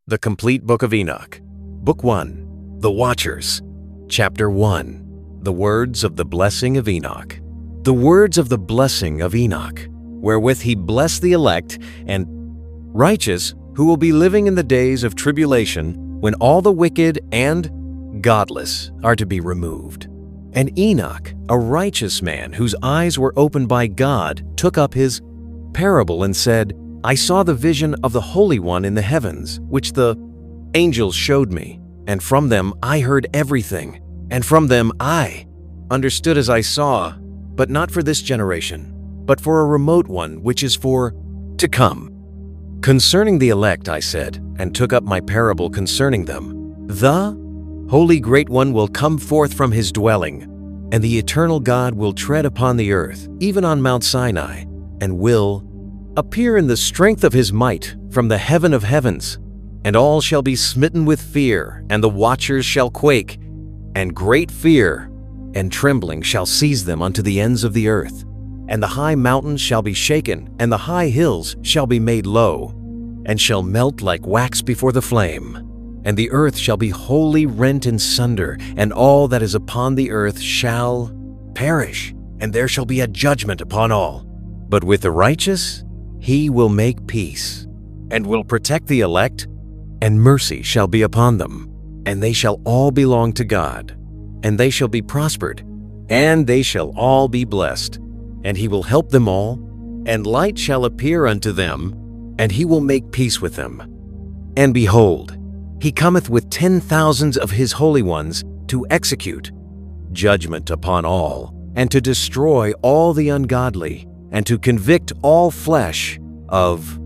The Complete Book of Enoch. Book 1. The Watchers. Chapter 1. The Words of the Blessing of Enoch. The words of the blessing of Enoch, wherewith he blessed the elect and righteous who will be living in the days of tribulation, when all the wicked and godless are to be removed. And Enoch, a righteous man whose eyes were opened by God, took up his parable and said, I saw the vision of the Holy One in the heavens, which the angels showed me, and from them I heard everything, and from them I understood as I saw, but not for this generation, but for a remote one which is for to come. Concerning the elect, I said, and took up my parable concerning them. The Holy Great One will come forth from his dwelling, and the eternal God will tread upon the earth, even on Mount Sinai, and will appear in the strength of his might from the heaven of heavens. And all shall be smitten with fear, and the watchers shall quake, and great fear and trembling shall seize them unto the ends of the earth. And the high mountains shall be shaken, and the high hills shall be made low, and shall melt like wax before the flame. And the earth shall be wholly rent in sunder, and all that is upon the earth shall perish, and there shall be a judgment upon all. But with the righteous he will make peace, and will protect the elect, and mercy shall be upon them. And they shall all belong to God, and they shall be prospered, and they shall all be blessed. And he will help them all, and light shall appear unto them, and he will make peace with them. And behold, he cometh with 10,000s of his holy ones to execute judgment upon all, and to destroy all the ungodly, and to convict all flesh of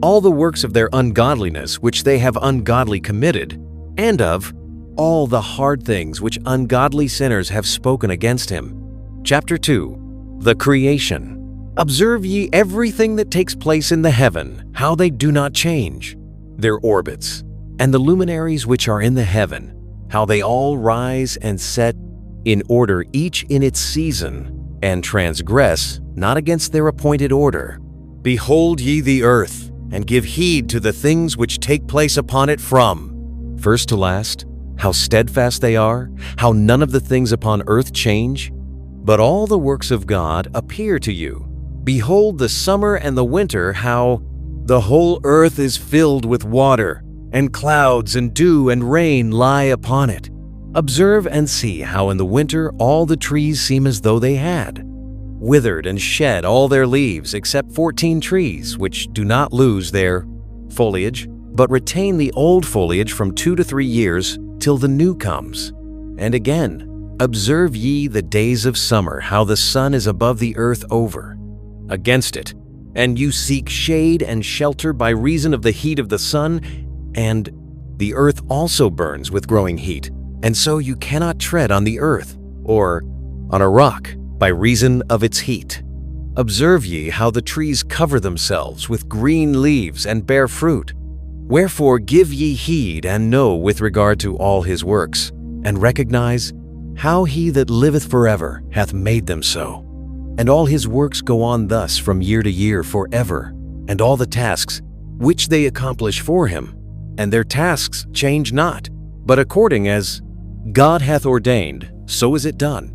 all the works of their ungodliness which they have ungodly committed, and of all the hard things which ungodly sinners have spoken against him. Chapter 2. The Creation. Observe ye everything that takes place in the heaven, how they do not change, their orbits, and the luminaries which are in the heaven, how they all rise and set in order, each in its season, and transgress not against their appointed order. Behold ye the earth, and give heed to the things which take place upon it from first to last, how steadfast they are, how none of the things upon earth change. But all the works of God appear to you. Behold the summer and the winter, how the whole earth is filled with water, and clouds and dew and rain lie upon it. Observe and see how in the winter all the trees seem as though they had withered and shed all their leaves, except 14 trees, which do not lose their foliage, but retain the old foliage from 2 to 3 years, till the new comes. And again, observe ye the days of summer, how the sun is above the earth over against it, and you seek shade and shelter by reason of the heat of the sun, and the earth also burns with growing heat, and so you cannot tread on the earth, or on a rock, by reason of its heat. Observe ye how the trees cover themselves with green leaves and bear fruit. Wherefore give ye heed and know with regard to all his works, and recognize how he that liveth forever hath made them so. And all his works go on thus from year to year forever, and all the tasks which they accomplish for him, and their tasks change not, but according as God hath ordained, so is it done.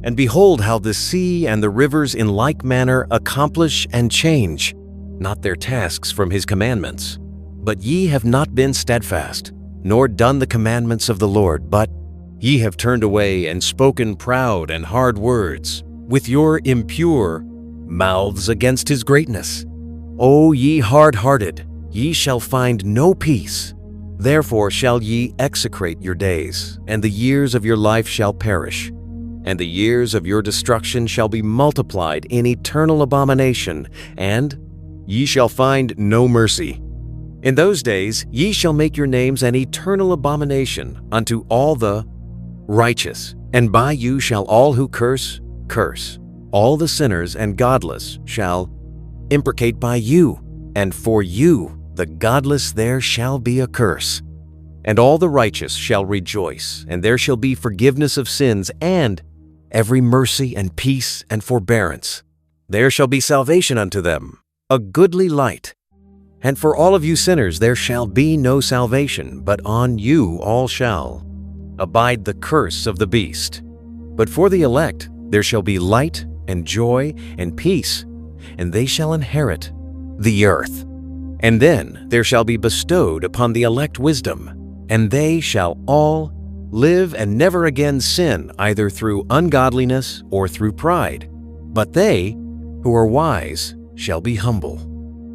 And behold how the sea and the rivers in like manner accomplish and change not their tasks from his commandments. But ye have not been steadfast, nor done the commandments of the Lord, but ye have turned away and spoken proud and hard words with your impure mouths against his greatness. O ye hard-hearted, ye shall find no peace. Therefore shall ye execrate your days, and the years of your life shall perish, and the years of your destruction shall be multiplied in eternal abomination, and ye shall find no mercy. In those days ye shall make your names an eternal abomination unto all the righteous, and by you shall all who curse, curse. All the sinners and godless shall imprecate by you, and for you, the godless, there shall be a curse. And all the righteous shall rejoice, and there shall be forgiveness of sins, and every mercy and peace and forbearance. There shall be salvation unto them, a goodly light. And for all of you sinners there shall be no salvation, but on you all shall abide the curse of the beast. But for the elect there shall be light and joy and peace, and they shall inherit the earth. And then there shall be bestowed upon the elect wisdom, and they shall all live and never again sin, either through ungodliness or through pride. But they who are wise shall be humble,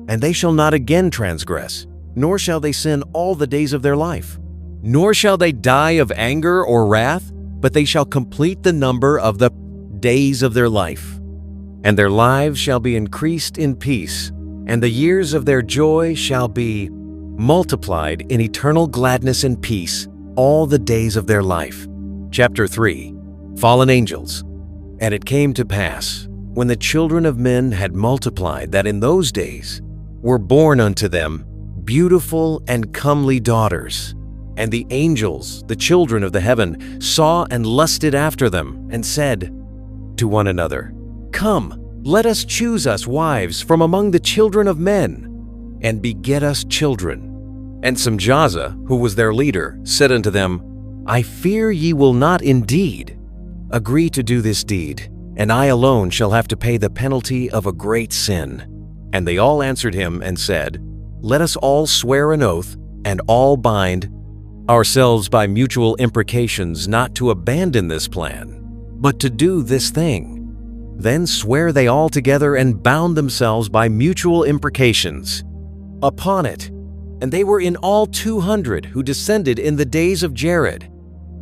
and they shall not again transgress, nor shall they sin all the days of their life. Nor shall they die of anger or wrath, but they shall complete the number of the days of their life. And their lives shall be increased in peace, and the years of their joy shall be multiplied in eternal gladness and peace all the days of their life. Chapter 3. Fallen Angels. And it came to pass, when the children of men had multiplied, that in those days were born unto them beautiful and comely daughters. And the angels, the children of the heaven, saw and lusted after them, and said to one another, Come, let us choose us wives from among the children of men, and beget us children. And Samjaza, who was their leader, said unto them, I fear ye will not indeed agree to do this deed, and I alone shall have to pay the penalty of a great sin. And they all answered him and said, Let us all swear an oath, and all bind ourselves by mutual imprecations not to abandon this plan, but to do this thing. Then swear they all together and bound themselves by mutual imprecations upon it. And they were in all 200 who descended in the days of Jared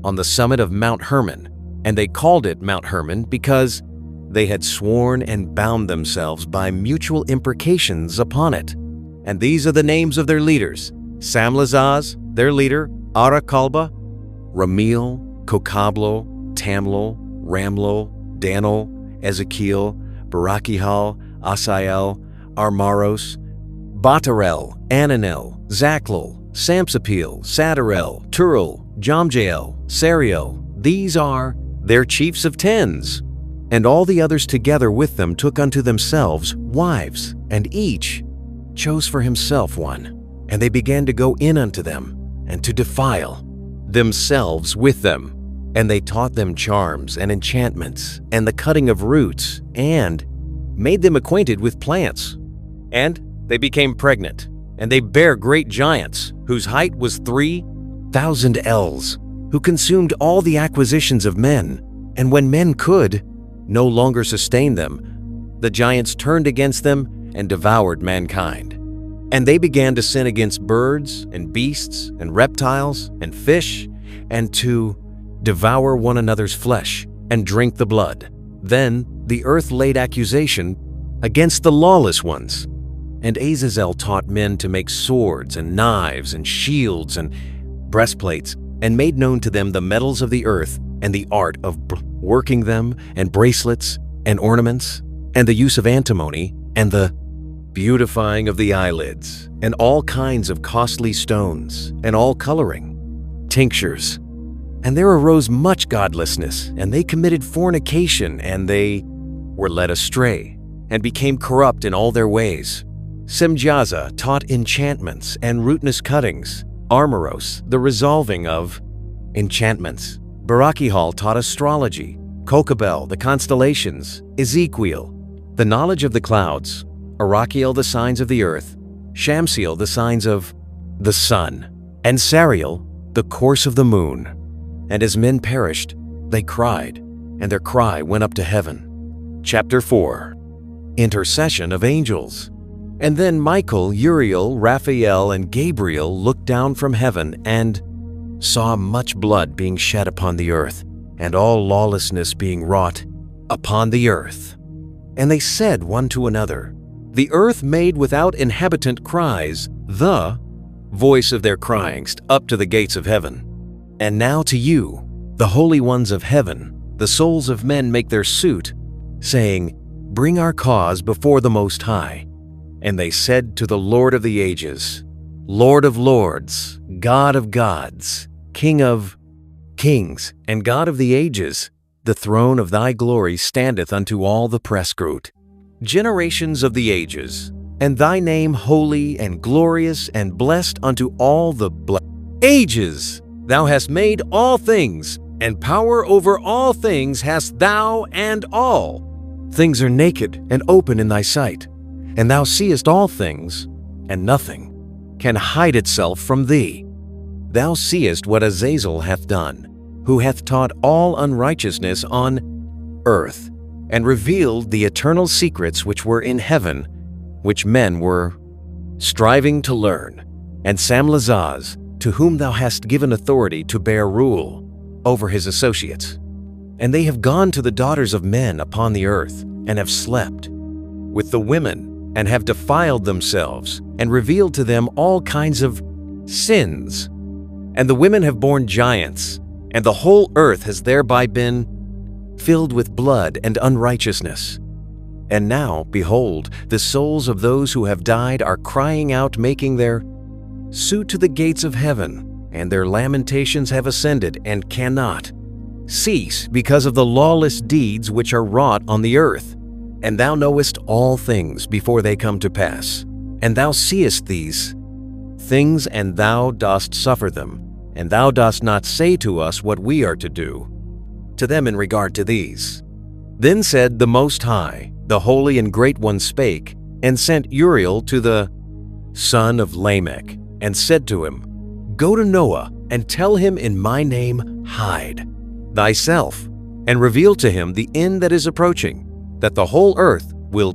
on the summit of Mount Hermon. And they called it Mount Hermon because they had sworn and bound themselves by mutual imprecations upon it. And these are the names of their leaders: Samlazaz, their leader, Arakalba, Ramil, Kokablo, Tamlo, Ramlo, Danel, Ezekiel, Barakihal, Asael, Armaros, Batarel, Ananel, Zachlel, Samsapil, Sadarel, Turel, Jomjael, Sariel. These are their chiefs of tens. And all the others together with them took unto themselves wives, and each chose for himself one. And they began to go in unto them, and to defile themselves with them. And they taught them charms and enchantments, and the cutting of roots, and made them acquainted with plants. And they became pregnant, and they bare great giants, whose height was 3,000 ells, who consumed all the acquisitions of men. And when men could no longer sustain them, the giants turned against them and devoured mankind. And they began to sin against birds and beasts and reptiles and fish, and to devour one another's flesh and drink the blood. Then the earth laid accusation against the lawless ones. And Azazel taught men to make swords and knives and shields and breastplates, and made known to them the metals of the earth and the art of working them, and bracelets and ornaments, and the use of antimony, and the beautifying of the eyelids, and all kinds of costly stones, and all coloring, tinctures. And there arose much godlessness, and they committed fornication, and they were led astray, and became corrupt in all their ways. Semjaza taught enchantments and rootness cuttings, Armoros, the resolving of enchantments. Barakihal taught astrology, Kokabel, the constellations, Ezekiel, the knowledge of the clouds, Arakiel, the signs of the earth, Shamsiel, the signs of the sun, and Sariel, the course of the moon. And as men perished, they cried, and their cry went up to heaven. Chapter 4. Intercession of Angels. And then Michael, Uriel, Raphael, and Gabriel looked down from heaven and saw much blood being shed upon the earth, and all lawlessness being wrought upon the earth. And they said one to another, The earth made without inhabitant cries, the voice of their cryings up to the gates of heaven. And now to you, the holy ones of heaven, the souls of men make their suit, saying, Bring our cause before the Most High. And they said to the Lord of the ages, Lord of lords, God of gods, King of kings, and God of the ages, the throne of thy glory standeth unto all the press scrut. Generations of the ages, and thy name holy and glorious and blessed unto all the ages. Thou hast made all things, and power over all things hast thou, and all things are naked and open in thy sight, and thou seest all things, and nothing can hide itself from thee. Thou seest what Azazel hath done, who hath taught all unrighteousness on earth, and revealed the eternal secrets which were in heaven, which men were striving to learn, and Samlazaz, to whom thou hast given authority to bear rule over his associates. And they have gone to the daughters of men upon the earth, and have slept with the women, and have defiled themselves, and revealed to them all kinds of sins. And the women have borne giants, and the whole earth has thereby been filled with blood and unrighteousness. And now, behold, the souls of those who have died are crying out, making their suit to the gates of heaven, and their lamentations have ascended, and cannot cease because of the lawless deeds which are wrought on the earth. And thou knowest all things before they come to pass, and thou seest these things, and thou dost suffer them, and thou dost not say to us what we are to do to them in regard to these. Then said the Most High, the Holy and Great One spake, and sent Uriel to the son of Lamech, and said to him, Go to Noah, and tell him in my name, hide thyself, and reveal to him the end that is approaching, that the whole earth will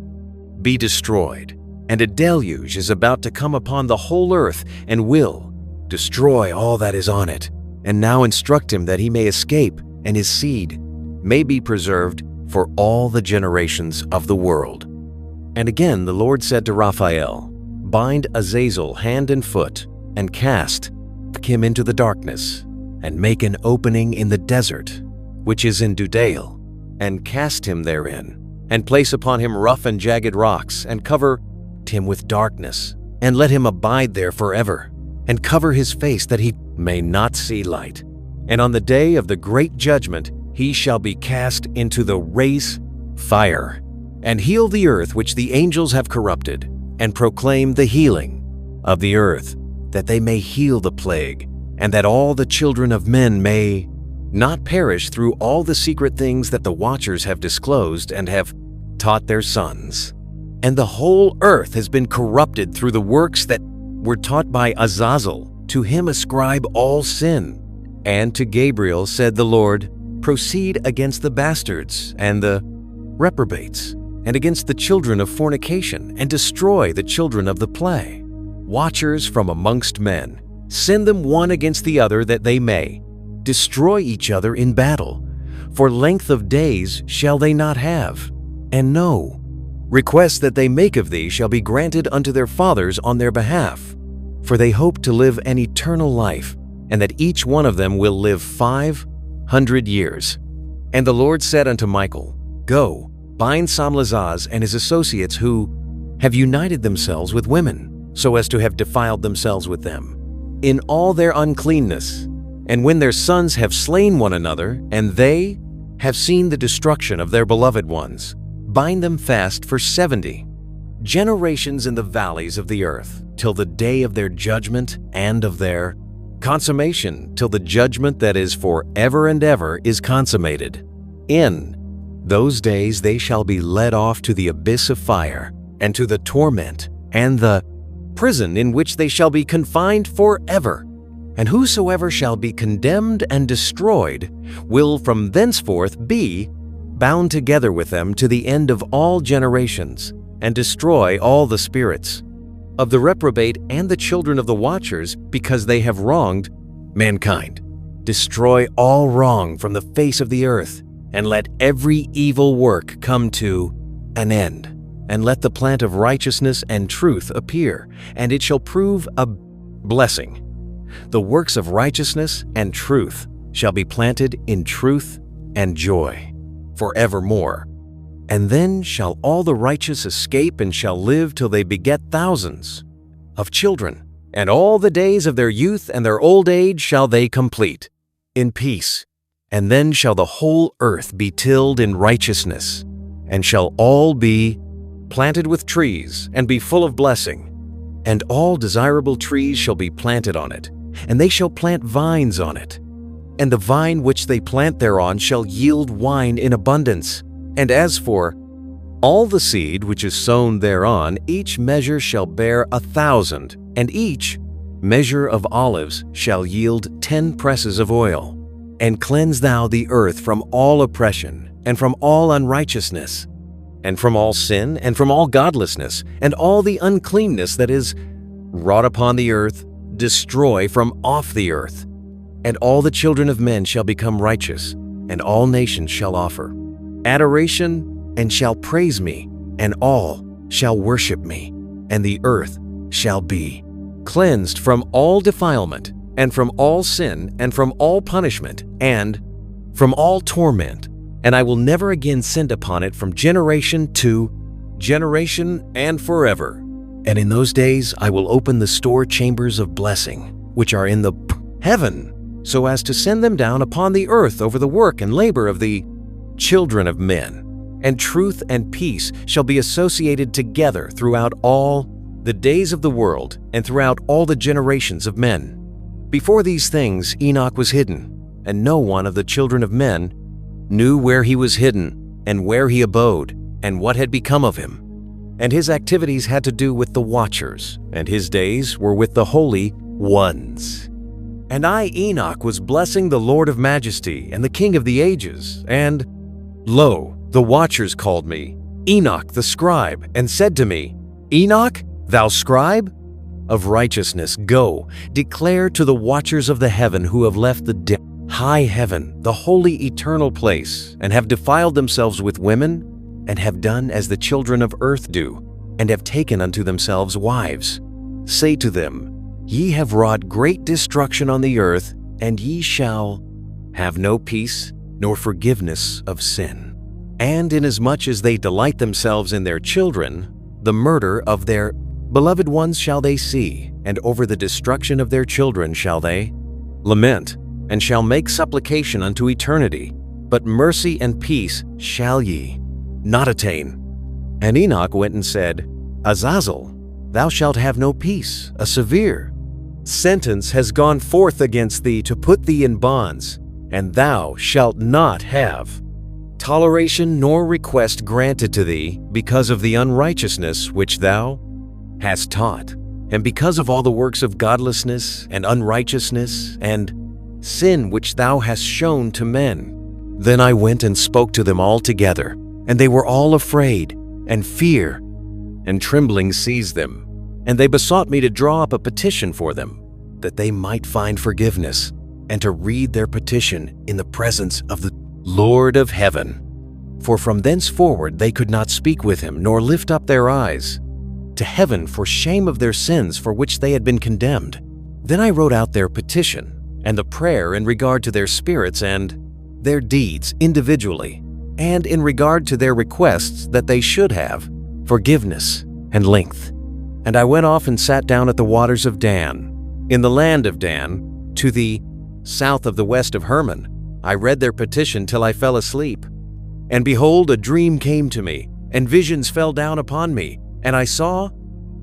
be destroyed, and a deluge is about to come upon the whole earth, and will destroy all that is on it. And now instruct him that he may escape, and his seed may be preserved for all the generations of the world. And again the Lord said to Raphael, Bind Azazel hand and foot, and cast him into the darkness, and make an opening in the desert, which is in Dudael, and cast him therein, and place upon him rough and jagged rocks, and cover him with darkness, and let him abide there forever, and cover his face that he may not see light. And on the day of the great judgment he shall be cast into the race fire, and heal the earth which the angels have corrupted, and proclaim the healing of the earth, that they may heal the plague, and that all the children of men may not perish through all the secret things that the watchers have disclosed and have taught their sons. And the whole earth has been corrupted through the works that were taught by Azazel. To him ascribe all sin. And to Gabriel said the Lord, Proceed against the bastards and the reprobates, and against the children of fornication, and destroy the children of the play. Watchers from amongst men, send them one against the other, that they may destroy each other in battle. For length of days shall they not have, and no request that they make of thee shall be granted unto their fathers on their behalf. For they hope to live an eternal life, and that each one of them will live 500 years. And the Lord said unto Michael, Go, bind Samlazaz and his associates, who have united themselves with women, so as to have defiled themselves with them, in all their uncleanness. And when their sons have slain one another, and they have seen the destruction of their beloved ones, bind them fast for 70 generations in the valleys of the earth, till the day of their judgment and of their consummation, till the judgment that is for ever and ever is consummated. In those days they shall be led off to the abyss of fire, and to the torment, and the prison in which they shall be confined forever. And whosoever shall be condemned and destroyed will from thenceforth be bound together with them to the end of all generations, and destroy all the spirits of the reprobate and the children of the watchers, because they have wronged mankind. Destroy all wrong from the face of the earth, and let every evil work come to an end. And let the plant of righteousness and truth appear, and it shall prove a blessing. The works of righteousness and truth shall be planted in truth and joy forevermore. And then shall all the righteous escape, and shall live till they beget thousands of children. And all the days of their youth and their old age shall they complete in peace. And then shall the whole earth be tilled in righteousness, and shall all be planted with trees, and be full of blessing. And all desirable trees shall be planted on it, and they shall plant vines on it. And the vine which they plant thereon shall yield wine in abundance. And as for all the seed which is sown thereon, each measure shall bear 1,000, and each measure of olives shall yield 10 presses of oil. And cleanse thou the earth from all oppression, and from all unrighteousness, and from all sin, and from all godlessness, and all the uncleanness that is wrought upon the earth, destroy from off the earth. And all the children of men shall become righteous, and all nations shall offer adoration, and shall praise me, and all shall worship me, and the earth shall be cleansed from all defilement, and from all sin, and from all punishment, and from all torment. And I will never again send upon it from generation to generation and forever. And in those days I will open the store chambers of blessing, which are in the heaven, so as to send them down upon the earth over the work and labor of the children of men. And truth and peace shall be associated together throughout all the days of the world, and throughout all the generations of men. Before these things Enoch was hidden, and no one of the children of men knew where he was hidden, and where he abode, and what had become of him. And his activities had to do with the watchers, and his days were with the holy ones. And I, Enoch, was blessing the Lord of majesty and the King of the ages, and lo, the watchers called me, Enoch the scribe, and said to me, Enoch, thou scribe of righteousness, go, declare to the watchers of the heaven who have left the high heaven, the holy eternal place, and have defiled themselves with women, and have done as the children of earth do, and have taken unto themselves wives. Say to them, Ye have wrought great destruction on the earth, and ye shall have no peace nor forgiveness of sin. And inasmuch as they delight themselves in their children, the murder of their beloved ones shall they see, and over the destruction of their children shall they lament, and shall make supplication unto eternity. But mercy and peace shall ye not attain. And Enoch went and said, Azazel, thou shalt have no peace. A severe sentence has gone forth against thee to put thee in bonds, and thou shalt not have toleration nor request granted to thee because of the unrighteousness which thou hast taught, and because of all the works of godlessness and unrighteousness and sin which thou hast shown to men. Then I went and spoke to them all together, and they were all afraid, and fear and trembling seized them. And they besought me to draw up a petition for them, that they might find forgiveness, and to read their petition in the presence of the Lord of heaven. For from thenceforward they could not speak with him, nor lift up their eyes to heaven for shame of their sins for which they had been condemned. Then I wrote out their petition, and the prayer in regard to their spirits and their deeds individually, and in regard to their requests that they should have forgiveness and length. And I went off and sat down at the waters of Dan, in the land of Dan, to the south of the west of Hermon. I read their petition till I fell asleep. And behold, a dream came to me, and visions fell down upon me, and I saw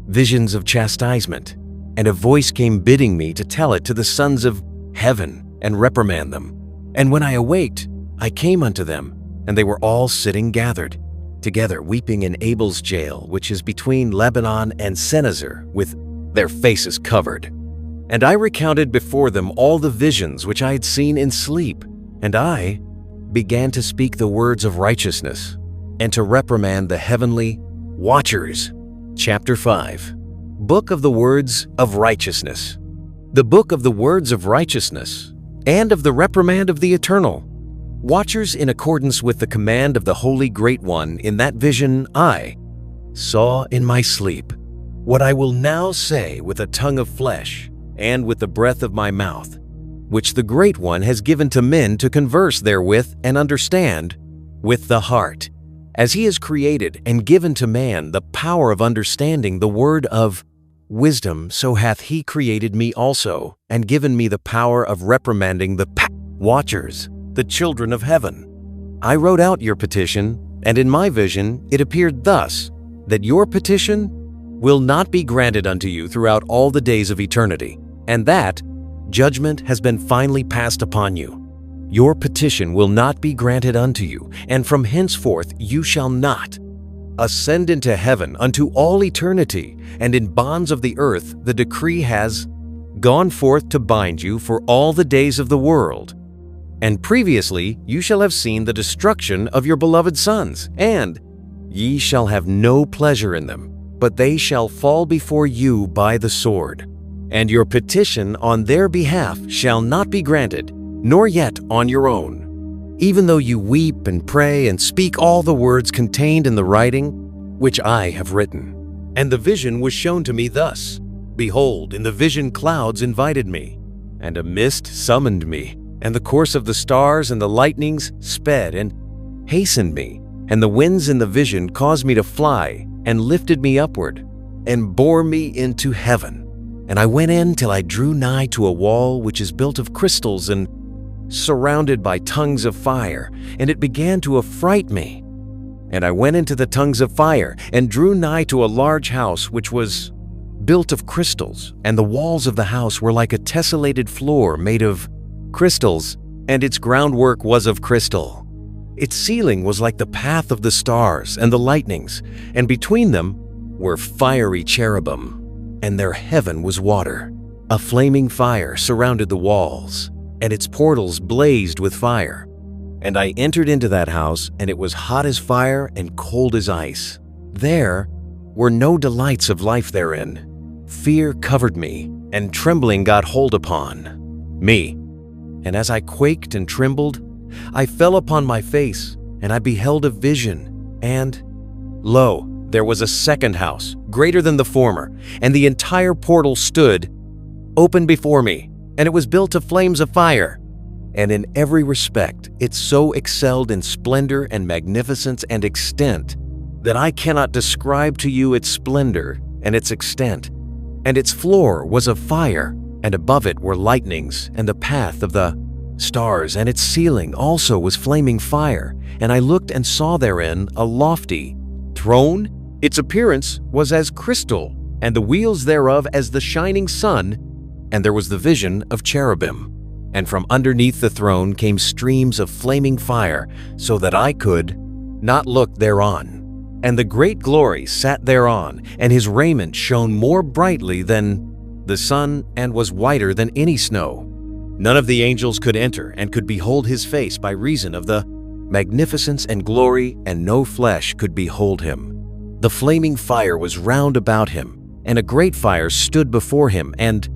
visions of chastisement. And a voice came bidding me to tell it to the sons of heaven and reprimand them. And when I awaked, I came unto them, and they were all sitting gathered together, weeping in Abel's jail, which is between Lebanon and Senazar, with their faces covered. And I recounted before them all the visions which I had seen in sleep. And I began to speak the words of righteousness, and to reprimand the heavenly watchers. Chapter 5. Book of the Words of Righteousness. The Book of the Words of Righteousness, and of the reprimand of the Eternal. Watchers, in accordance with the command of the Holy Great One, in that vision I saw in my sleep. What I will now say with a tongue of flesh, and with the breath of my mouth, which the Great One has given to men to converse therewith and understand with the heart, as he has created and given to man the power of understanding the word of wisdom, so hath he created me also, and given me the power of reprimanding the watchers, the children of heaven. I wrote out your petition, and in my vision it appeared thus, that your petition will not be granted unto you throughout all the days of eternity, and that judgment has been finally passed upon you. Your petition will not be granted unto you, and from henceforth you shall not ascend into heaven unto all eternity, and in bonds of the earth the decree has gone forth to bind you for all the days of the world. And previously you shall have seen the destruction of your beloved sons, and ye shall have no pleasure in them, but they shall fall before you by the sword. And your petition on their behalf shall not be granted, nor yet on your own, even though you weep and pray and speak all the words contained in the writing which I have written. And the vision was shown to me thus: Behold, in the vision clouds invited me, and a mist summoned me, and the course of the stars and the lightnings sped and hastened me, and the winds in the vision caused me to fly, and lifted me upward, and bore me into heaven. And I went in till I drew nigh to a wall which is built of crystals and surrounded by tongues of fire, and it began to affright me. And I went into the tongues of fire, and drew nigh to a large house which was built of crystals, and the walls of the house were like a tessellated floor made of crystals, and its groundwork was of crystal. Its ceiling was like the path of the stars and the lightnings, and between them were fiery cherubim, and their heaven was water. A flaming fire surrounded the walls, and its portals blazed with fire. And I entered into that house, and it was hot as fire and cold as ice. There were no delights of life therein. Fear covered me, and trembling got hold upon me. And as I quaked and trembled, I fell upon my face, and I beheld a vision, and lo, there was a second house, greater than the former, and the entire portal stood open before me, and it was built of flames of fire. And in every respect it so excelled in splendor and magnificence and extent that I cannot describe to you its splendor and its extent. And its floor was of fire, and above it were lightnings and the path of the stars, and its ceiling also was flaming fire. And I looked and saw therein a lofty throne. Its appearance was as crystal, and the wheels thereof as the shining sun, and there was the vision of cherubim. And from underneath the throne came streams of flaming fire, so that I could not look thereon. And the great glory sat thereon, and his raiment shone more brightly than the sun, and was whiter than any snow. None of the angels could enter and could behold his face by reason of the magnificence and glory, and no flesh could behold him. The flaming fire was round about him, and a great fire stood before him, and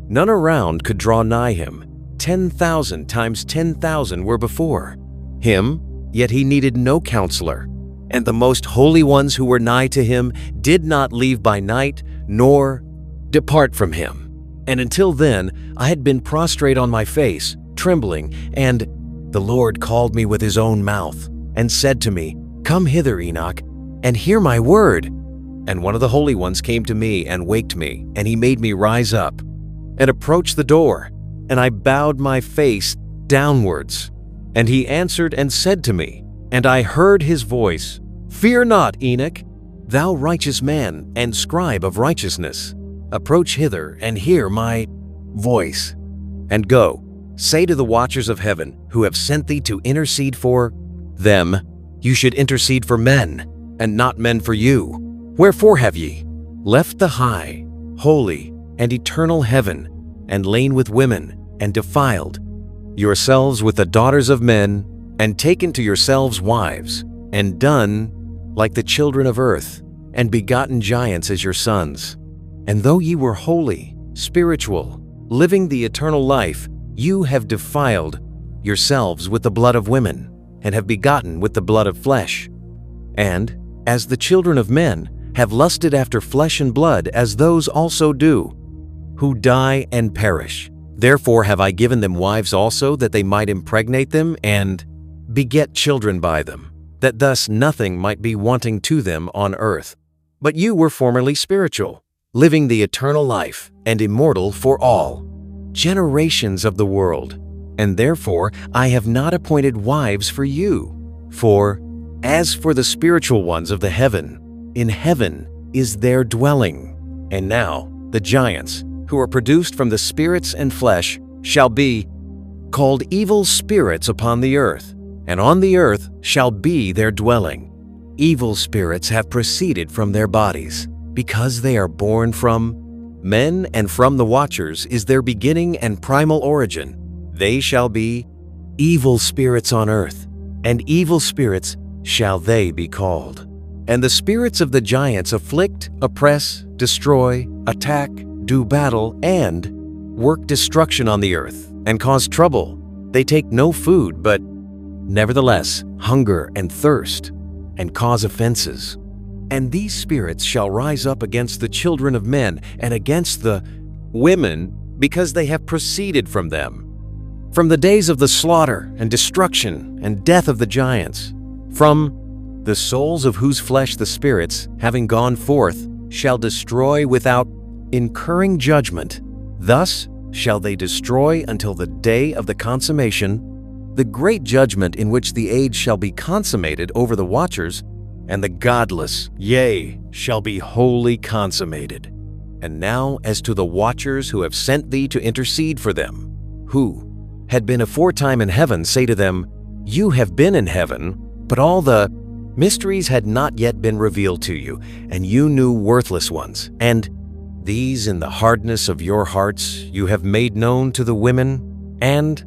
none around could draw nigh him. 10,000 times 10,000 were before him, yet he needed no counselor. And the most holy ones who were nigh to him did not leave by night, nor depart from him. And until then I had been prostrate on my face, trembling, and the Lord called me with his own mouth, and said to me, Come hither, Enoch, and hear my word. And one of the holy ones came to me and waked me, and he made me rise up, and approach the door. And I bowed my face downwards. And he answered and said to me, and I heard his voice, Fear not, Enoch, thou righteous man and scribe of righteousness. Approach hither and hear my voice. And go, say to the watchers of heaven, who have sent thee to intercede for them, you should intercede for men, and not men for you. Wherefore have ye left the high, holy, and eternal heaven, and lain with women, and defiled yourselves with the daughters of men, and taken to yourselves wives, and done like the children of earth, and begotten giants as your sons? And though ye were holy, spiritual, living the eternal life, you have defiled yourselves with the blood of women, and have begotten with the blood of flesh. And, as the children of men, have lusted after flesh and blood, as those also do, who die and perish. Therefore have I given them wives also, that they might impregnate them, and beget children by them, that thus nothing might be wanting to them on earth. But you were formerly spiritual, living the eternal life, and immortal for all generations of the world. And therefore I have not appointed wives for you. For as for the spiritual ones of the heaven, in heaven is their dwelling. And now the giants, who are produced from the spirits and flesh, shall be called evil spirits upon the earth, and on the earth shall be their dwelling. Evil spirits have proceeded from their bodies, because they are born from men, and from the watchers is their beginning and primal origin. They shall be evil spirits on earth, and evil spirits shall they be called. And the spirits of the giants afflict, oppress, destroy, attack, do battle, and work destruction on the earth, and cause trouble. They take no food, but nevertheless hunger and thirst, and cause offenses. And these spirits shall rise up against the children of men and against the women, because they have proceeded from them. From the days of the slaughter and destruction and death of the giants, from the souls of whose flesh the spirits, having gone forth, shall destroy without incurring judgment. Thus shall they destroy until the day of the consummation, the great judgment in which the age shall be consummated over the watchers, and the godless, yea, shall be wholly consummated. And now as to the watchers who have sent thee to intercede for them, who had been aforetime in heaven, say to them, You have been in heaven, but all the mysteries had not yet been revealed to you, and you knew worthless ones. And these in the hardness of your hearts you have made known to the women, and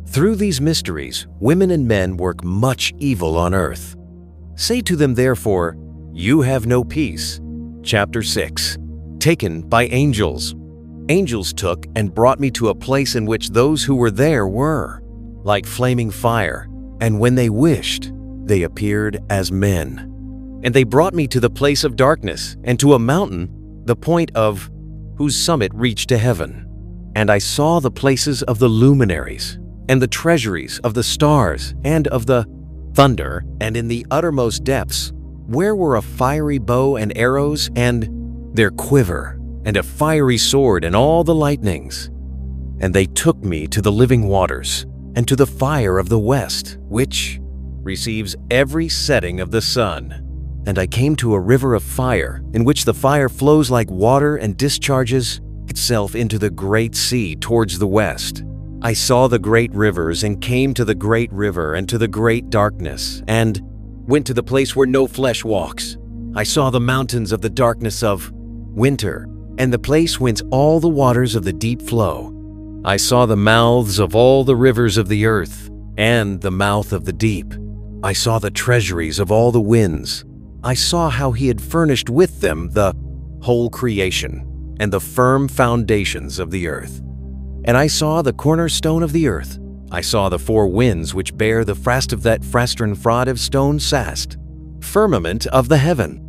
through these mysteries women and men work much evil on earth. Say to them therefore, You have no peace. Chapter 6. Taken by angels. Angels took and brought me to a place in which those who were there were, like flaming fire, and when they wished, they appeared as men. And they brought me to the place of darkness, and to a mountain, the point of whose summit reached to heaven. And I saw the places of the luminaries, and the treasuries of the stars, and of the thunder, and in the uttermost depths, where were a fiery bow and arrows, and their quiver, and a fiery sword, and all the lightnings. And they took me to the living waters, and to the fire of the west, which receives every setting of the sun. And I came to a river of fire, in which the fire flows like water and discharges itself into the great sea towards the west. I saw the great rivers, and came to the great river, and to the great darkness, and went to the place where no flesh walks. I saw the mountains of the darkness of winter, and the place whence all the waters of the deep flow. I saw the mouths of all the rivers of the earth, and the mouth of the deep. I saw the treasuries of all the winds. I saw how he had furnished with them the whole creation, and the firm foundations of the earth. And I saw the cornerstone of the earth. I saw the four winds which bear the frast of that frastern frod of stone sast, firmament of the heaven.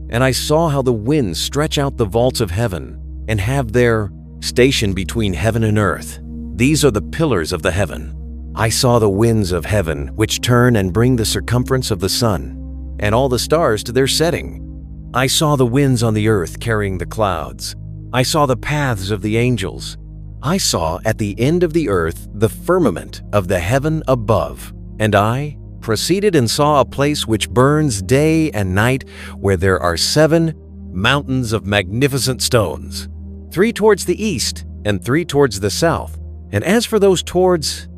And I saw how the winds stretch out the vaults of heaven, and have their station between heaven and earth. These are the pillars of the heaven. I saw the winds of heaven, which turn and bring the circumference of the sun, and all the stars to their setting. I saw the winds on the earth carrying the clouds. I saw the paths of the angels. I saw at the end of the earth the firmament of the heaven above, and I proceeded and saw a place which burns day and night, where there are 7 mountains of magnificent stones, 3 towards the east and 3 towards the south. And as for those towards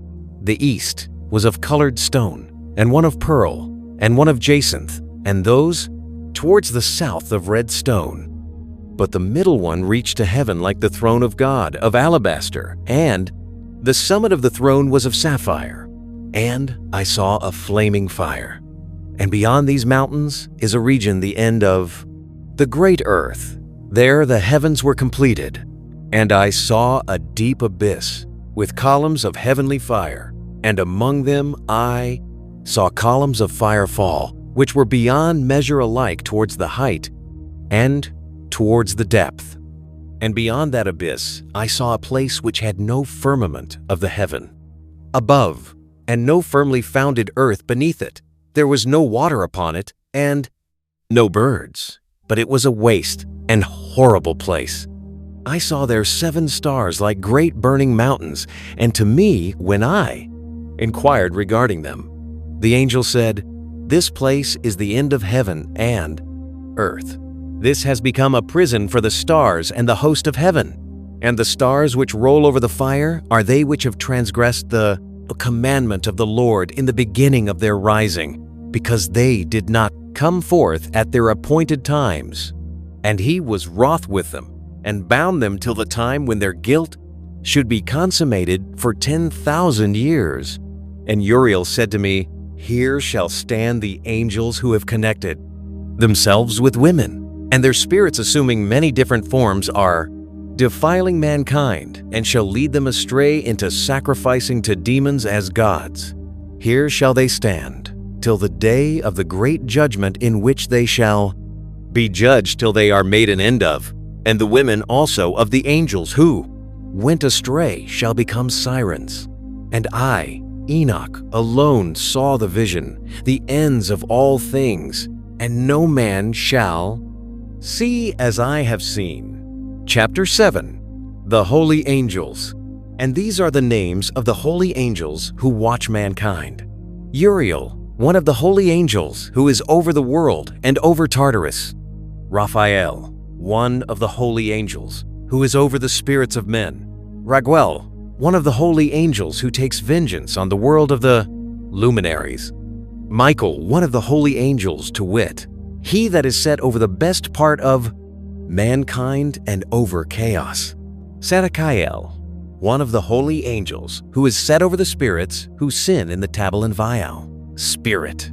the east was of colored stone, and one of pearl, and one of jacinth, and those towards the south of red stone. But the middle one reached to heaven like the throne of God, of alabaster, and the summit of the throne was of sapphire. And I saw a flaming fire. And beyond these mountains is a region, the end of the great earth. There the heavens were completed. And I saw a deep abyss, with columns of heavenly fire, and among them I saw columns of fire fall, which were beyond measure alike towards the height and towards the depth. And beyond that abyss I saw a place which had no firmament of the heaven above, and no firmly founded earth beneath it. There was no water upon it, and no birds, but it was a waste and horrible place. I saw there 7 stars like great burning mountains, and to me, when I inquired regarding them, the angel said, This place is the end of heaven and earth. This has become a prison for the stars and the host of heaven. And the stars which roll over the fire are they which have transgressed the commandment of the Lord in the beginning of their rising, because they did not come forth at their appointed times. And he was wroth with them, and bound them till the time when their guilt should be consummated for 10,000 years. And Uriel said to me, Here shall stand the angels who have connected themselves with women, and their spirits assuming many different forms are defiling mankind, and shall lead them astray into sacrificing to demons as gods. Here shall they stand till the day of the great judgment, in which they shall be judged till they are made an end of. And the women also of the angels who went astray shall become sirens. And I, Enoch, alone saw the vision, the ends of all things, and no man shall see as I have seen. Chapter 7. The Holy Angels. And these are the names of the holy angels who watch mankind. Uriel, one of the holy angels who is over the world and over Tartarus. Raphael, one of the holy angels who is over the spirits of men. Raguel, one of the holy angels who takes vengeance on the world of the luminaries. Michael, one of the holy angels, to wit, he that is set over the best part of mankind and over chaos. Sadekiel, one of the holy angels who is set over the spirits who sin in the Tabal and Vial. Spirit.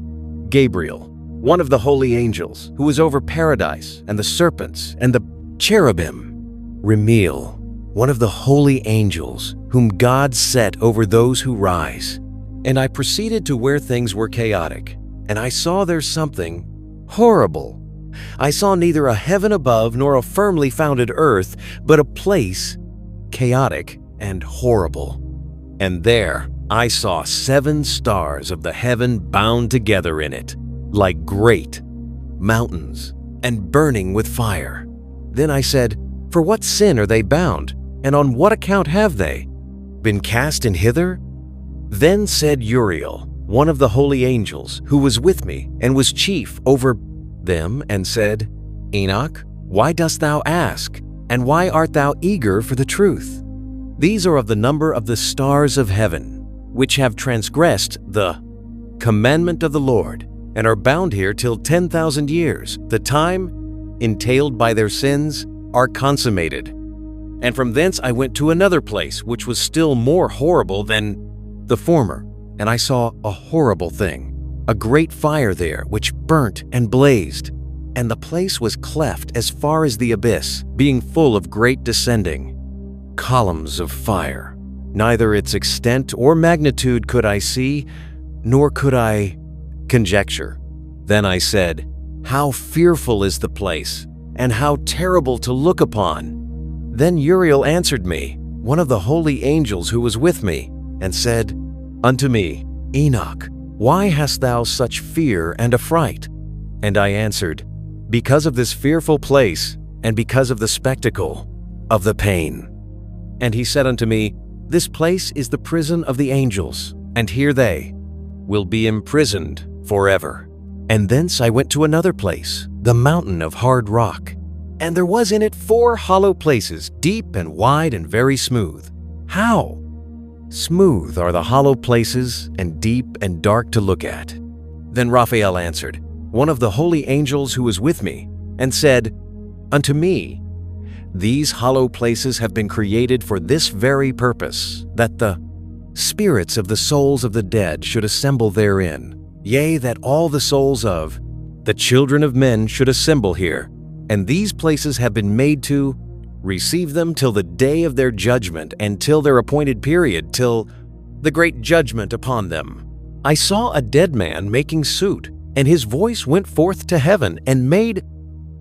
Gabriel, one of the holy angels who is over paradise and the serpents and the cherubim. Remiel, one of the holy angels whom God set over those who rise. And I proceeded to where things were chaotic, and I saw there something horrible. I saw neither a heaven above nor a firmly founded earth, but a place chaotic and horrible. And there I saw 7 stars of the heaven bound together in it, like great mountains, and burning with fire. Then I said, For what sin are they bound, and on what account have they been cast in hither? Then said Uriel, one of the holy angels, who was with me, and was chief over them, and said, Enoch, why dost thou ask, and why art thou eager for the truth? These are of the number of the stars of heaven, which have transgressed the commandment of the Lord, and are bound here till 10,000 years. The time entailed by their sins are consummated. And from thence I went to another place, which was still more horrible than the former, and I saw a horrible thing, a great fire there, which burnt and blazed, and the place was cleft as far as the abyss, being full of great descending columns of fire. Neither its extent or magnitude could I see, nor could I conjecture. Then I said, How fearful is the place, and how terrible to look upon! Then Uriel answered me, one of the holy angels who was with me, and said unto me, Enoch, why hast thou such fear and affright? And I answered, Because of this fearful place, and because of the spectacle of the pain. And he said unto me, This place is the prison of the angels, and here they will be imprisoned forever. And thence I went to another place, the mountain of hard rock. And there was in it 4 hollow places, deep and wide and very smooth. How smooth are the hollow places, and deep and dark to look at. Then Raphael answered, one of the holy angels who was with me, and said unto me, These hollow places have been created for this very purpose, that the spirits of the souls of the dead should assemble therein, yea, that all the souls of the children of men should assemble here. And these places have been made to receive them till the day of their judgment, and till their appointed period, till the great judgment upon them. I saw a dead man making suit, and his voice went forth to heaven, and made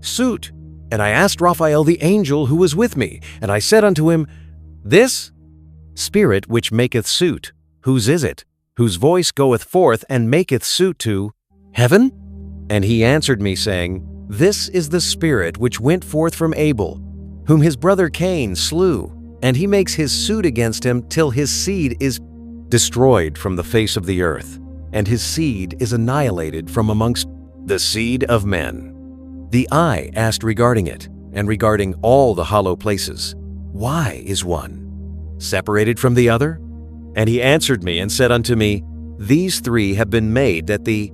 suit. And I asked Raphael the angel who was with me, and I said unto him, This spirit which maketh suit, whose is it, whose voice goeth forth and maketh suit to heaven? And he answered me, saying, This is the spirit which went forth from Abel, whom his brother Cain slew, and he makes his suit against him till his seed is destroyed from the face of the earth, and his seed is annihilated from amongst the seed of men. The eye asked regarding it, and regarding all the hollow places, Why is one separated from the other? And he answered me and said unto me, These three have been made that the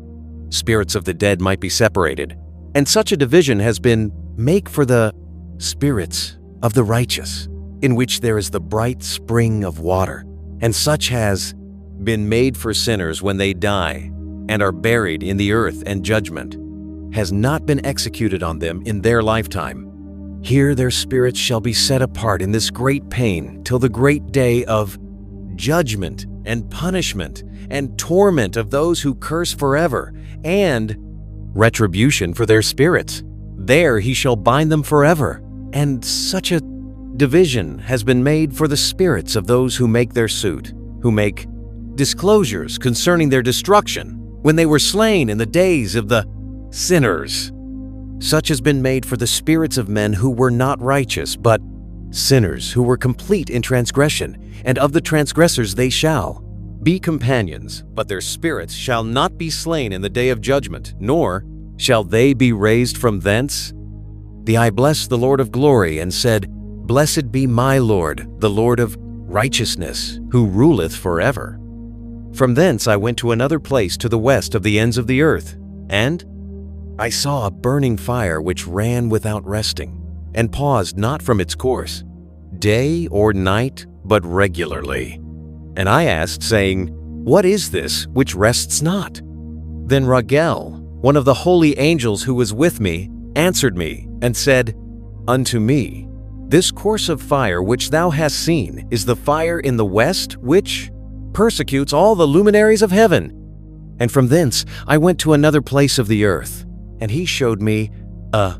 spirits of the dead might be separated, and such a division has been made for the spirits of the righteous, in which there is the bright spring of water, and such has been made for sinners when they die and are buried in the earth, and judgment has not been executed on them in their lifetime. Here their spirits shall be set apart in this great pain till the great day of judgment and punishment and torment of those who curse forever, and retribution for their spirits. There he shall bind them forever. And such a division has been made for the spirits of those who make their suit, who make disclosures concerning their destruction, when they were slain in the days of the sinners. Such has been made for the spirits of men who were not righteous, but sinners who were complete in transgression, and of the transgressors they shall be companions, but their spirits shall not be slain in the day of judgment, nor shall they be raised from thence. The eye blessed the Lord of glory, and said, Blessed be my Lord, the Lord of righteousness, who ruleth forever. From thence I went to another place to the west of the ends of the earth, and I saw a burning fire which ran without resting, and paused not from its course, day or night, but regularly. And I asked, saying, What is this which rests not? Then Raguel, one of the holy angels who was with me, answered me, and said unto me, This course of fire which thou hast seen is the fire in the west, which persecutes all the luminaries of heaven. And from thence I went to another place of the earth, and he showed me a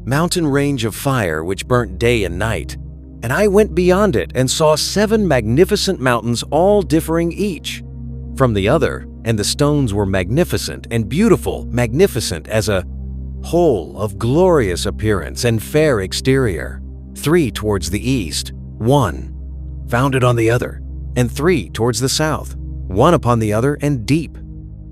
mountain range of fire which burnt day and night. And I went beyond it, and saw 7 magnificent mountains, all differing each from the other, and the stones were magnificent and beautiful, magnificent as a whole, of glorious appearance and fair exterior. 3 towards the east, 1 founded on the other, and 3 towards the south, 1 upon the other, and deep,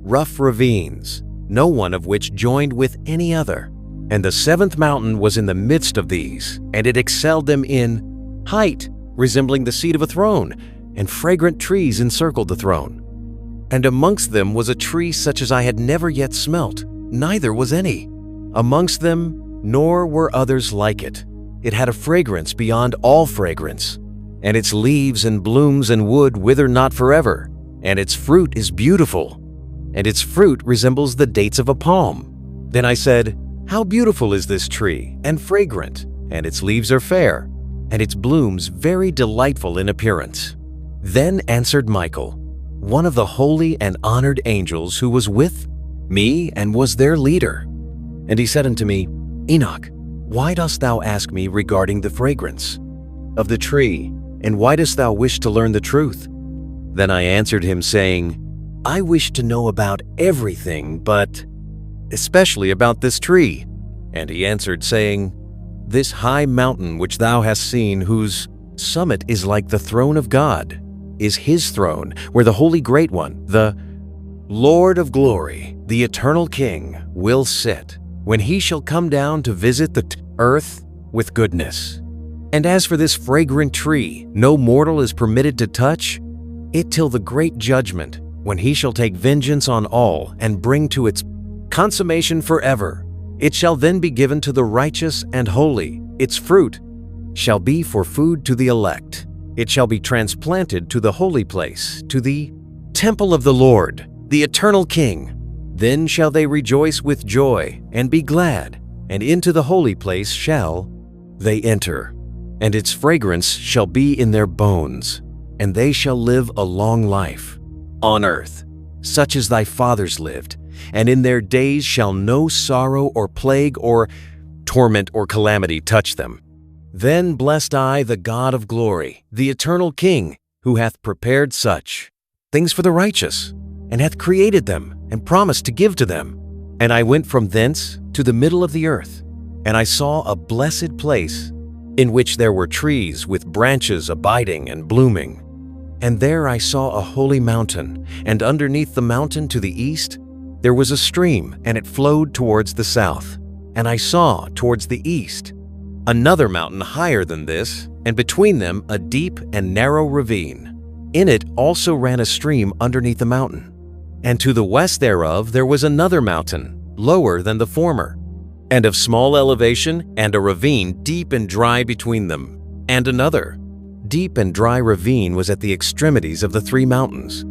rough ravines, no one of which joined with any other. And the 7th mountain was in the midst of these, and it excelled them in height, resembling the seat of a throne, and fragrant trees encircled the throne. And amongst them was a tree such as I had never yet smelt, neither was any amongst them, nor were others like it. It had a fragrance beyond all fragrance, and its leaves and blooms and wood wither not forever, and its fruit is beautiful, and its fruit resembles the dates of a palm. Then I said, How beautiful is this tree, and fragrant, and its leaves are fair, and its blooms very delightful in appearance. Then answered Michael, one of the holy and honored angels who was with me and was their leader. And he said unto me, Enoch, why dost thou ask me regarding the fragrance of the tree, and why dost thou wish to learn the truth? Then I answered him, saying, I wish to know about everything, but especially about this tree. And he answered, saying, This high mountain which thou hast seen, whose summit is like the throne of God, is his throne, where the Holy Great One, the Lord of glory, the eternal King, will sit, when he shall come down to visit the earth with goodness. And as for this fragrant tree, no mortal is permitted to touch it till the great judgment, when he shall take vengeance on all and bring to its consummation forever. It shall then be given to the righteous and holy. Its fruit shall be for food to the elect. It shall be transplanted to the holy place, to the temple of the Lord, the eternal King. Then shall they rejoice with joy and be glad, and into the holy place shall they enter. And its fragrance shall be in their bones, and they shall live a long life on earth, such as thy fathers lived, and in their days shall no sorrow or plague or torment or calamity touch them. Then blessed I the God of glory, the eternal King, who hath prepared such things for the righteous, and hath created them, and promised to give to them. And I went from thence to the middle of the earth, and I saw a blessed place, in which there were trees with branches abiding and blooming. And there I saw a holy mountain, and underneath the mountain to the east there was a stream, and it flowed towards the south. and I saw towards the east another mountain higher than this, and between them a deep and narrow ravine. In it also ran a stream underneath the mountain. And to the west thereof there was another mountain, lower than the former, and of small elevation, and a ravine deep and dry between them. And another deep and dry ravine was at the extremities of the three mountains.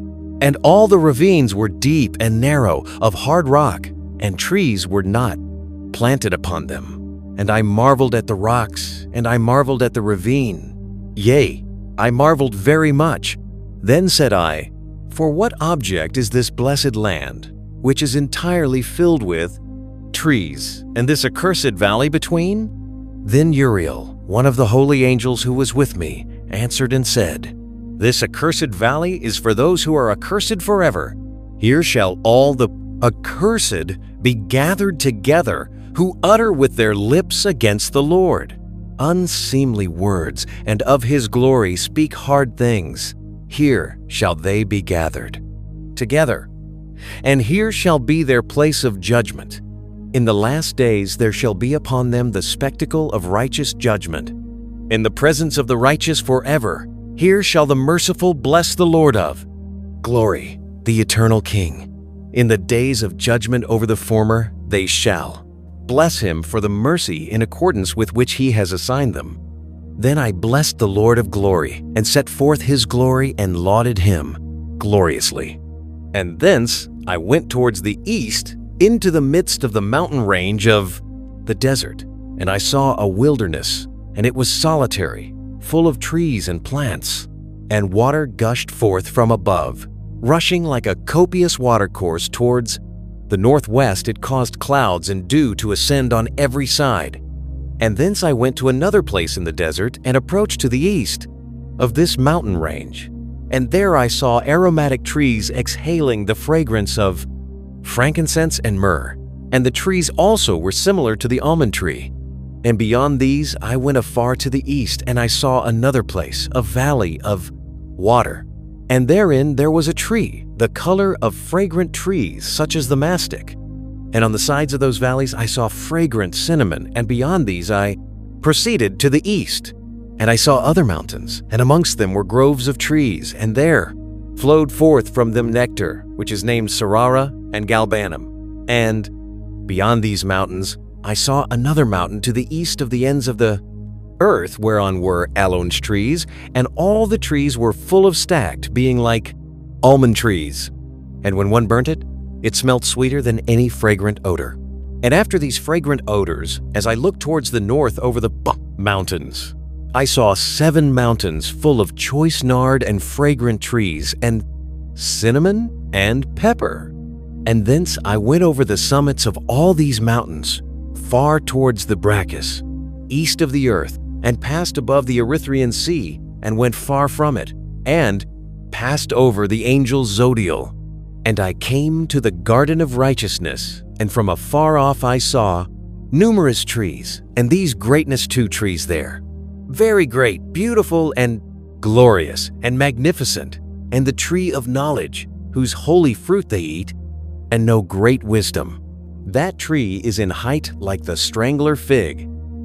And all the ravines were deep and narrow, of hard rock, and trees were not planted upon them. And I marveled at the rocks, and I marveled at the ravine. Yea, I marveled very much. Then said I, For what object is this blessed land, which is entirely filled with trees, and this accursed valley between? Then Uriel, one of the holy angels who was with me, answered and said, This accursed valley is for those who are accursed forever. Here shall all the accursed be gathered together, who utter with their lips against the Lord unseemly words, and of his glory speak hard things. Here shall they be gathered together, and here shall be their place of judgment. In the last days there shall be upon them the spectacle of righteous judgment. In the presence of the righteous forever, here shall the merciful bless the Lord of glory, the eternal King. In the days of judgment over the former, they shall bless him for the mercy in accordance with which he has assigned them. Then I blessed the Lord of glory, and set forth his glory, and lauded him gloriously. And thence I went towards the east, into the midst of the mountain range of the desert, and I saw a wilderness, and it was solitary, full of trees and plants, and water gushed forth from above, rushing like a copious watercourse towards the northwest. It caused clouds and dew to ascend on every side. And thence I went to another place in the desert, and approached to the east of this mountain range. And there I saw aromatic trees exhaling the fragrance of frankincense and myrrh, and the trees also were similar to the almond tree. And beyond these I went afar to the east, and I saw another place, a valley of water. And therein there was a tree, the color of fragrant trees, such as the mastic. And on the sides of those valleys I saw fragrant cinnamon, and beyond these I proceeded to the east. And I saw other mountains, and amongst them were groves of trees, and there flowed forth from them nectar, which is named Sarara and Galbanum. And beyond these mountains I saw another mountain to the east of the ends of the earth, whereon were aloes trees, and all the trees were full of stacked, being like almond trees. And when one burnt it, it smelt sweeter than any fragrant odor. And after these fragrant odors, as I looked towards the north over the mountains, I saw 7 mountains full of choice nard and fragrant trees, and cinnamon and pepper. And thence I went over the summits of all these mountains, far towards the Brachus, east of the earth, and passed above the Erythraean Sea, and went far from it, and passed over the angel Zodiel. And I came to the garden of righteousness, and from afar off I saw numerous trees, and these greatness 2 trees there, very great, beautiful, and glorious, and magnificent, and the tree of knowledge, whose holy fruit they eat, and know great wisdom. That tree is in height like the strangler fig,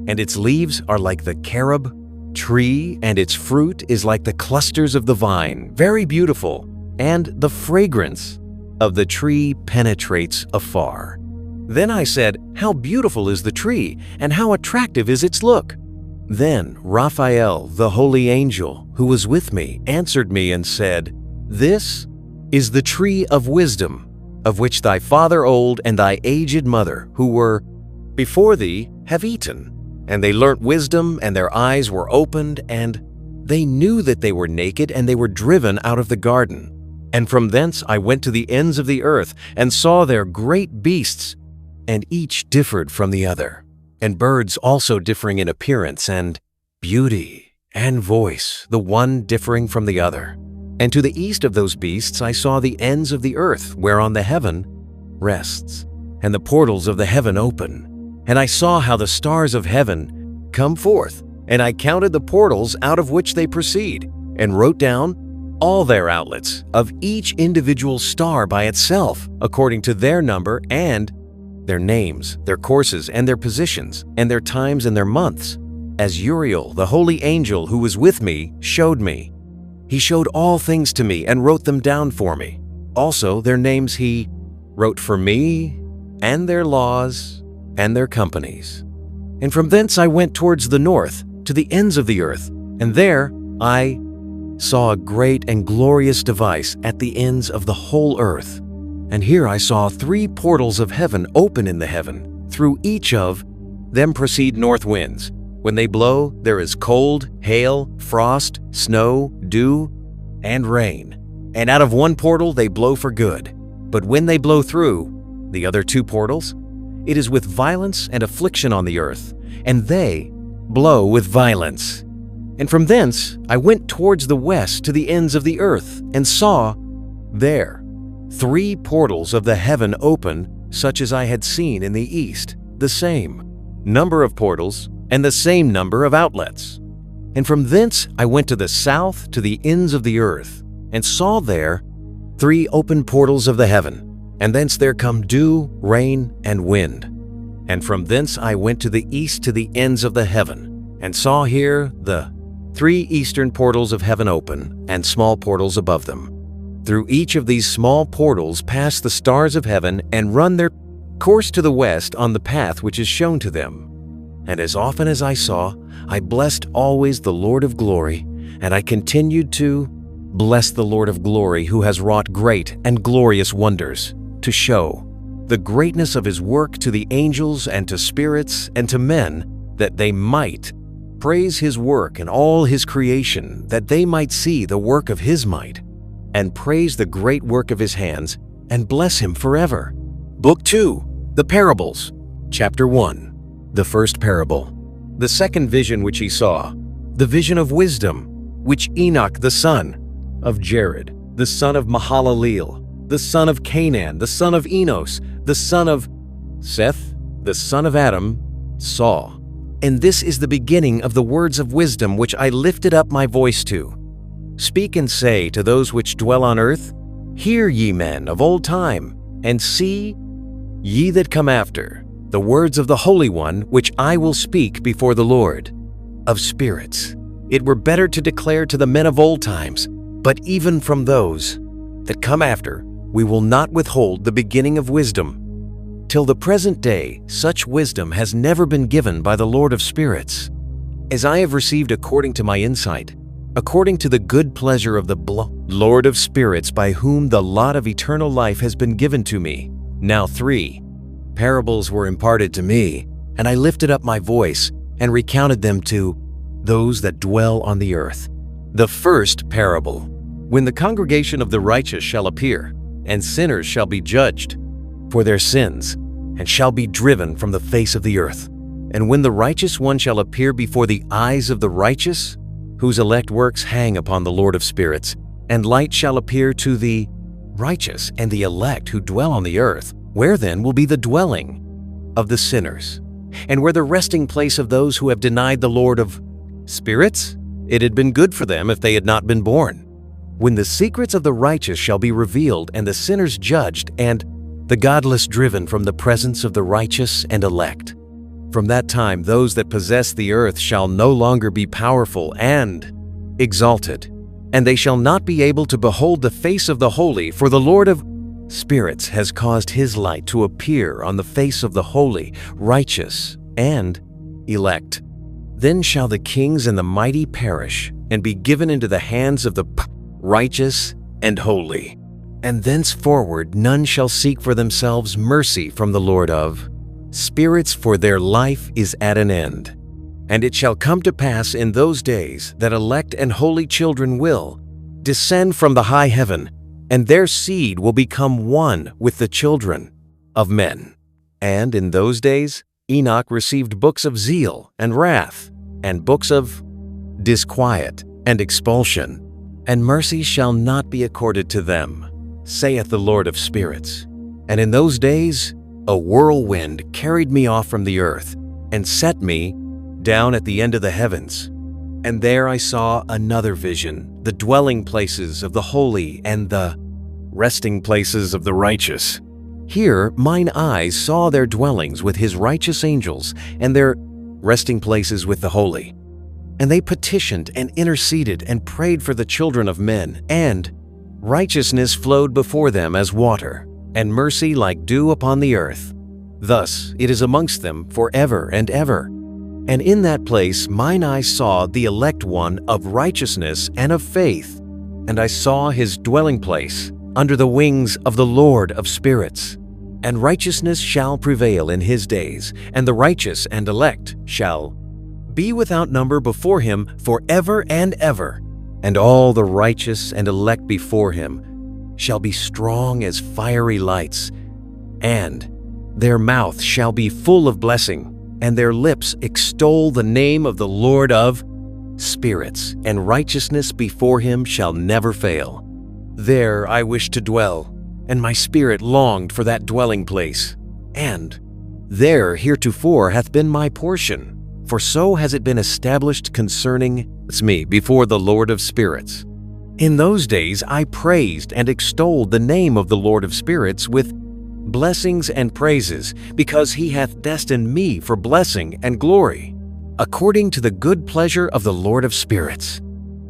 and its leaves are like the carob tree, and its fruit is like the clusters of the vine, very beautiful, and the fragrance of the tree penetrates afar. Then I said, How beautiful is the tree, and how attractive is its look! Then Raphael, the holy angel, who was with me, answered me and said, This is the tree of wisdom, of which thy father old and thy aged mother, who were before thee, have eaten. And they learnt wisdom, and their eyes were opened, and they knew that they were naked, and they were driven out of the garden. And from thence I went to the ends of the earth, and saw there great beasts, and each differed from the other, and birds also differing in appearance, and beauty, and voice, the one differing from the other. And to the east of those beasts I saw the ends of the earth, whereon the heaven rests, and the portals of the heaven open. And I saw how the stars of heaven come forth, and I counted the portals out of which they proceed, and wrote down all their outlets of each individual star by itself, according to their number and their names, their courses, and their positions, and their times and their months, as Uriel, the holy angel who was with me, showed me. He showed all things to me and wrote them down for me. Also their names he wrote for me, and their laws, and their companies. And from thence I went towards the north, to the ends of the earth, and there I saw a great and glorious device at the ends of the whole earth. And here I saw 3 portals of heaven open in the heaven. Through each of them proceed north winds. When they blow, there is cold, hail, frost, snow, dew, and rain. And out of one portal they blow for good. But when they blow through the other 2 portals, it is with violence and affliction on the earth, and they blow with violence. And from thence I went towards the west to the ends of the earth, and saw there 3 portals of the heaven open, such as I had seen in the east, the same number of portals, and the same number of outlets. And from thence I went to the south to the ends of the earth, and saw there 3 open portals of the heaven, and thence there come dew, rain, and wind. And from thence I went to the east to the ends of the heaven, and saw here the 3 eastern portals of heaven open, and small portals above them. Through each of these small portals pass the stars of heaven, and run their course to the west on the path which is shown to them. And as often as I saw, I blessed always the Lord of glory, and I continued to bless the Lord of glory, who has wrought great and glorious wonders, to show the greatness of his work to the angels and to spirits and to men, that they might praise his work and all his creation, that they might see the work of his might, and praise the great work of his hands, and bless him forever. Book 2, The Parables, Chapter 1, the first parable. The second vision which he saw, the vision of wisdom, which Enoch the son of Jared, the son of Mahalaleel, the son of Canaan, the son of Enos, the son of Seth, the son of Adam, saw. And this is the beginning of the words of wisdom which I lifted up my voice to. Speak and say to those which dwell on earth, Hear ye men of old time, and see, ye that come after, the words of the Holy One which I will speak before the Lord of spirits. It were better to declare to the men of old times, but even from those that come after, we will not withhold the beginning of wisdom. Till the present day, such wisdom has never been given by the Lord of spirits, as I have received according to my insight, according to the good pleasure of the Lord of spirits, by whom the lot of eternal life has been given to me. Now 3 parables were imparted to me, and I lifted up my voice and recounted them to those that dwell on the earth. The first parable. When the congregation of the righteous shall appear, and sinners shall be judged for their sins, and shall be driven from the face of the earth. And when the righteous one shall appear before the eyes of the righteous, whose elect works hang upon the Lord of spirits, and light shall appear to the righteous and the elect who dwell on the earth, where then will be the dwelling of the sinners, and where the resting place of those who have denied the Lord of spirits? It had been good for them if they had not been born. When the secrets of the righteous shall be revealed, and the sinners judged, and the godless driven from the presence of the righteous and elect. From that time those that possess the earth shall no longer be powerful and exalted, and they shall not be able to behold the face of the holy, for the Lord of spirits has caused his light to appear on the face of the holy, righteous, and elect. Then shall the kings and the mighty perish, and be given into the hands of the righteous and holy. And thenceforward none shall seek for themselves mercy from the Lord of spirits, for their life is at an end. And it shall come to pass in those days that elect and holy children will descend from the high heaven, and their seed will become one with the children of men. And in those days Enoch received books of zeal and wrath, and books of disquiet and expulsion, and mercy shall not be accorded to them, saith the Lord of spirits. And in those days a whirlwind carried me off from the earth, and set me down at the end of the heavens. And there I saw another vision, the dwelling places of the holy and the resting places of the righteous. Here mine eyes saw their dwellings with his righteous angels, and their resting places with the holy. And they petitioned and interceded and prayed for the children of men, and righteousness flowed before them as water, and mercy like dew upon the earth. Thus it is amongst them forever and ever. And in that place mine eyes saw the elect one of righteousness and of faith, and I saw his dwelling place under the wings of the Lord of spirits. And righteousness shall prevail in his days, and the righteous and elect shall be without number before him forever and ever. And all the righteous and elect before him shall be strong as fiery lights, and their mouth shall be full of blessing, and their lips extol the name of the Lord of spirits, and righteousness before him shall never fail. There I wished to dwell, and my spirit longed for that dwelling place. And there heretofore hath been my portion, for so has it been established concerning me before the Lord of spirits. In those days I praised and extolled the name of the Lord of spirits with blessings and praises, because he hath destined me for blessing and glory, according to the good pleasure of the Lord of spirits.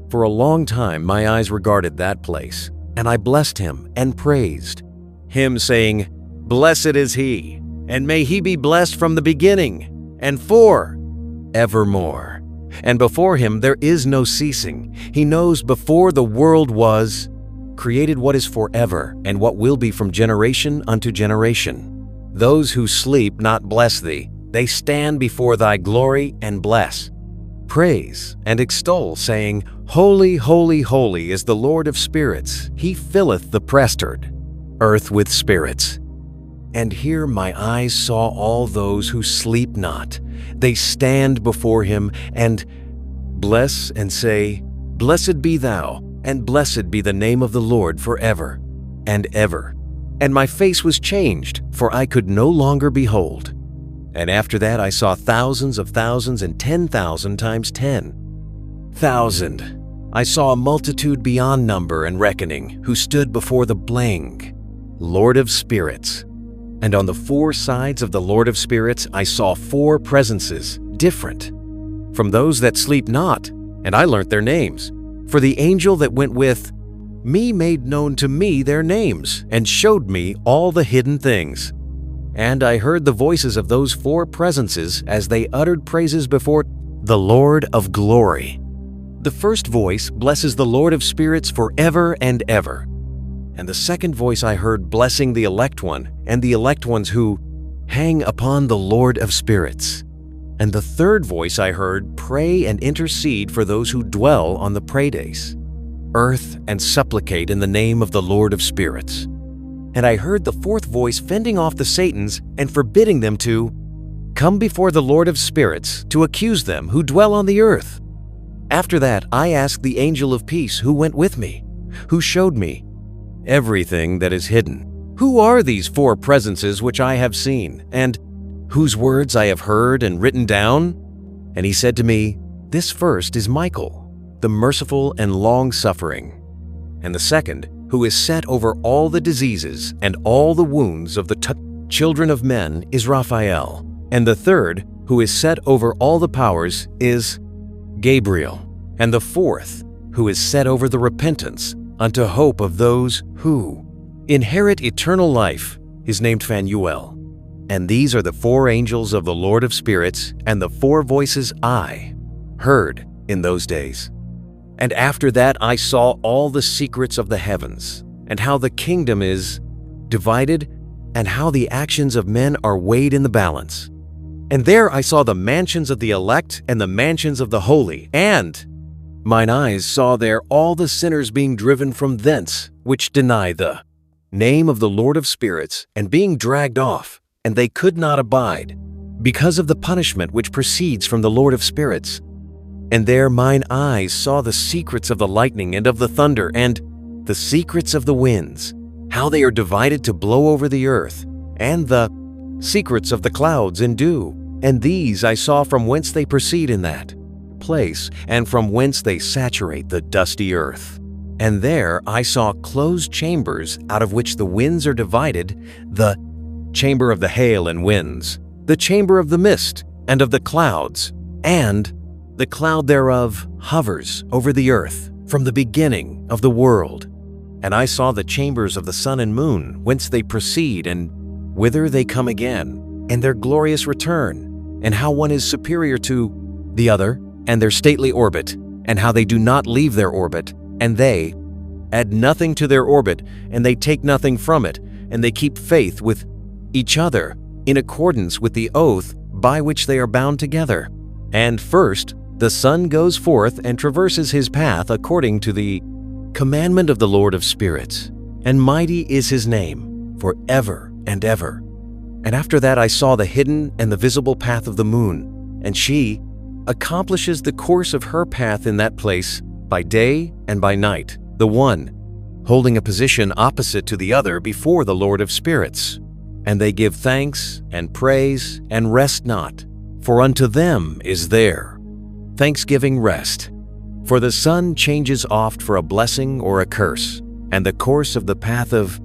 For a long time my eyes regarded that place, and I blessed him and praised him, saying, Blessed is he, and may he be blessed from the beginning, and for evermore. And before him there is no ceasing. He knows before the world was created what is forever, and what will be from generation unto generation. Those who sleep not bless thee. They stand before thy glory and bless, praise, and extol, saying, Holy, holy, holy is the Lord of spirits. He filleth the prestard earth with spirits. And here my eyes saw all those who sleep not. They stand before him and bless and say, Blessed be thou, and blessed be the name of the Lord forever and ever. And my face was changed, for I could no longer behold. And after that I saw thousands of thousands and 10,000 times 10,000. I saw a multitude beyond number and reckoning, who stood before the blank Lord of spirits. And on the four sides of the Lord of spirits I saw four presences, different from those that sleep not, and I learnt their names. For the angel that went with me made known to me their names, and showed me all the hidden things. And I heard the voices of those four presences as they uttered praises before the Lord of glory. The first voice blesses the Lord of spirits forever and ever. And the second voice I heard blessing the elect one, and the elect ones who hang upon the Lord of spirits. And the third voice I heard pray and intercede for those who dwell on the praydays, earth, and supplicate in the name of the Lord of spirits. And I heard the fourth voice fending off the Satans and forbidding them to come before the Lord of spirits to accuse them who dwell on the earth. After that I asked the angel of peace who went with me, who showed me everything that is hidden. Who are these four presences which I have seen, and whose words I have heard and written down? And he said to me, This first is Michael, the merciful and long-suffering. And the second, who is set over all the diseases and all the wounds of the children of men, is Raphael. And the third, who is set over all the powers, is Gabriel. And the fourth, who is set over the repentance unto hope of those who inherit eternal life, is named Phanuel. And these are the four angels of the Lord of spirits, and the four voices I heard in those days. And after that I saw all the secrets of the heavens, and how the kingdom is divided, and how the actions of men are weighed in the balance. And there I saw the mansions of the elect and the mansions of the holy, and mine eyes saw there all the sinners being driven from thence, which deny the name of the Lord of spirits, and being dragged off, and they could not abide, because of the punishment which proceeds from the Lord of spirits. And there mine eyes saw the secrets of the lightning and of the thunder, and the secrets of the winds, how they are divided to blow over the earth, and the secrets of the clouds and dew. And these I saw from whence they proceed in that place, and from whence they saturate the dusty earth. And there I saw closed chambers, out of which the winds are divided, the chamber of the hail and winds, the chamber of the mist and of the clouds, and the cloud thereof hovers over the earth from the beginning of the world. And I saw the chambers of the sun and moon, whence they proceed, and whither they come again, and their glorious return, and how one is superior to the other, and their stately orbit, and how they do not leave their orbit, and they add nothing to their orbit, and they take nothing from it, and they keep faith with each other in accordance with the oath by which they are bound together. And first, the sun goes forth and traverses his path according to the commandment of the Lord of spirits, and mighty is his name for ever and ever. And after that I saw the hidden and the visible path of the moon, and she accomplishes the course of her path in that place by day and by night, the one holding a position opposite to the other before the Lord of spirits. And they give thanks and praise and rest not, for unto them is there thanksgiving rest. For the sun changes oft for a blessing or a curse, and the course of the path of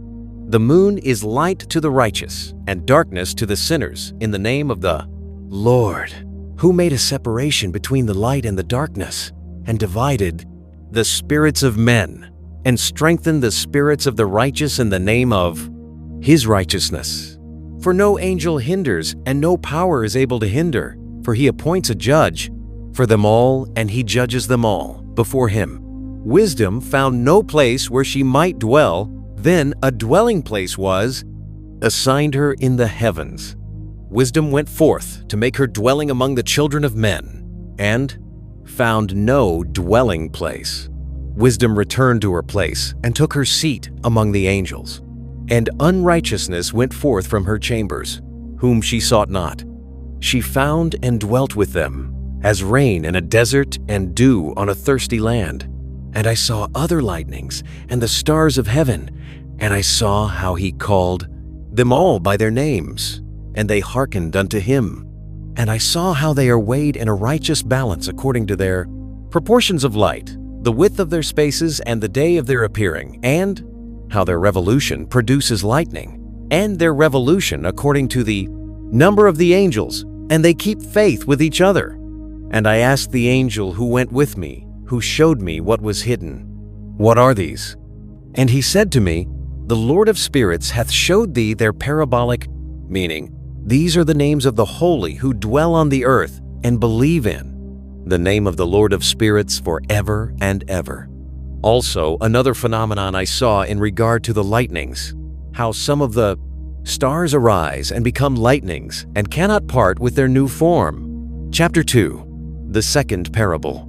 the moon is light to the righteous and darkness to the sinners in the name of the Lord, who made a separation between the light and the darkness, and divided the spirits of men, and strengthened the spirits of the righteous in the name of his righteousness. For no angel hinders, and no power is able to hinder, for he appoints a judge for them all, and he judges them all before him. Wisdom found no place where she might dwell, then a dwelling place was assigned her in the heavens. Wisdom went forth to make her dwelling among the children of men, and found no dwelling place. Wisdom returned to her place, and took her seat among the angels. And unrighteousness went forth from her chambers, whom she sought not. She found and dwelt with them, as rain in a desert and dew on a thirsty land. And I saw other lightnings and the stars of heaven, and I saw how he called them all by their names, and they hearkened unto him. And I saw how they are weighed in a righteous balance according to their proportions of light, the width of their spaces and the day of their appearing, and how their revolution produces lightning, and their revolution according to the number of the angels, and they keep faith with each other. And I asked the angel who went with me, who showed me what was hidden, "What are these?" And he said to me, "The Lord of spirits hath showed thee their parabolic meaning. These are the names of the holy who dwell on the earth and believe in the name of the Lord of spirits for ever and ever." Also, another phenomenon I saw in regard to the lightnings, how some of the stars arise and become lightnings and cannot part with their new form. Chapter 2. The second parable.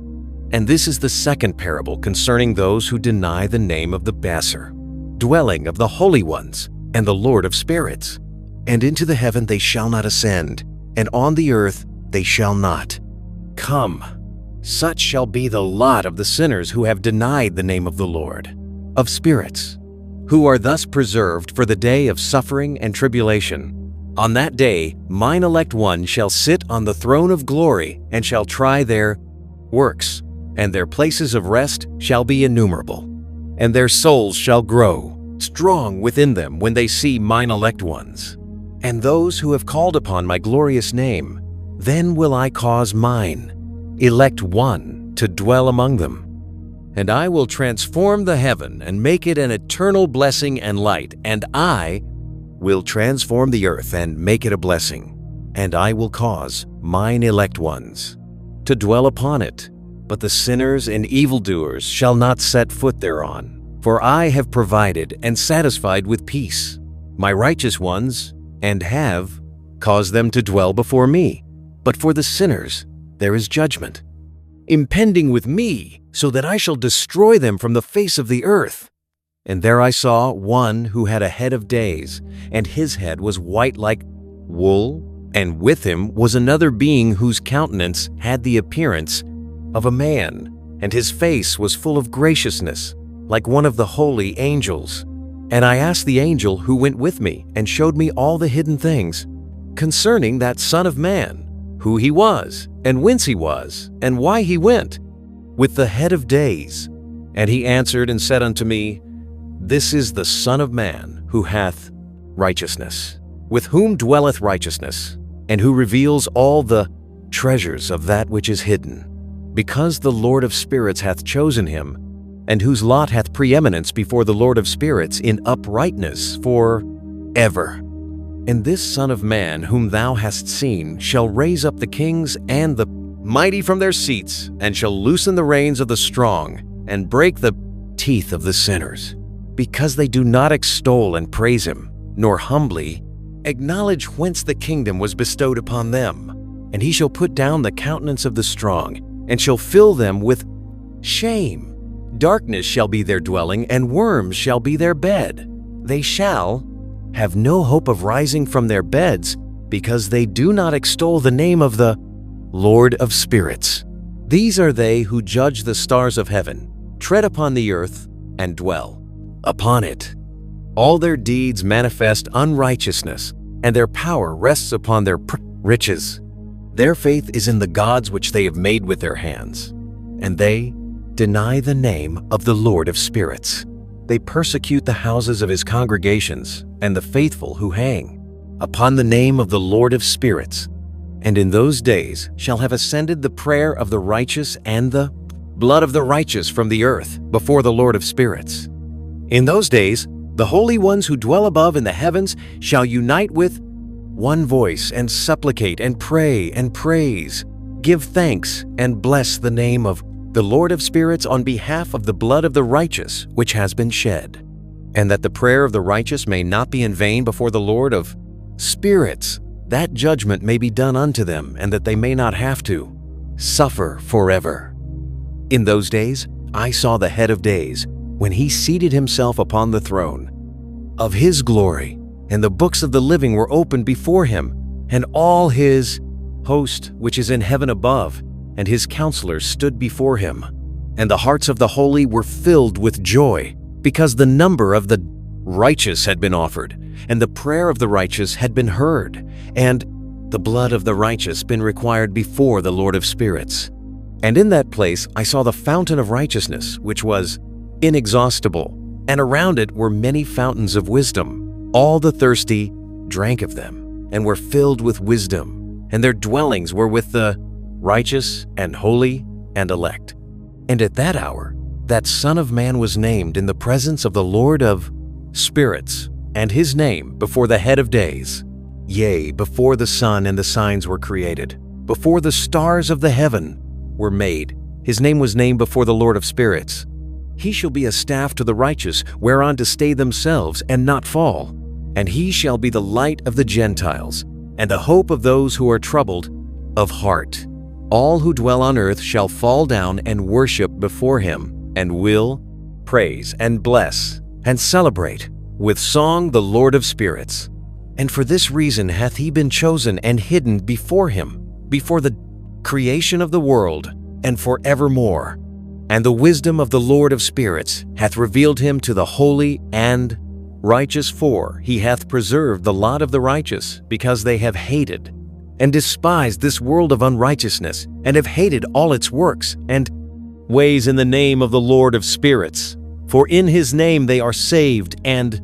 And this is the second parable concerning those who deny the name of the Basser, dwelling of the holy ones, and the Lord of spirits. And into the heaven they shall not ascend, and on the earth they shall not come. Such shall be the lot of the sinners who have denied the name of the Lord of spirits, who are thus preserved for the day of suffering and tribulation. On that day mine elect one shall sit on the throne of glory, and shall try their works, and their places of rest shall be innumerable. And their souls shall grow strong within them when they see mine elect ones, and those who have called upon my glorious name. Then will I cause mine elect one to dwell among them. And I will transform the heaven and make it an eternal blessing and light, and I will transform the earth and make it a blessing, and I will cause mine elect ones to dwell upon it. But the sinners and evildoers shall not set foot thereon, for I have provided and satisfied with peace my righteous ones, and have caused them to dwell before me. But for the sinners there is judgment impending with me, so that I shall destroy them from the face of the earth. And there I saw one who had a head of days, and his head was white like wool, and with him was another being whose countenance had the appearance of a man, and his face was full of graciousness, like one of the holy angels. And I asked the angel who went with me, and showed me all the hidden things concerning that Son of Man, who he was, and whence he was, and why he went, with the head of days. And he answered and said unto me, This is the Son of Man, who hath righteousness, with whom dwelleth righteousness, and who reveals all the treasures of that which is hidden, because the Lord of spirits hath chosen him, and whose lot hath preeminence before the Lord of spirits in uprightness for ever. And this Son of Man whom thou hast seen shall raise up the kings and the mighty from their seats, and shall loosen the reins of the strong, and break the teeth of the sinners, because they do not extol and praise him, nor humbly acknowledge whence the kingdom was bestowed upon them. And he shall put down the countenance of the strong, and shall fill them with shame. Darkness shall be their dwelling, and worms shall be their bed. They shall have no hope of rising from their beds, because they do not extol the name of the Lord of spirits. These are they who judge the stars of heaven, tread upon the earth, and dwell upon it. All their deeds manifest unrighteousness, and their power rests upon their riches. Their faith is in the gods which they have made with their hands, and they deny the name of the Lord of spirits. They persecute the houses of his congregations, and the faithful who hang upon the name of the Lord of spirits. And in those days shall have ascended the prayer of the righteous and the blood of the righteous from the earth before the Lord of spirits. In those days the holy ones who dwell above in the heavens shall unite with one voice and supplicate and pray and praise, give thanks and bless the name of the Lord of spirits on behalf of the blood of the righteous which has been shed, and that the prayer of the righteous may not be in vain before the Lord of spirits, that judgment may be done unto them, and that they may not have to suffer forever. In those days I saw the head of days, when he seated himself upon the throne of his glory, and the books of the living were opened before him, and all his host which is in heaven above, and his counselors stood before him. And the hearts of the holy were filled with joy, because the number of the righteous had been offered, and the prayer of the righteous had been heard, and the blood of the righteous been required before the Lord of spirits. And in that place I saw the fountain of righteousness, which was inexhaustible, and around it were many fountains of wisdom. All the thirsty drank of them, and were filled with wisdom, and their dwellings were with the righteous and holy and elect. And at that hour that Son of Man was named in the presence of the Lord of spirits, and his name before the head of days, yea, before the sun and the signs were created, before the stars of the heaven were made. His name was named before the Lord of spirits. He shall be a staff to the righteous, whereon to stay themselves and not fall. And he shall be the light of the Gentiles, and the hope of those who are troubled of heart. All who dwell on earth shall fall down and worship before him, and will praise and bless and celebrate with song the Lord of spirits. And for this reason hath he been chosen and hidden before him, before the creation of the world, and forevermore. And the wisdom of the Lord of spirits hath revealed him to the holy and righteous, for he hath preserved the lot of the righteous, because they have hated and despised this world of unrighteousness, and have hated all its works, and ways in the name of the Lord of spirits. For in his name they are saved, and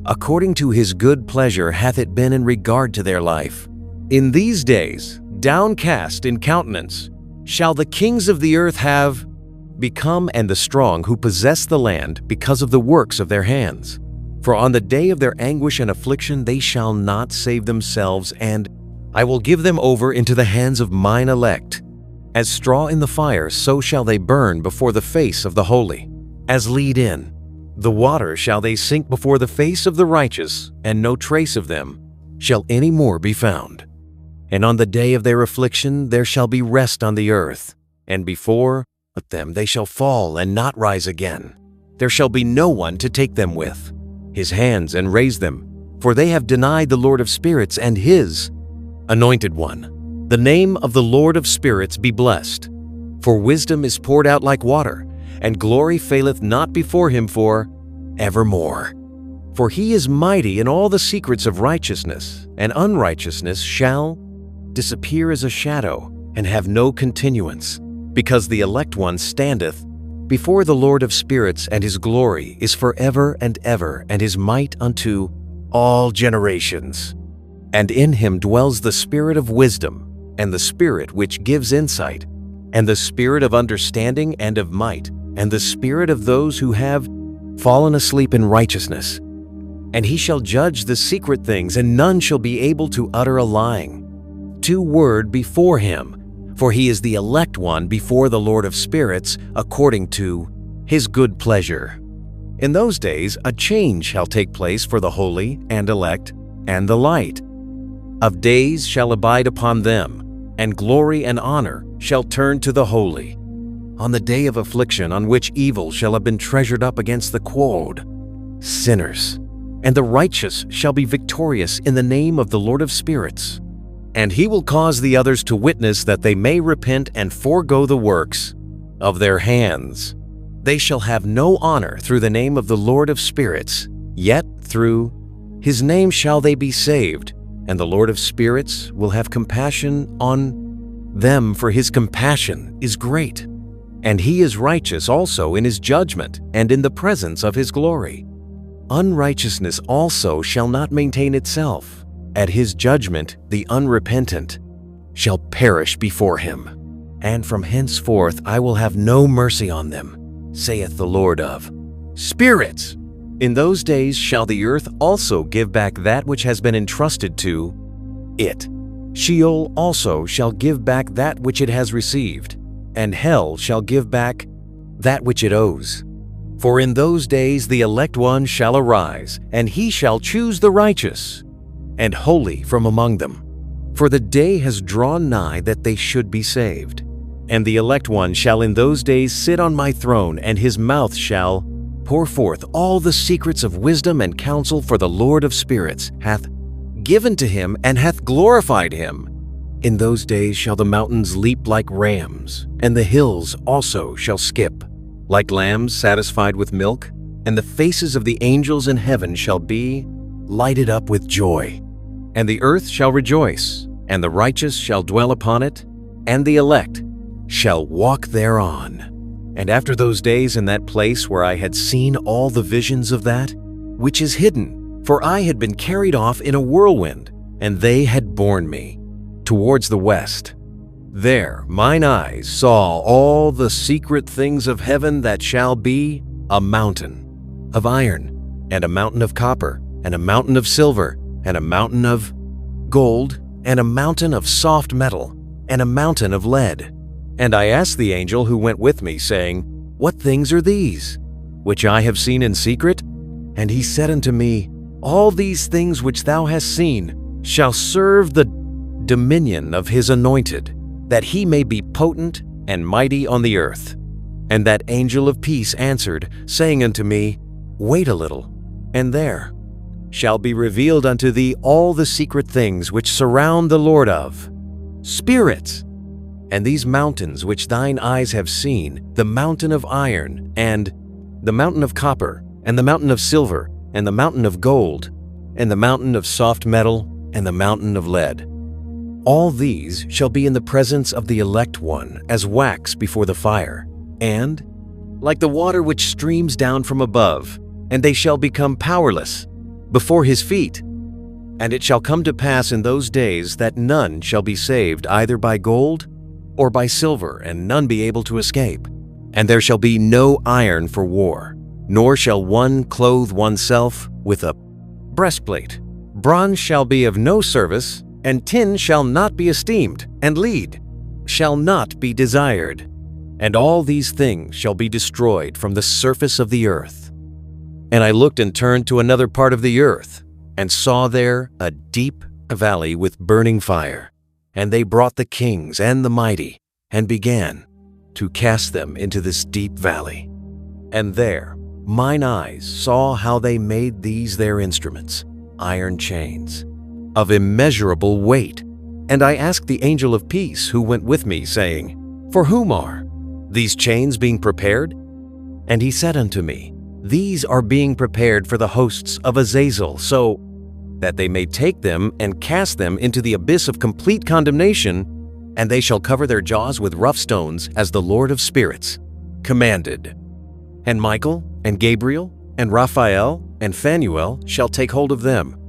according to his good pleasure hath it been in regard to their life. In these days, downcast in countenance, shall the kings of the earth have become, and the strong who possess the land, because of the works of their hands. For on the day of their anguish and affliction they shall not save themselves, and I will give them over into the hands of mine elect. As straw in the fire, so shall they burn before the face of the holy. As lead in the water shall they sink before the face of the righteous, and no trace of them shall any more be found. And on the day of their affliction there shall be rest on the earth, and before them they shall fall and not rise again. There shall be no one to take them with his hands and raise them, for they have denied the Lord of spirits and his Anointed One. The name of the Lord of spirits be blessed. For wisdom is poured out like water, and glory faileth not before him for evermore. For he is mighty in all the secrets of righteousness, and unrighteousness shall disappear as a shadow, and have no continuance, because the elect one standeth before the Lord of spirits, and his glory is forever and ever, and his might unto all generations. And in him dwells the spirit of wisdom, and the spirit which gives insight, and the spirit of understanding and of might, and the spirit of those who have fallen asleep in righteousness. And he shall judge the secret things, and none shall be able to utter a lying word before him, for he is the elect one before the Lord of spirits, according to his good pleasure. In those days a change shall take place for the holy and elect, and the light of days shall abide upon them, and glory and honor shall turn to the holy. On the day of affliction, on which evil shall have been treasured up against the quoad, sinners, and the righteous shall be victorious in the name of the Lord of spirits. And he will cause the others to witness that they may repent and forego the works of their hands. They shall have no honor through the name of the Lord of spirits, yet through his name shall they be saved. And the Lord of spirits will have compassion on them, for his compassion is great. And he is righteous also in his judgment and in the presence of his glory. Unrighteousness also shall not maintain itself. At his judgment the unrepentant shall perish before him. And from henceforth I will have no mercy on them, saith the Lord of spirits. In those days shall the earth also give back that which has been entrusted to it. Sheol also shall give back that which it has received, and hell shall give back that which it owes. For in those days the elect one shall arise, and he shall choose the righteous and holy from among them. For the day has drawn nigh that they should be saved. And the elect one shall in those days sit on my throne, and his mouth shall pour forth all the secrets of wisdom and counsel, for the Lord of spirits hath given to him and hath glorified him. In those days shall the mountains leap like rams, and the hills also shall skip like lambs satisfied with milk, and the faces of the angels in heaven shall be lighted up with joy. And the earth shall rejoice, and the righteous shall dwell upon it, and the elect shall walk thereon. And after those days, in that place where I had seen all the visions of that which is hidden, for I had been carried off in a whirlwind, and they had borne me towards the west. There mine eyes saw all the secret things of heaven, that shall be a mountain of iron, and a mountain of copper, and a mountain of silver, and a mountain of gold, and a mountain of soft metal, and a mountain of lead. And I asked the angel who went with me, saying, What things are these, which I have seen in secret? And he said unto me, All these things which thou hast seen shall serve the dominion of his anointed, that he may be potent and mighty on the earth. And that angel of peace answered, saying unto me, Wait a little, and there shall be revealed unto thee all the secret things which surround the Lord of spirits. And these mountains which thine eyes have seen, the mountain of iron, and the mountain of copper, and the mountain of silver, and the mountain of gold, and the mountain of soft metal, and the mountain of lead, all these shall be in the presence of the elect one, as wax before the fire, and like the water which streams down from above, and they shall become powerless before his feet. And it shall come to pass in those days that none shall be saved either by gold or by silver, and none be able to escape. And there shall be no iron for war, nor shall one clothe oneself with a breastplate. Bronze shall be of no service, and tin shall not be esteemed, and lead shall not be desired. And all these things shall be destroyed from the surface of the earth. And I looked and turned to another part of the earth, and saw there a deep valley with burning fire. And they brought the kings and the mighty, and began to cast them into this deep valley. And there mine eyes saw how they made these their instruments, iron chains, of immeasurable weight. And I asked the angel of peace who went with me, saying, For whom are these chains being prepared? And he said unto me, These are being prepared for the hosts of Azazel, so that they may take them and cast them into the abyss of complete condemnation, and they shall cover their jaws with rough stones, as the Lord of spirits commanded. And Michael, and Gabriel, and Raphael, and Phanuel shall take hold of them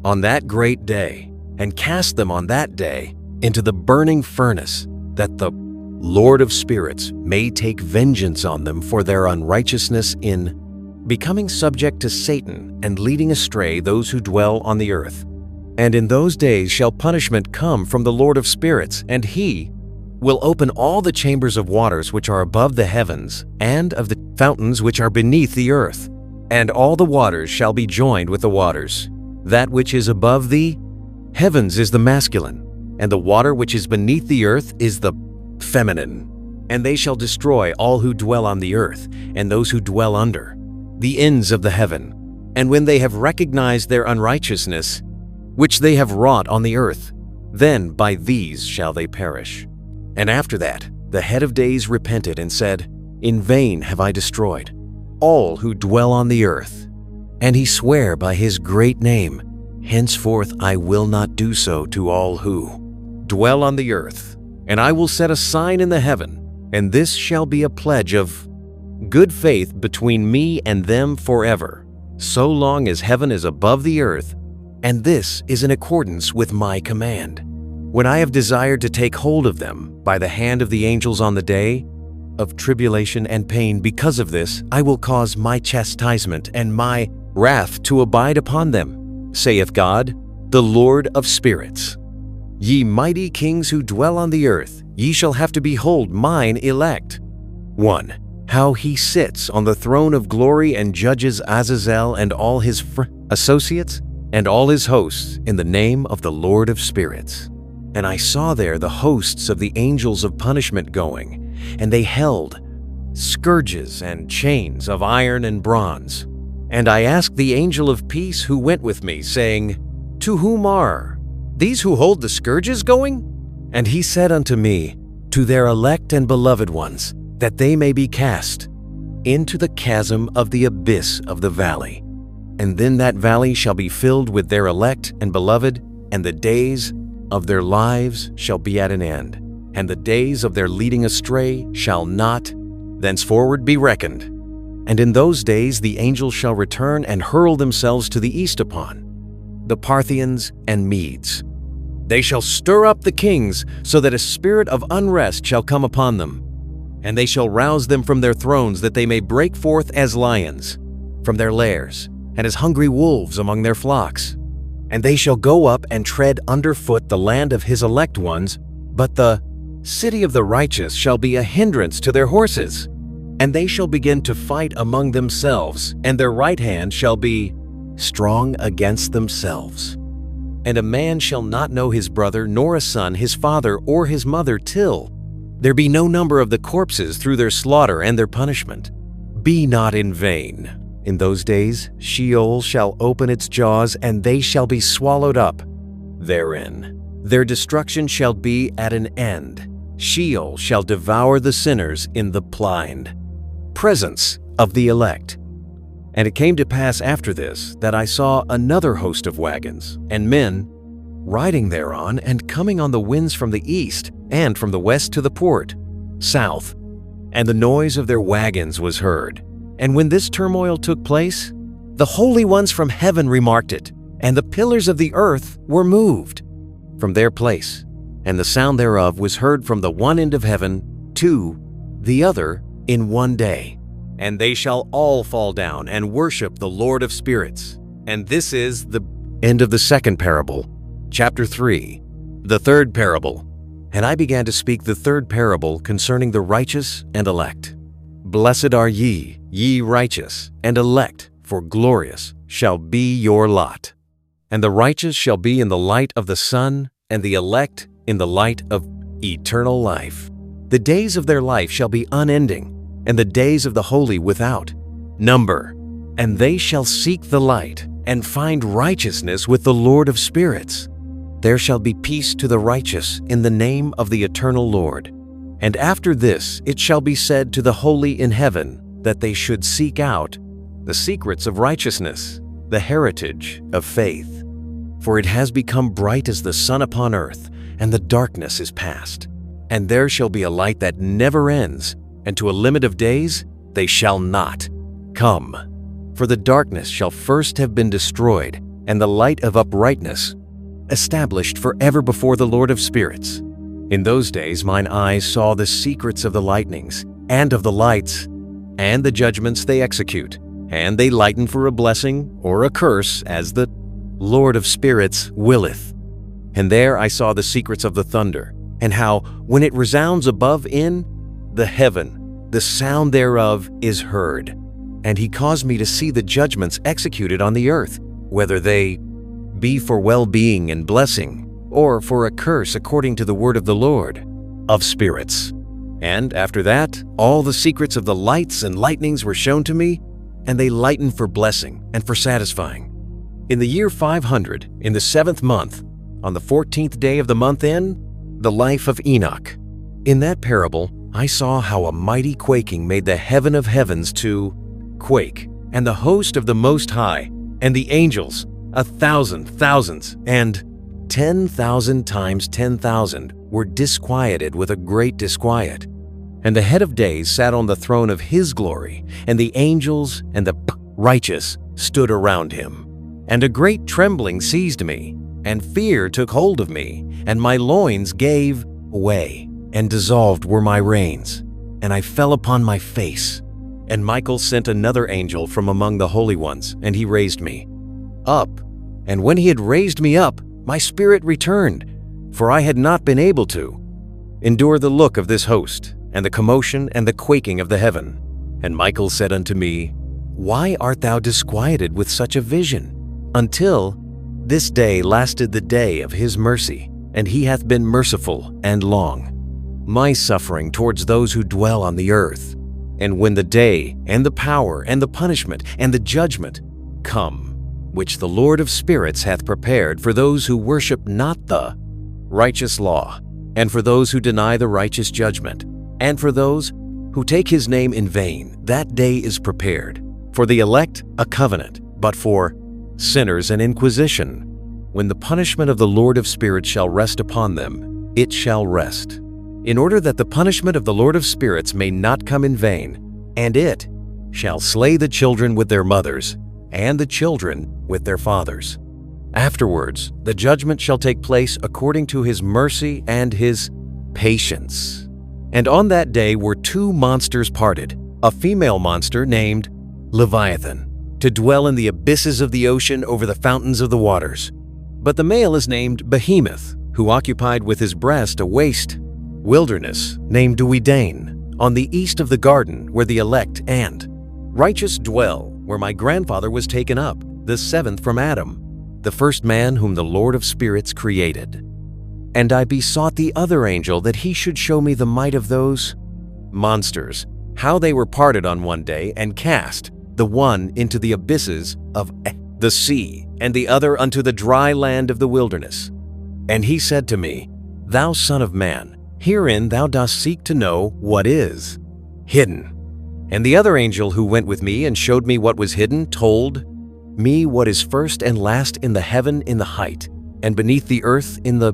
on that great day, and cast them on that day into the burning furnace, that the Lord of spirits may take vengeance on them for their unrighteousness in becoming subject to Satan and leading astray those who dwell on the earth. And in those days shall punishment come from the Lord of spirits, and he will open all the chambers of waters which are above the heavens, and of the fountains which are beneath the earth. And all the waters shall be joined with the waters. That which is above the heavens is the masculine, and the water which is beneath the earth is the feminine. And they shall destroy all who dwell on the earth, and those who dwell under the ends of the heaven. And when they have recognized their unrighteousness, which they have wrought on the earth, then by these shall they perish. And after that, the head of days repented and said, In vain have I destroyed all who dwell on the earth. And he sware by his great name, Henceforth I will not do so to all who dwell on the earth. And I will set a sign in the heaven, and this shall be a pledge of good faith between me and them forever, so long as heaven is above the earth, and this is in accordance with my command. When I have desired to take hold of them by the hand of the angels on the day of tribulation and pain, because of this I will cause my chastisement and my wrath to abide upon them, saith God, the Lord of spirits. Ye mighty kings who dwell on the earth, ye shall have to behold mine elect. 1. How he sits on the throne of glory and judges Azazel and all his associates and all his hosts in the name of the Lord of spirits. And I saw there the hosts of the angels of punishment going, and they held scourges and chains of iron and bronze. And I asked the angel of peace who went with me, saying, To whom are these who hold the scourges going? And he said unto me, To their elect and beloved ones, that they may be cast into the chasm of the abyss of the valley. And then that valley shall be filled with their elect and beloved, and the days of their lives shall be at an end, and the days of their leading astray shall not thenceforward be reckoned. And in those days the angels shall return and hurl themselves to the east upon the Parthians and Medes. They shall stir up the kings, so that a spirit of unrest shall come upon them. And they shall rouse them from their thrones, that they may break forth as lions from their lairs, and as hungry wolves among their flocks. And they shall go up and tread underfoot the land of his elect ones, but the city of the righteous shall be a hindrance to their horses. And they shall begin to fight among themselves, and their right hand shall be strong against themselves. And a man shall not know his brother, nor a son his father or his mother, till there be no number of the corpses through their slaughter and their punishment. Be not in vain. In those days Sheol shall open its jaws, and they shall be swallowed up therein. Their destruction shall be at an end. Sheol shall devour the sinners in the blind presence of the elect. And it came to pass after this that I saw another host of wagons, and men riding thereon, and coming on the winds from the east, and from the west to the port, south. And the noise of their wagons was heard. And when this turmoil took place, the holy ones from heaven remarked it, and the pillars of the earth were moved from their place, and the sound thereof was heard from the one end of heaven to the other in one day. And they shall all fall down and worship the Lord of spirits. And this is the end of the second parable. Chapter 3. The third parable. And I began to speak the third parable concerning the righteous and elect. Blessed are ye, ye righteous and elect, for glorious shall be your lot. And the righteous shall be in the light of the sun, and the elect in the light of eternal life. The days of their life shall be unending, and the days of the holy without number. And they shall seek the light, and find righteousness with the Lord of spirits. There shall be peace to the righteous in the name of the eternal Lord. And after this it shall be said to the holy in heaven, that they should seek out the secrets of righteousness, the heritage of faith. For it has become bright as the sun upon earth, and the darkness is past. And there shall be a light that never ends, and to a limit of days they shall not come. For the darkness shall first have been destroyed, and the light of uprightness established forever before the Lord of spirits. In those days mine eyes saw the secrets of the lightnings, and of the lights, and the judgments they execute, and they lighten for a blessing or a curse as the Lord of spirits willeth. And there I saw the secrets of the thunder, and how, when it resounds above in the heaven, the sound thereof is heard. And he caused me to see the judgments executed on the earth, whether they be for well-being and blessing, or for a curse according to the word of the Lord of spirits. And after that, all the secrets of the lights and lightnings were shown to me, and they lighten for blessing and for satisfying. In the year 500, in the 7th month, on the 14th day of the month in, the life of Enoch. In that parable, I saw how a mighty quaking made the heaven of heavens to quake, and the host of the Most High, and the angels, 1,000 thousands, and 10,000 times 10,000 were disquieted with a great disquiet. And the head of days sat on the throne of his glory, and the angels and the righteous stood around him. And a great trembling seized me, and fear took hold of me, and my loins gave way, and dissolved were my reins, and I fell upon my face. And Michael sent another angel from among the holy ones, and he raised me up. And when he had raised me up, my spirit returned, for I had not been able to endure the look of this host, and the commotion and the quaking of the heaven. And Michael said unto me, Why art thou disquieted with such a vision? Until this day lasted the day of his mercy, and he hath been merciful and long. My suffering towards those who dwell on the earth. And when the day, and the power, and the punishment, and the judgment come, which the Lord of spirits hath prepared for those who worship not the righteous law, and for those who deny the righteous judgment, and for those who take his name in vain, that day is prepared. For the elect a covenant, but for sinners an inquisition. When the punishment of the Lord of spirits shall rest upon them, it shall rest, in order that the punishment of the Lord of spirits may not come in vain, and it shall slay the children with their mothers, and the children with their fathers. Afterwards, the judgment shall take place according to his mercy and his patience. And on that day were two monsters parted, a female monster named Leviathan, to dwell in the abysses of the ocean over the fountains of the waters. But the male is named Behemoth, who occupied with his breast a waste wilderness named Duidane, on the east of the garden where the elect and righteous dwell, where my grandfather was taken up, the seventh from Adam, the first man whom the Lord of spirits created. And I besought the other angel that he should show me the might of those monsters, how they were parted on one day and cast, the one into the abysses of the sea, and the other unto the dry land of the wilderness. And he said to me, Thou son of man, herein thou dost seek to know what is hidden. And the other angel who went with me and showed me what was hidden told me what is first and last in the heaven in the height, and beneath the earth in the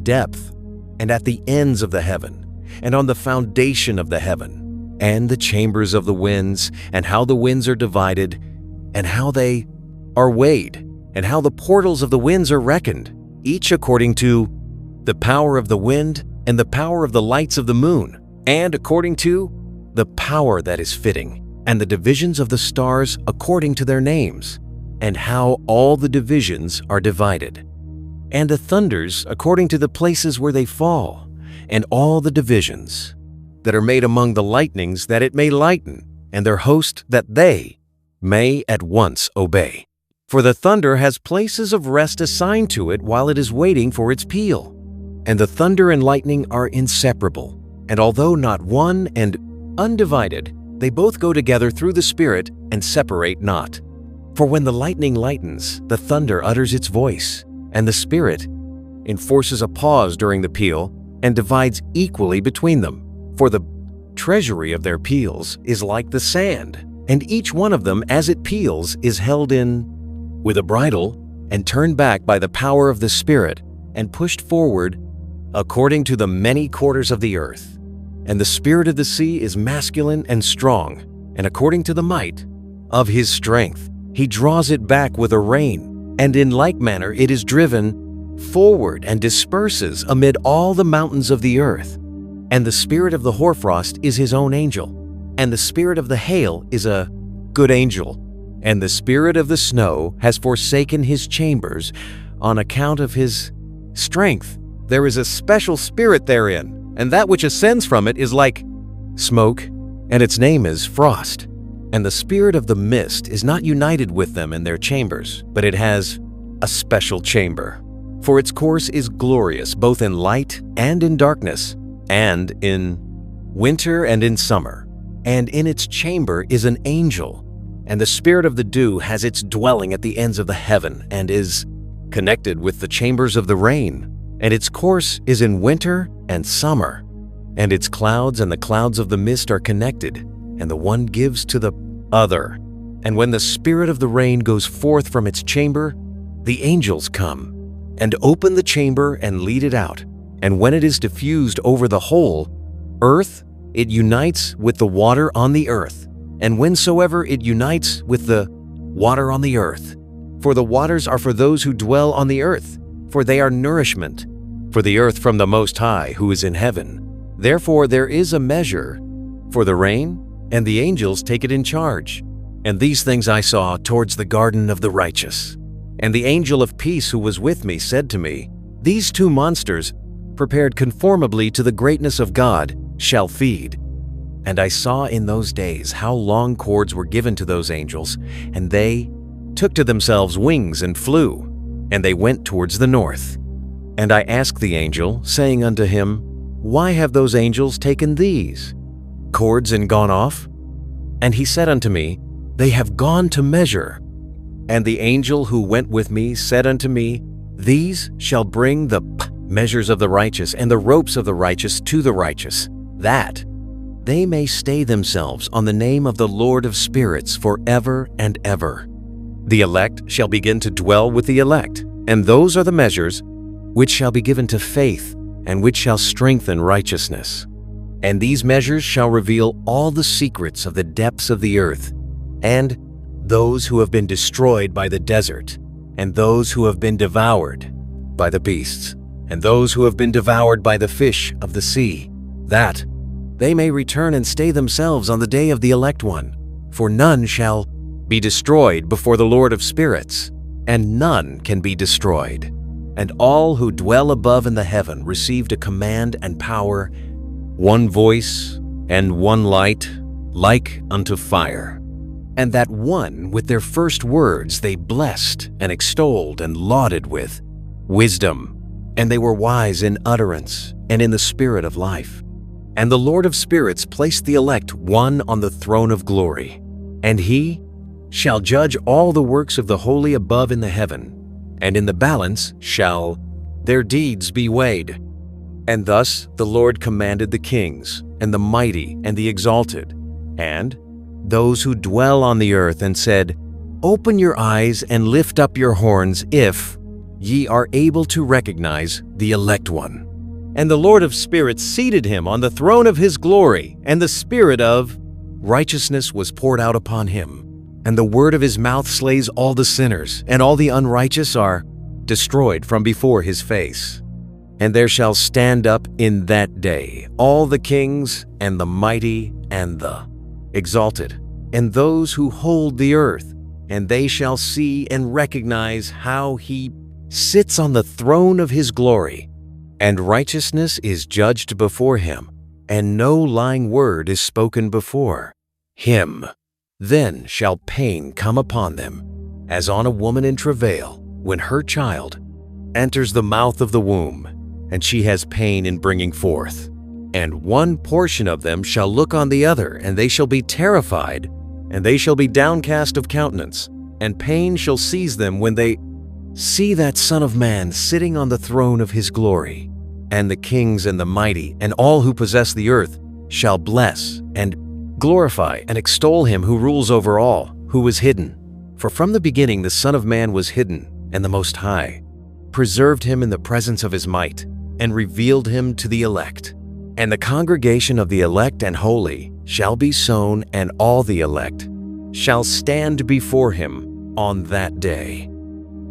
depth, and at the ends of the heaven, and on the foundation of the heaven, and the chambers of the winds, and how the winds are divided, and how they are weighed, and how the portals of the winds are reckoned, each according to the power of the wind, and the power of the lights of the moon, and according to the power that is fitting, and the divisions of the stars according to their names, and how all the divisions are divided, and the thunders according to the places where they fall, and all the divisions that are made among the lightnings, that it may lighten, and their host that they may at once obey. For the thunder has places of rest assigned to it while it is waiting for its peal. And the thunder and lightning are inseparable, and although not one and undivided, they both go together through the Spirit and separate not. For when the lightning lightens, the thunder utters its voice, and the Spirit enforces a pause during the peal and divides equally between them. For the treasury of their peals is like the sand, and each one of them as it peals is held in with a bridle and turned back by the power of the Spirit and pushed forward according to the many quarters of the earth. And the spirit of the sea is masculine and strong, and according to the might of his strength, he draws it back with a rein, and in like manner it is driven forward and disperses amid all the mountains of the earth. And the spirit of the hoarfrost is his own angel, and the spirit of the hail is a good angel, and the spirit of the snow has forsaken his chambers on account of his strength. There is a special spirit therein, and that which ascends from it is like smoke, and its name is frost. And the spirit of the mist is not united with them in their chambers, but it has a special chamber. For its course is glorious both in light and in darkness, and in winter and in summer. And in its chamber is an angel, and the spirit of the dew has its dwelling at the ends of the heaven, and is connected with the chambers of the rain. And its course is in winter and summer. And its clouds and the clouds of the mist are connected, and the one gives to the other. And when the spirit of the rain goes forth from its chamber, the angels come, and open the chamber and lead it out. And when it is diffused over the whole earth, it unites with the water on the earth. And whensoever it unites with the water on the earth, for the waters are for those who dwell on the earth, for they are nourishment for the earth from the Most High who is in heaven. Therefore there is a measure for the rain, and the angels take it in charge. And these things I saw towards the garden of the righteous. And the angel of peace who was with me said to me, These two monsters, prepared conformably to the greatness of God, shall feed. And I saw in those days how long cords were given to those angels, and they took to themselves wings and flew, and they went towards the north. And I asked the angel, saying unto him, Why have those angels taken these cords and gone off? And he said unto me, They have gone to measure. And the angel who went with me said unto me, These shall bring the measures of the righteous and the ropes of the righteous to the righteous, that they may stay themselves on the name of the Lord of spirits forever and ever. The elect shall begin to dwell with the elect, and those are the measures which shall be given to faith, and which shall strengthen righteousness. And these measures shall reveal all the secrets of the depths of the earth, and those who have been destroyed by the desert, and those who have been devoured by the beasts, and those who have been devoured by the fish of the sea, that they may return and stay themselves on the day of the elect one. For none shall be destroyed before the Lord of spirits, and none can be destroyed. And all who dwell above in the heaven received a command and power, one voice and one light, like unto fire. And that one with their first words they blessed and extolled and lauded with wisdom, and they were wise in utterance and in the spirit of life. And the Lord of spirits placed the elect one on the throne of glory, and he shall judge all the works of the holy above in the heaven, and in the balance shall their deeds be weighed. And thus the Lord commanded the kings, and the mighty, and the exalted, and those who dwell on the earth, and said, Open your eyes and lift up your horns, if ye are able to recognize the elect one. And the Lord of spirits seated him on the throne of his glory, and the spirit of righteousness was poured out upon him. And the word of his mouth slays all the sinners, and all the unrighteous are destroyed from before his face. And there shall stand up in that day all the kings, and the mighty, and the exalted, and those who hold the earth, and they shall see and recognize how he sits on the throne of his glory, and righteousness is judged before him, and no lying word is spoken before him. Then shall pain come upon them, as on a woman in travail, when her child enters the mouth of the womb, and she has pain in bringing forth. And one portion of them shall look on the other, and they shall be terrified, and they shall be downcast of countenance, and pain shall seize them when they see that Son of Man sitting on the throne of his glory. And the kings and the mighty, and all who possess the earth, shall bless and glorify and extol him who rules over all, who was hidden. For from the beginning the Son of Man was hidden, and the Most High preserved him in the presence of his might, and revealed him to the elect. And the congregation of the elect and holy shall be sown, and all the elect shall stand before him on that day.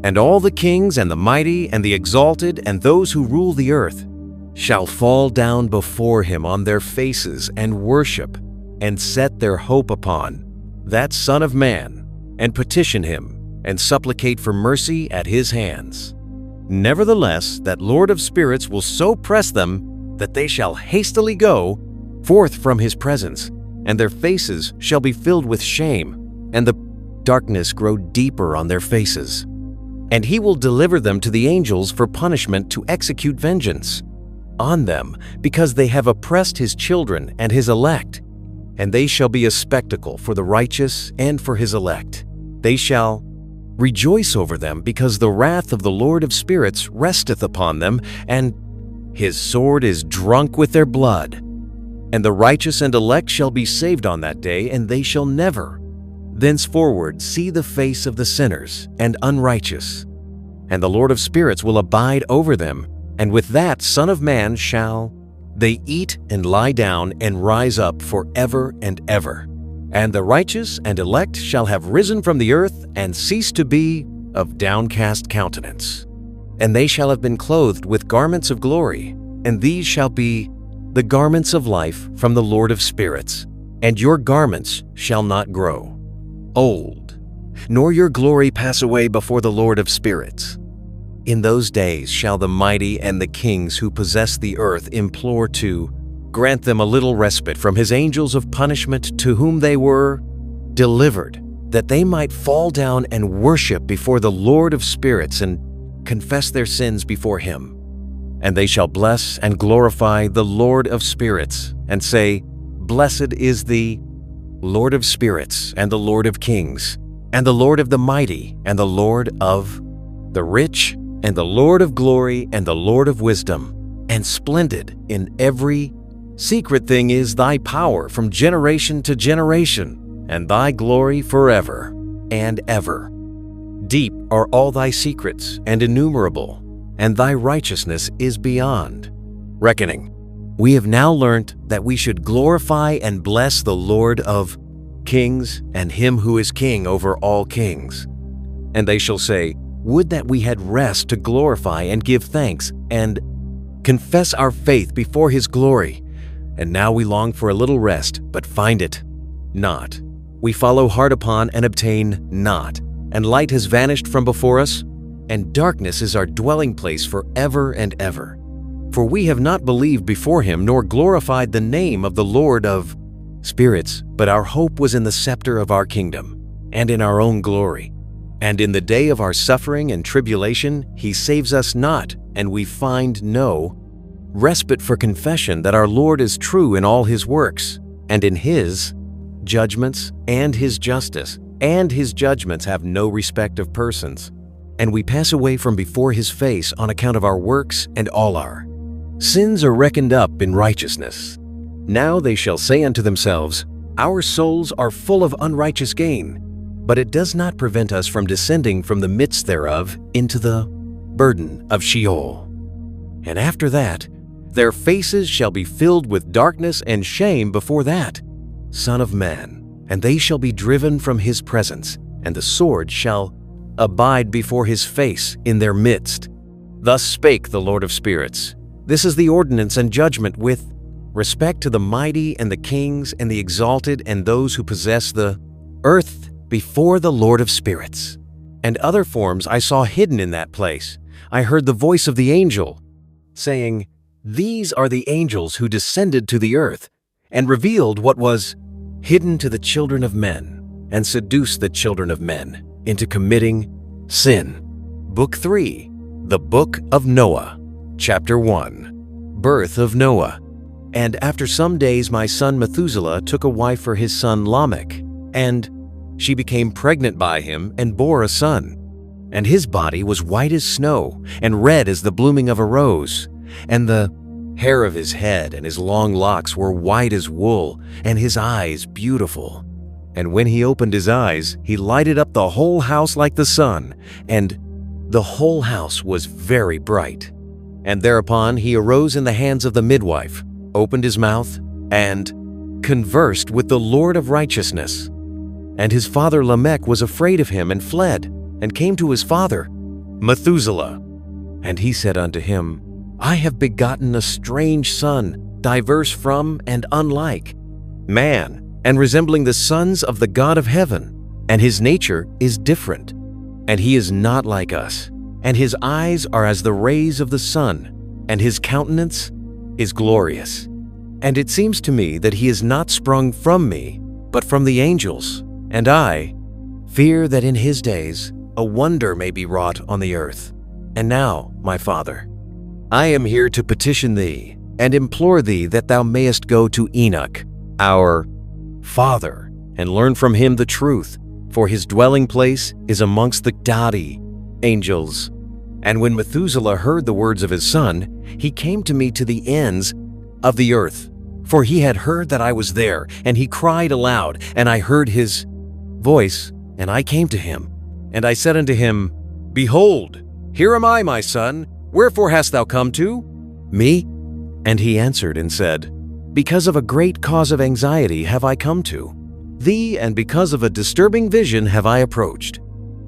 And all the kings and the mighty and the exalted and those who rule the earth shall fall down before him on their faces and worship and set their hope upon that Son of Man and petition him and supplicate for mercy at his hands. Nevertheless, that Lord of spirits will so press them that they shall hastily go forth from his presence, and their faces shall be filled with shame, and the darkness grow deeper on their faces. And he will deliver them to the angels for punishment to execute vengeance on them, because they have oppressed his children and his elect. And they shall be a spectacle for the righteous and for his elect. They shall rejoice over them, because the wrath of the Lord of spirits resteth upon them, and his sword is drunk with their blood. And the righteous and elect shall be saved on that day, and they shall never thenceforward see the face of the sinners and unrighteous. And the Lord of spirits will abide over them, and with that Son of Man shall they eat and lie down and rise up forever and ever. And the righteous and elect shall have risen from the earth and cease to be of downcast countenance. And they shall have been clothed with garments of glory, and these shall be the garments of life from the Lord of spirits. And your garments shall not grow old, nor your glory pass away before the Lord of spirits. In those days shall the mighty and the kings who possess the earth implore to grant them a little respite from his angels of punishment to whom they were delivered, that they might fall down and worship before the Lord of spirits and confess their sins before him. And they shall bless and glorify the Lord of spirits, and say, Blessed is the Lord of spirits, and the Lord of kings, and the Lord of the mighty, and the Lord of the rich, and the Lord of glory, and the Lord of wisdom. And splendid in every secret thing is thy power from generation to generation, and thy glory forever and ever. Deep are all thy secrets, and innumerable, and thy righteousness is beyond reckoning. We have now learnt that we should glorify and bless the Lord of kings, and him who is king over all kings. And they shall say, Would that we had rest to glorify and give thanks, and confess our faith before his glory. And now we long for a little rest, but find it not. We follow hard upon and obtain not. And light has vanished from before us, and darkness is our dwelling place forever and ever. For we have not believed before him, nor glorified the name of the Lord of spirits, but our hope was in the scepter of our kingdom, and in our own glory. And in the day of our suffering and tribulation he saves us not, and we find no respite for confession that our Lord is true in all his works, and in his judgments and his justice, and his judgments have no respect of persons. And we pass away from before his face on account of our works, and all our sins are reckoned up in righteousness. Now they shall say unto themselves, Our souls are full of unrighteous gain, but it does not prevent us from descending from the midst thereof into the burden of Sheol. And after that, their faces shall be filled with darkness and shame before that Son of Man, and they shall be driven from his presence, and the sword shall abide before his face in their midst. Thus spake the Lord of spirits. This is the ordinance and judgment with respect to the mighty and the kings and the exalted and those who possess the earth before the Lord of spirits. And other forms I saw hidden in that place. I heard the voice of the angel, saying, These are the angels who descended to the earth, and revealed what was hidden to the children of men, and seduced the children of men into committing sin. Book 3, the Book of Noah, Chapter 1, Birth of Noah. And after some days my son Methuselah took a wife for his son Lamech, and she became pregnant by him and bore a son. And his body was white as snow, and red as the blooming of a rose. And the hair of his head and his long locks were white as wool, and his eyes beautiful. And when he opened his eyes, he lighted up the whole house like the sun, and the whole house was very bright. And thereupon he arose in the hands of the midwife, opened his mouth, and conversed with the Lord of righteousness. And his father Lamech was afraid of him and fled, and came to his father. Methuselah. And he said unto him, I have begotten a strange son, diverse from and unlike man, and resembling the sons of the God of heaven, and his nature is different. And he is not like us, and his eyes are as the rays of the sun, and his countenance is glorious. And it seems to me that he is not sprung from me, but from the angels. And I fear that in his days a wonder may be wrought on the earth. And now, my father, I am here to petition thee, and implore thee that thou mayest go to Enoch, our father, and learn from him the truth, for his dwelling place is amongst the Dadi, angels. And when Methuselah heard the words of his son, he came to me to the ends of the earth, for he had heard that I was there, and he cried aloud, and I heard his voice, and I came to him. And I said unto him, Behold, here am I, my son, wherefore hast thou come to me? And he answered and said, Because of a great cause of anxiety have I come to thee, and because of a disturbing vision have I approached.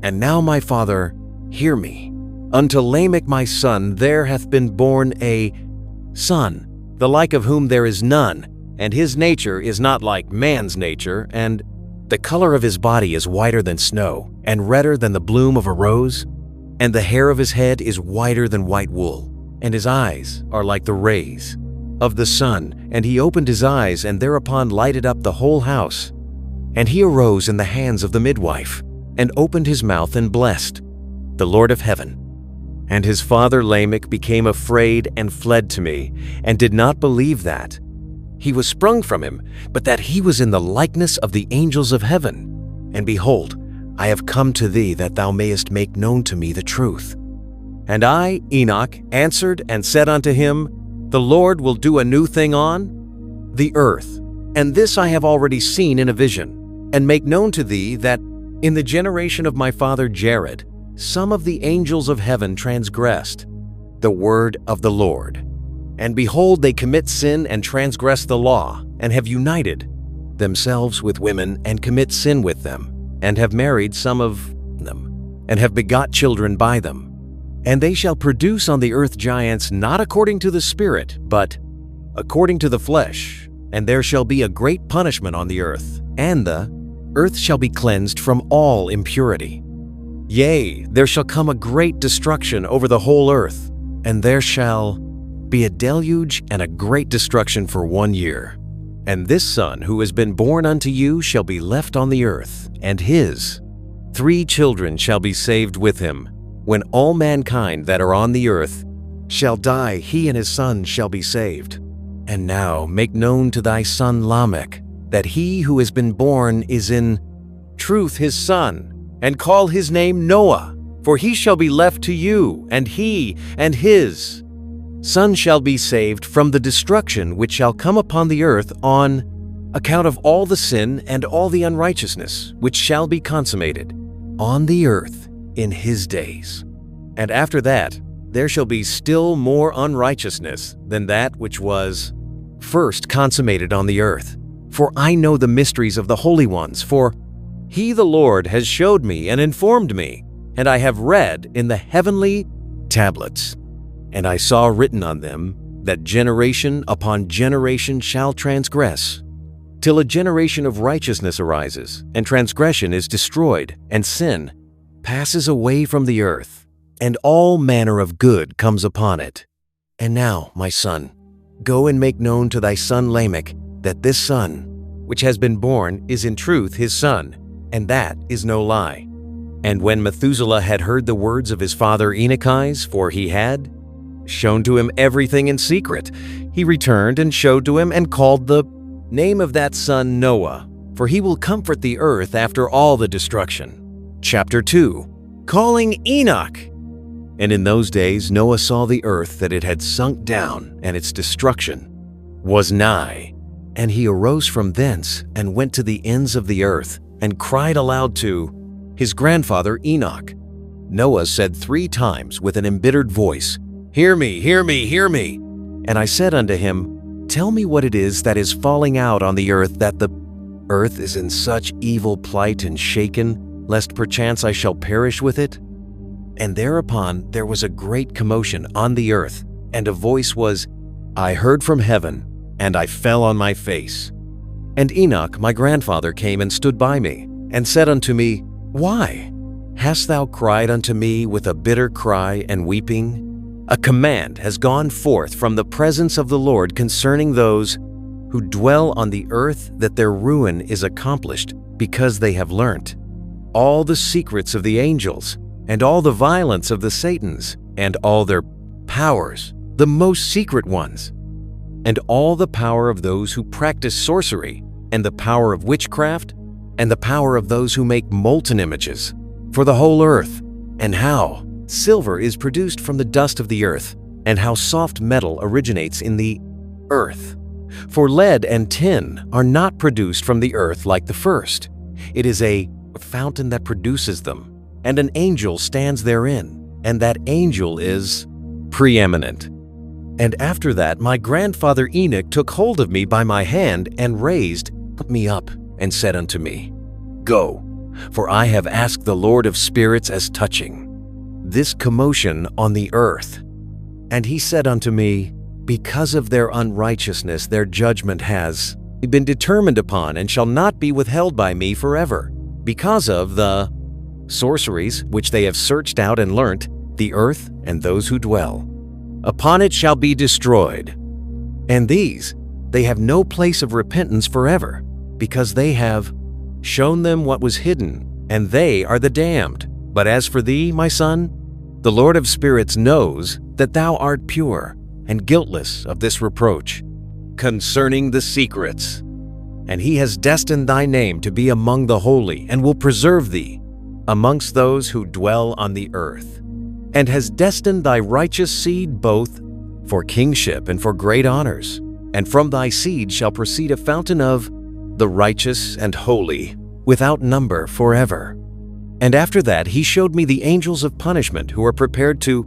And now, my father, hear me. Unto Lamech my son there hath been born a son, the like of whom there is none, and his nature is not like man's nature, and the color of his body is whiter than snow, and redder than the bloom of a rose, and the hair of his head is whiter than white wool, and his eyes are like the rays of the sun. And he opened his eyes, and thereupon lighted up the whole house. And he arose in the hands of the midwife, and opened his mouth and blessed the Lord of heaven. And his father Lamech became afraid and fled to me, and did not believe that he was sprung from him, but that he was in the likeness of the angels of heaven. And behold, I have come to thee that thou mayest make known to me the truth. And I, Enoch, answered and said unto him, The Lord will do a new thing on the earth, and this I have already seen in a vision, and make known to thee that in the generation of my father Jared, some of the angels of heaven transgressed the word of the Lord. And behold, they commit sin and transgress the law, and have united themselves with women, and commit sin with them, and have married some of them, and have begot children by them. And they shall produce on the earth giants not according to the Spirit, but according to the flesh. And there shall be a great punishment on the earth, and the earth shall be cleansed from all impurity. Yea, there shall come a great destruction over the whole earth, and there shall be a deluge and a great destruction for 1 year. And this son who has been born unto you shall be left on the earth, and his 3 children shall be saved with him. When all mankind that are on the earth shall die, he and his son shall be saved. And now make known to thy son Lamech that he who has been born is in truth his son, and call his name Noah, for he shall be left to you, and he and his son shall be saved from the destruction which shall come upon the earth on account of all the sin and all the unrighteousness which shall be consummated on the earth in his days. And after that there shall be still more unrighteousness than that which was first consummated on the earth. For I know the mysteries of the holy ones, for he the Lord has showed me and informed me, and I have read in the heavenly tablets. And I saw written on them that generation upon generation shall transgress, till a generation of righteousness arises, and transgression is destroyed, and sin passes away from the earth, and all manner of good comes upon it. And now, my son, go and make known to thy son Lamech that this son which has been born is in truth his son, and that is no lie. And when Methuselah had heard the words of his father Enochi's, for he had shown to him everything in secret, he returned and showed to him, and called the name of that son Noah, for he will comfort the earth after all the destruction. Chapter 2. Calling Enoch. And in those days Noah saw the earth that it had sunk down, and its destruction was nigh. And he arose from thence, and went to the ends of the earth, and cried aloud to his grandfather Enoch. Noah said 3 times with an embittered voice, Hear me, hear me, hear me. And I said unto him, Tell me what it is that is falling out on the earth, that the earth is in such evil plight and shaken, lest perchance I shall perish with it. And thereupon there was a great commotion on the earth, and a voice was, I heard from heaven, and I fell on my face. And Enoch my grandfather came and stood by me, and said unto me, Why? Hast thou cried unto me with a bitter cry and weeping? A command has gone forth from the presence of the Lord concerning those who dwell on the earth, that their ruin is accomplished, because they have learnt all the secrets of the angels, and all the violence of the Satans, and all their powers, the most secret ones, and all the power of those who practice sorcery, and the power of witchcraft, and the power of those who make molten images, for the whole earth, and how silver is produced from the dust of the earth, and how soft metal originates in the earth. For lead and tin are not produced from the earth like the first. It is a fountain that produces them, and an angel stands therein, and that angel is preeminent. And after that my grandfather Enoch took hold of me by my hand, and raised me up, and said unto me, Go, for I have asked the Lord of spirits as touching this commotion on the earth. And he said unto me, Because of their unrighteousness their judgment has been determined upon, and shall not be withheld by me forever, because of the sorceries which they have searched out and learnt, the earth and those who dwell upon it shall be destroyed. And these, they have no place of repentance forever, because they have shown them what was hidden, and they are the damned. But as for thee, my son, the Lord of spirits knows that thou art pure and guiltless of this reproach concerning the secrets. And he has destined thy name to be among the holy, and will preserve thee amongst those who dwell on the earth, and has destined thy righteous seed both for kingship and for great honors. And from thy seed shall proceed a fountain of the righteous and holy, without number forever. And after that he showed me the angels of punishment, who are prepared to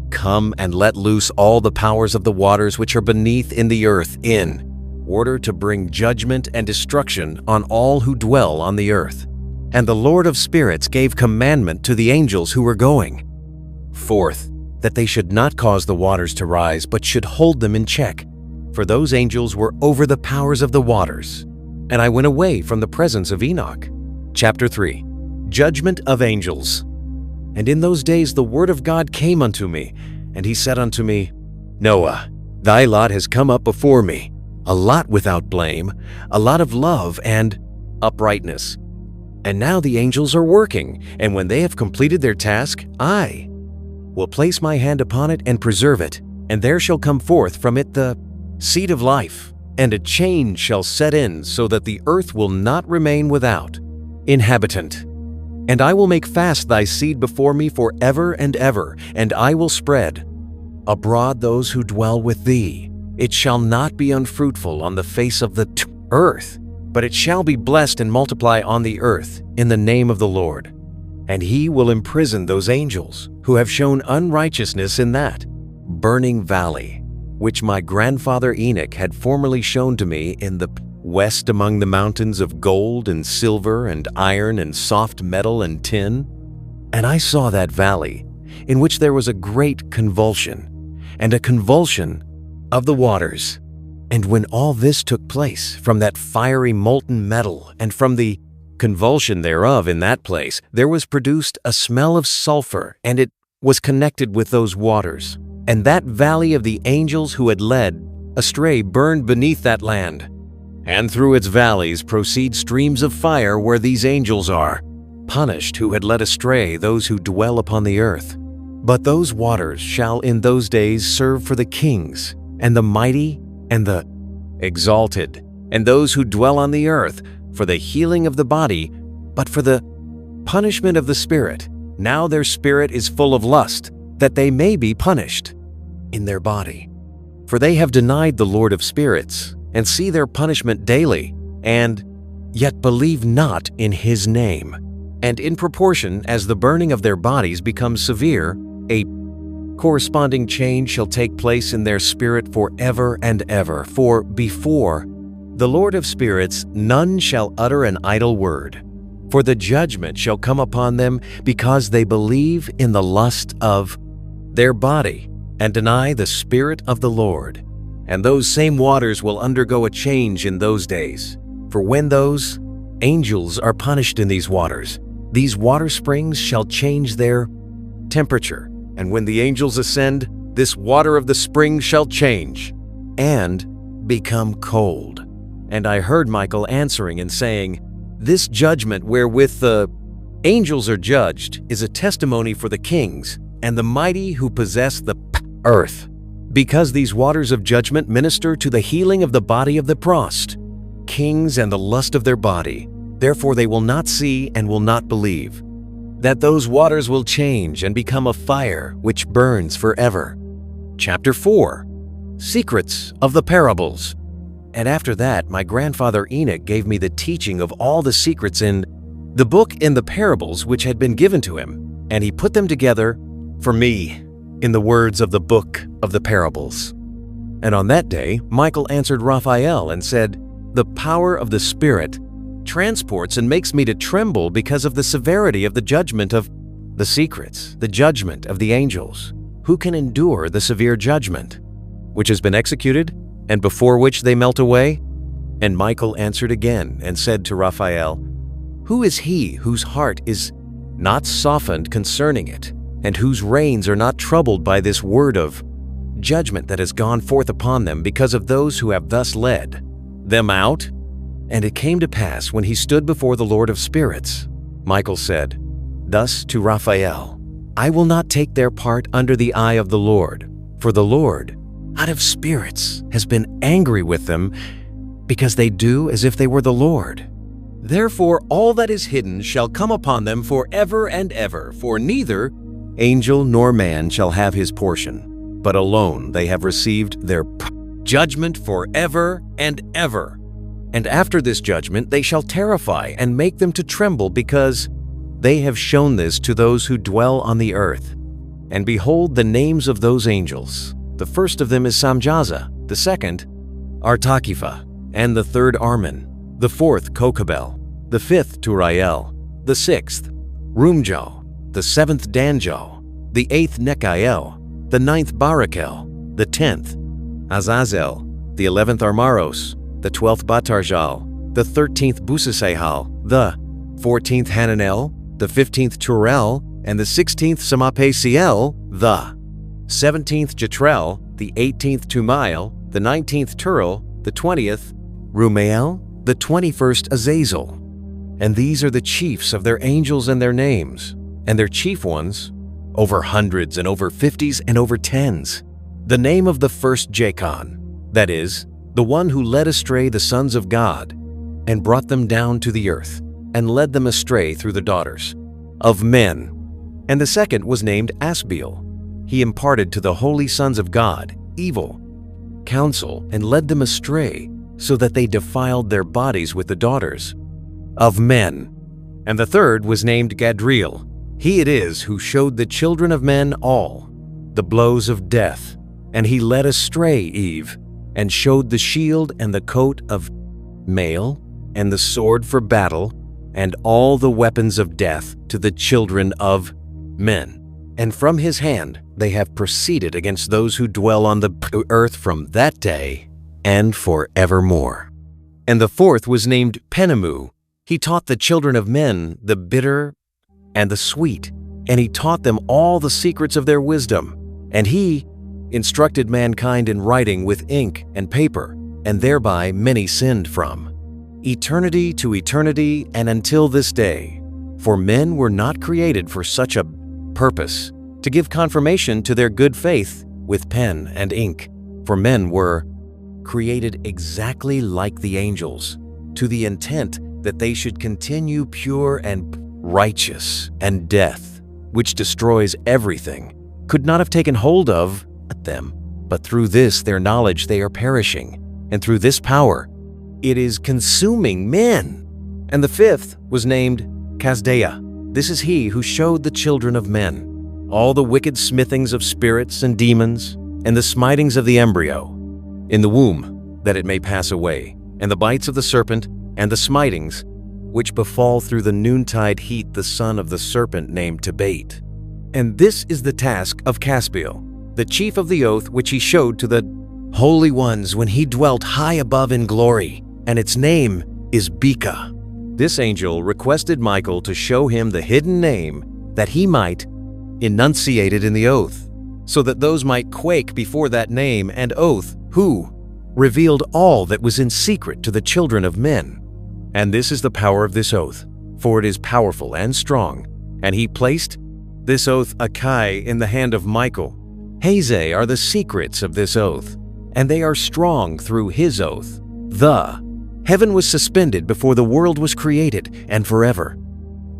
come and let loose all the powers of the waters which are beneath in the earth, in order to bring judgment and destruction on all who dwell on the earth. And the Lord of spirits gave commandment to the angels who were going forth, that they should not cause the waters to rise, but should hold them in check. For those angels were over the powers of the waters. And I went away from the presence of Enoch. Chapter 3. Judgment of Angels. And in those days the word of God came unto me, and he said unto me, Noah, thy lot has come up before me, a lot without blame, a lot of love and uprightness. And now the angels are working, and when they have completed their task, I will place my hand upon it and preserve it, and there shall come forth from it the seed of life, and a change shall set in, so that the earth will not remain without inhabitant. And I will make fast thy seed before me for ever and ever, and I will spread abroad those who dwell with thee. It shall not be unfruitful on the face of the earth, but it shall be blessed and multiply on the earth in the name of the Lord. And he will imprison those angels who have shown unrighteousness in that burning valley, which my grandfather Enoch had formerly shown to me in the west, among the mountains of gold and silver and iron and soft metal and tin. And I saw that valley, in which there was a great convulsion, and a convulsion of the waters. And when all this took place, from that fiery molten metal, and from the convulsion thereof in that place, there was produced a smell of sulfur, and it was connected with those waters. And that valley of the angels who had led astray burned beneath that land. And through its valleys proceed streams of fire, where these angels are punished who had led astray those who dwell upon the earth. But those waters shall in those days serve for the kings, and the mighty, and the exalted, and those who dwell on the earth, for the healing of the body, but for the punishment of the spirit. Now their spirit is full of lust, that they may be punished in their body. For they have denied the Lord of spirits, and see their punishment daily, and yet believe not in his name. And in proportion as the burning of their bodies becomes severe, a corresponding change shall take place in their spirit forever and ever. For before the Lord of spirits none shall utter an idle word. For the judgment shall come upon them because they believe in the lust of their body and deny the Spirit of the Lord. And those same waters will undergo a change in those days. For when those angels are punished in these water springs shall change their temperature. And when the angels ascend, this water of the spring shall change and become cold. And I heard Michael answering and saying, This judgment wherewith the angels are judged is a testimony for the kings and the mighty who possess the earth, because these waters of judgment minister to the healing of the body of the prost, kings and the lust of their body. Therefore they will not see and will not believe, that those waters will change and become a fire which burns forever. Chapter 4. Secrets of the Parables. And after that, my grandfather Enoch gave me the teaching of all the secrets in the book in the parables which had been given to him, and he put them together for me in the words of the book of the parables. And on that day, Michael answered Raphael and said, The power of the Spirit transports and makes me to tremble because of the severity of the judgment of the secrets, the judgment of the angels. Who can endure the severe judgment which has been executed, and before which they melt away? And Michael answered again and said to Raphael, Who is he whose heart is not softened concerning it, and whose reins are not troubled by this word of judgment that has gone forth upon them because of those who have thus led them out? And it came to pass when he stood before the Lord of spirits, Michael said thus to Raphael, I will not take their part under the eye of the Lord, for the Lord, out of spirits, has been angry with them, because they do as if they were the Lord. Therefore all that is hidden shall come upon them for ever and ever, for neither angel nor man shall have his portion, but alone they have received their judgment for ever and ever. And after this judgment they shall terrify and make them to tremble, because they have shown this to those who dwell on the earth. And behold the names of those angels. The first of them is Samjaza, the second Artakipha, and the third Armin, the fourth Kokabel, the fifth Turiel, the sixth Rumjo, the seventh Danjo, the eighth Nekael, the ninth Barakel, the 10th Azazel, the 11th Armaros, the 12th Batarjal, the 13th Busasehal, the 14th Hananel, the 15th Turel, and the 16th Samapesiel, the 17th Jetrel, the 18th Tumael, the 19th Turel, the 20th Rumael, the 21st Azazel. And these are the chiefs of their angels and their names, and their chief ones, over hundreds and over 50s and over 10s. The name of the first Jacon, that is, the one who led astray the sons of God, and brought them down to the earth, and led them astray through the daughters of men. And the second was named Asbeel. He imparted to the holy sons of God evil counsel, and led them astray, so that they defiled their bodies with the daughters of men. And the third was named Gadriel. He it is who showed the children of men all the blows of death, and he led astray Eve, and showed the shield and the coat of mail, and the sword for battle, and all the weapons of death to the children of men. And from his hand they have proceeded against those who dwell on the earth from that day and forevermore. And the fourth was named Penemu. He taught the children of men the bitter and the sweet, and he taught them all the secrets of their wisdom. And he instructed mankind in writing with ink and paper, and thereby many sinned from eternity to eternity and until this day. For men were not created for such a purpose, to give confirmation to their good faith with pen and ink. For men were created exactly like the angels, to the intent that they should continue pure and righteous, and death, which destroys everything, could not have taken hold of them. But through this their knowledge they are perishing, and through this power it is consuming men. And the fifth was named Kasdea. This is he who showed the children of men all the wicked smithings of spirits and demons, and the smitings of the embryo in the womb, that it may pass away, and the bites of the serpent, and the smitings which befall through the noontide heat the son of the serpent named Tebate. And this is the task of Caspiel, the chief of the oath which he showed to the holy ones when he dwelt high above in glory, and its name is Beka. This angel requested Michael to show him the hidden name that he might enunciate it in the oath, so that those might quake before that name and oath, who revealed all that was in secret to the children of men. And this is the power of this oath, for it is powerful and strong. And he placed this oath Akai in the hand of Michael. Haze are the secrets of this oath, and they are strong through his oath. Heaven was suspended before the world was created, and forever.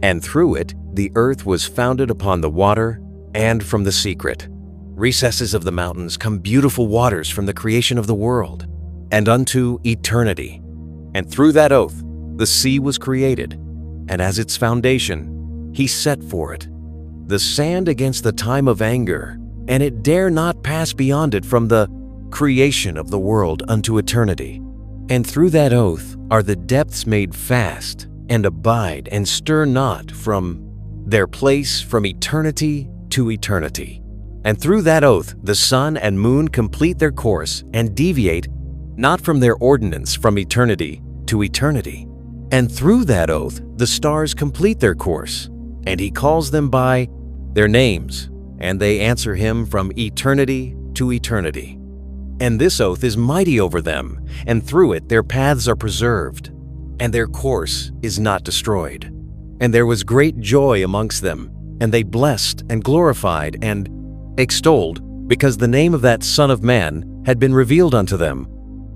And through it the earth was founded upon the water, and from the secret recesses of the mountains come beautiful waters from the creation of the world, and unto eternity. And through that oath the sea was created, and as its foundation he set for it the sand against the time of anger, and it dare not pass beyond it from the creation of the world unto eternity. And through that oath are the depths made fast, and abide, and stir not from their place from eternity to eternity. And through that oath the sun and moon complete their course, and deviate not from their ordinance from eternity to eternity. And through that oath the stars complete their course, and he calls them by their names, and they answer him from eternity to eternity. And this oath is mighty over them, and through it their paths are preserved, and their course is not destroyed. And there was great joy amongst them, and they blessed and glorified and extolled, because the name of that Son of Man had been revealed unto them.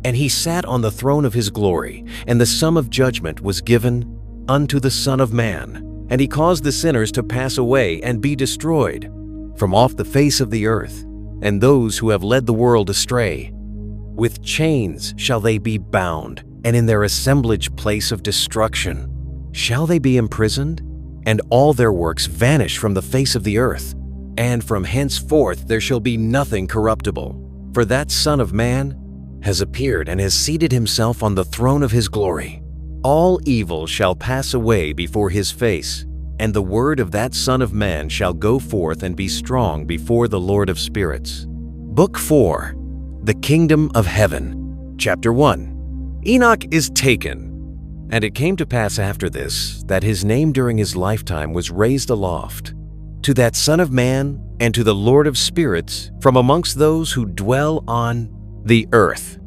And he sat on the throne of his glory, and the sum of judgment was given unto the Son of Man. And he caused the sinners to pass away and be destroyed from off the face of the earth, and those who have led the world astray. With chains shall they be bound, and in their assemblage place of destruction shall they be imprisoned, and all their works vanish from the face of the earth. And from henceforth there shall be nothing corruptible. For that Son of Man has appeared and has seated himself on the throne of his glory. All evil shall pass away before his face, and the word of that Son of Man shall go forth and be strong before the Lord of spirits. Book 4. The Kingdom of Heaven. Chapter 1. Enoch is taken. And it came to pass after this, that his name during his lifetime was raised aloft to that Son of Man and to the Lord of spirits from amongst those who dwell on the earth.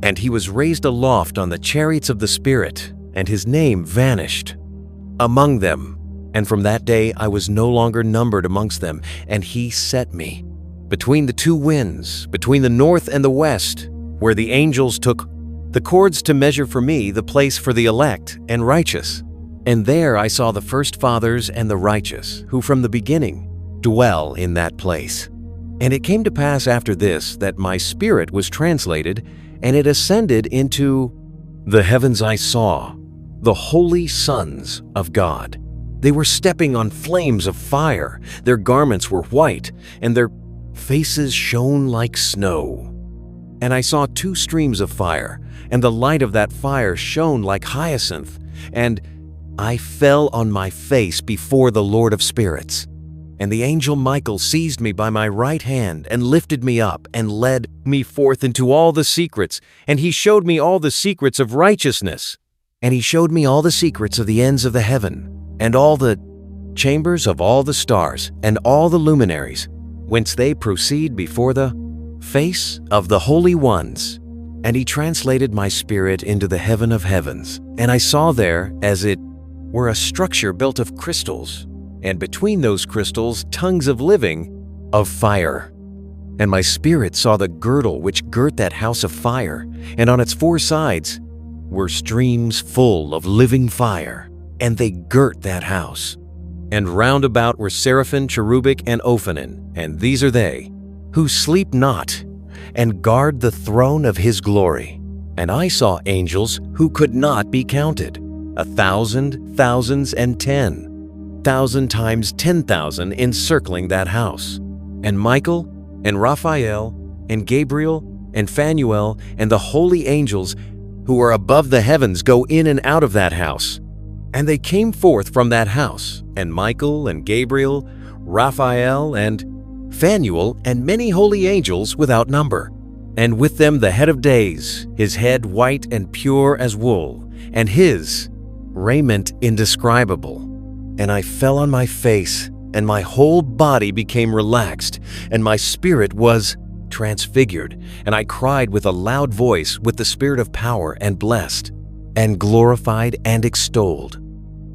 And he was raised aloft on the chariots of the Spirit, and his name vanished among them. And from that day I was no longer numbered amongst them, and he set me between the two winds, between the north and the west, where the angels took the cords to measure for me the place for the elect and righteous. And there I saw the first fathers and the righteous, who from the beginning dwell in that place. And it came to pass after this that my spirit was translated, and it ascended into the heavens. I saw the holy sons of God. They were stepping on flames of fire. Their garments were white, and their faces shone like snow. And I saw two streams of fire, and the light of that fire shone like hyacinth. And I fell on my face before the Lord of spirits. And the angel Michael seized me by my right hand and lifted me up and led me forth into all the secrets. And he showed me all the secrets of righteousness. And he showed me all the secrets of the ends of the heaven, and all the chambers of all the stars, and all the luminaries, whence they proceed before the face of the holy ones. And he translated my spirit into the heaven of heavens. And I saw there, as it were, a structure built of crystals, and between those crystals tongues of living of fire. And my spirit saw the girdle which girt that house of fire, and on its four sides were streams full of living fire, and they girt that house. And round about were seraphim, cherubic, and ophanim, and these are they who sleep not, and guard the throne of his glory. And I saw angels who could not be counted, 1,000, thousands, and 10,000 times 10,000 encircling that house. And Michael, and Raphael, and Gabriel, and Phanuel, and the holy angels who are above the heavens go in and out of that house. And they came forth from that house, and Michael and Gabriel, Raphael and Phanuel, and many holy angels without number. And with them the head of days, his head white and pure as wool, and his raiment indescribable. And I fell on my face, and my whole body became relaxed, and my spirit was transfigured, and I cried with a loud voice with the spirit of power, and blessed, and glorified, and extolled.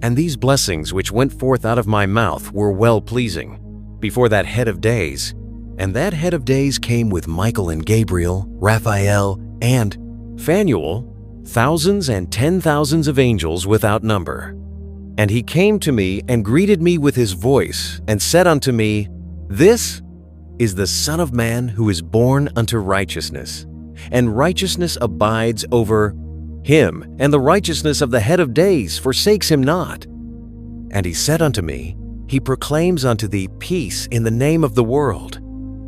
And these blessings which went forth out of my mouth were well-pleasing before that head of days. And that head of days came with Michael and Gabriel, Raphael, and Phanuel, thousands and 10,000s of angels without number. And he came to me and greeted me with his voice, and said unto me, This is the Son of Man who is born unto righteousness, and righteousness abides over him, and the righteousness of the head of days forsakes him not. And he said unto me, He proclaims unto thee peace in the name of the world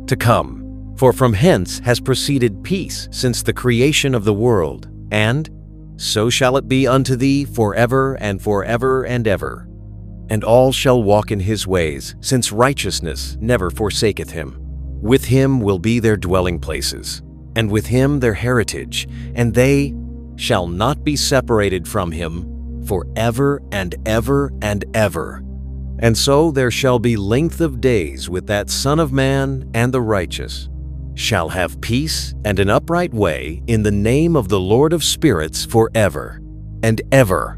to come, for from hence has proceeded peace since the creation of the world, and so shall it be unto thee forever and forever and ever. And all shall walk in his ways, since righteousness never forsaketh him. With him will be their dwelling places, and with him their heritage, and they shall not be separated from him forever and ever and ever. And so there shall be length of days with that Son of Man, and the righteous shall have peace and an upright way in the name of the Lord of spirits forever and ever.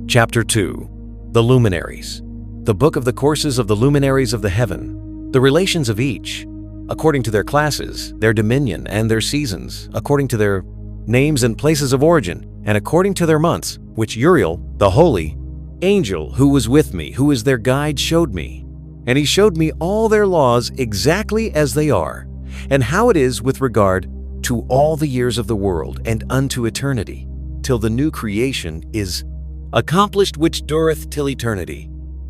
Chapter 2. The Luminaries. The book of the courses of the luminaries of the heaven, the relations of each, according to their classes, their dominion, and their seasons, according to their names and places of origin, and according to their months, which Uriel, the holy angel who was with me, who is their guide, showed me. And he showed me all their laws exactly as they are, and how it is with regard to all the years of the world, and unto eternity, till the new creation is accomplished which dureth till eternity.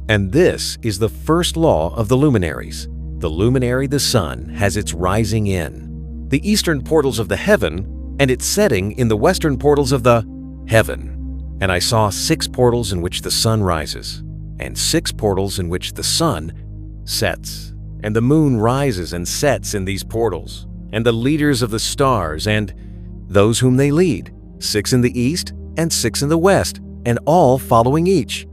And this is the first law of the luminaries. The luminary, the sun, has its rising in the eastern portals of the heaven, and its setting in the western portals of the heaven. And I saw 6 portals in which the sun rises, and 6 portals in which the sun sets. And the moon rises and sets in these portals, and the leaders of the stars, and those whom they lead, 6 in the east, and 6 in the west, and all following each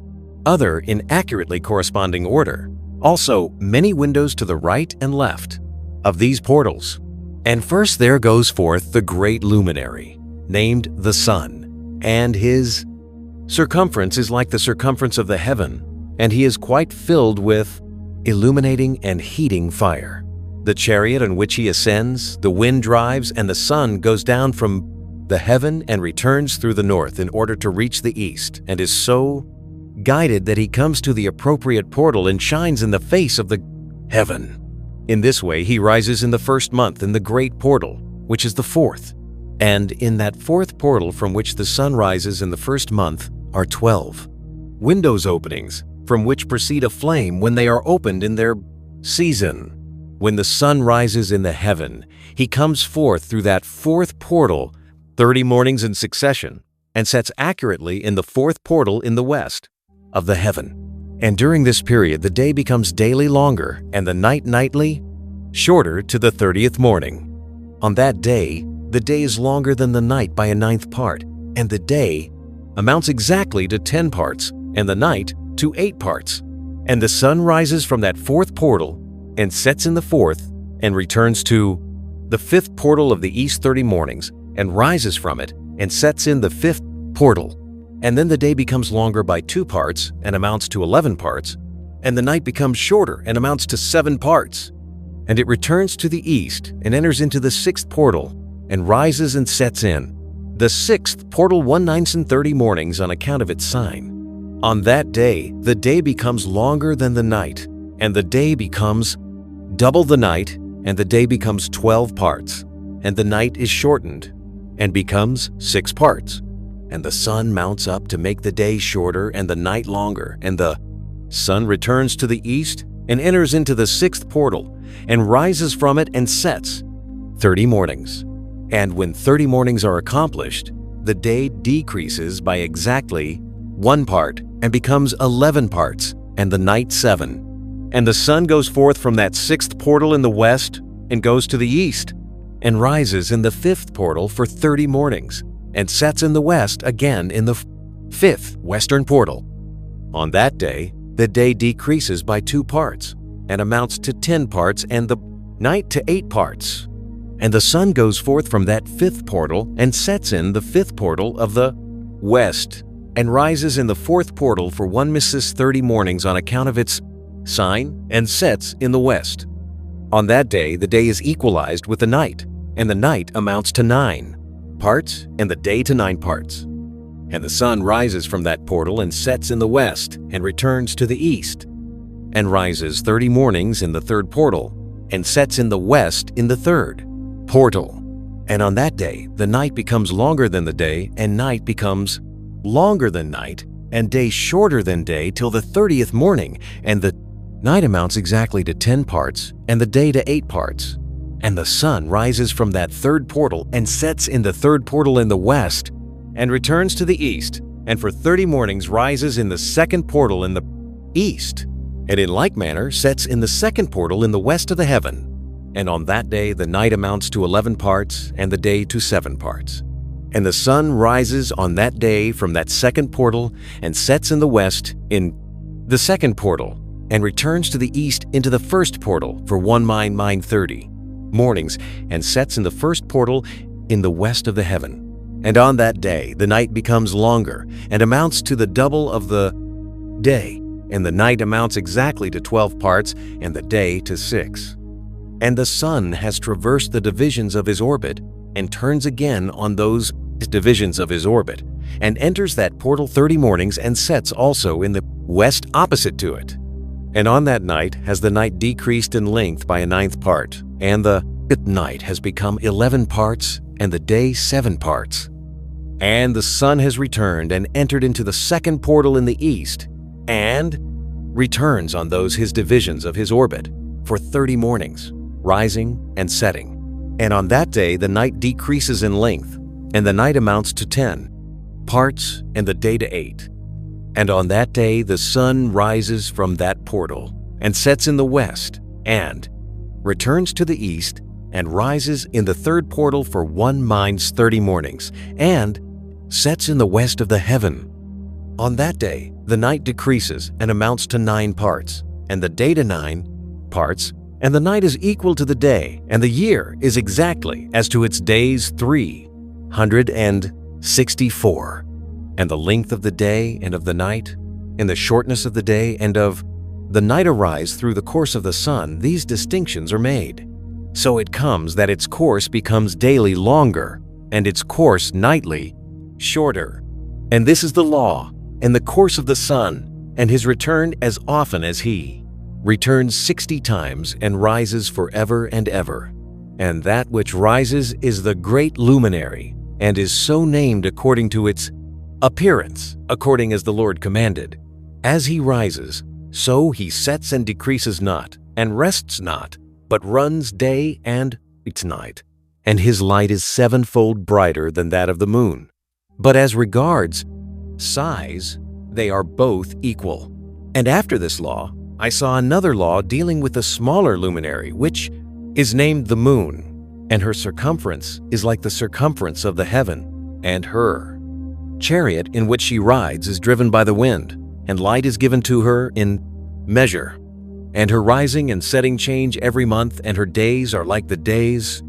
other in accurately corresponding order. Also many windows to the right and left of these portals. And first there goes forth the great luminary, named the sun, and his circumference is like the circumference of the heaven, and he is quite filled with illuminating and heating fire. The chariot in which he ascends, the wind drives, and the sun goes down from the heaven and returns through the north in order to reach the east, and is so guided that he comes to the appropriate portal and shines in the face of the heaven. In this way he rises in the first month in the great portal, which is the 4th. And in that 4th portal from which the sun rises in the first month are 12 windows openings, from which proceed a flame when they are opened in their season. When the sun rises in the heaven, he comes forth through that 4th portal 30 mornings in succession, and sets accurately in the 4th portal in the west of the heaven. And during this period the day becomes daily longer, and the night nightly shorter to the 30th morning. On that day, the day is longer than the night by a 9th part, and the day amounts exactly to 10 parts, and the night to 8 parts. And the sun rises from that 4th portal, and sets in the 4th, and returns to the 5th portal of the east 30 mornings, and rises from it, and sets in the 5th portal. And then the day becomes longer by 2 parts, and amounts to 11 parts, and the night becomes shorter, and amounts to 7 parts. And it returns to the east, and enters into the 6th portal, and rises and sets in the 6th portal 1 9 and 30 mornings on account of its sign. On that day, the day becomes longer than the night, and the day becomes double the night, and the day becomes 12 parts, and the night is shortened, and becomes 6 parts. And the sun mounts up to make the day shorter and the night longer, and the sun returns to the east and enters into the sixth portal, and rises from it and sets 30 mornings. And when 30 mornings are accomplished, the day decreases by exactly 1 part and becomes 11 parts, and the night 7. And the sun goes forth from that sixth portal in the west and goes to the east, and rises in the fifth portal for 30 mornings, and sets in the west again in the fifth western portal. On that day, the day decreases by 2 parts, and amounts to 10 parts, and the night to 8 parts. And the sun goes forth from that fifth portal and sets in the fifth portal of the west, and rises in the fourth portal for 1 misses 30 mornings on account of its sign, and sets in the west. On that day the day is equalized with the night, and the night amounts to 9 parts, and the day to 9 parts. And the sun rises from that portal and sets in the west, and returns to the east, and rises 30 mornings in the third portal, and sets in the west in the third portal. And on that day the night becomes longer than the day, and night becomes longer than night, and day shorter than day till the 30th morning, and the night amounts exactly to 10 parts, and the day to 8 parts. And the sun rises from that third portal and sets in the third portal in the west, and returns to the east, and for 30 mornings rises in the second portal in the east, and in like manner sets in the second portal in the west of the heaven. And on that day the night amounts to 11 parts, and the day to 7 parts. And the sun rises on that day from that second portal, and sets in the west in the second portal, and returns to the east into the first portal for 1 30 mornings, and sets in the first portal in the west of the heaven. And on that day the night becomes longer, and amounts to the double of the day, and the night amounts exactly to 12 parts, and the day to 6. And the sun has traversed the divisions of his orbit, and turns again on those divisions of his orbit, and enters that portal 30 mornings, and sets also in the west opposite to it. And on that night has the night decreased in length by a 9th part, and the night has become 11 parts, and the day 7 parts. And the sun has returned and entered into the second portal in the east, and returns on those his divisions of his orbit for 30 mornings, rising and setting. And on that day the night decreases in length, and the night amounts to 10 parts, and the day to 8. And on that day the sun rises from that portal, and sets in the west, and returns to the east, and rises in the third portal for 1 30 mornings, and sets in the west of the heaven. On that day the night decreases and amounts to 9 parts, and the day to 9 parts, and the night is equal to the day, and the year is exactly as to its days 364. And the length of the day and of the night, and the shortness of the day and of the night arise through the course of the sun, these distinctions are made. So it comes that its course becomes daily longer, and its course nightly shorter. And this is the law, and the course of the sun, and his return as often as he returns 60 times, and rises forever and ever. And that which rises is the great luminary, and is so named according to its appearance, according as the Lord commanded. As he rises, so he sets and decreases not, and rests not, but runs day and its night. And his light is 7-fold brighter than that of the moon. But as regards size, they are both equal. And after this law, I saw another law dealing with the smaller luminary, which is named the moon, and her circumference is like the circumference of the heaven, and her chariot in which she rides is driven by the wind, and light is given to her in measure. And her rising and setting change every month, and her days are like the days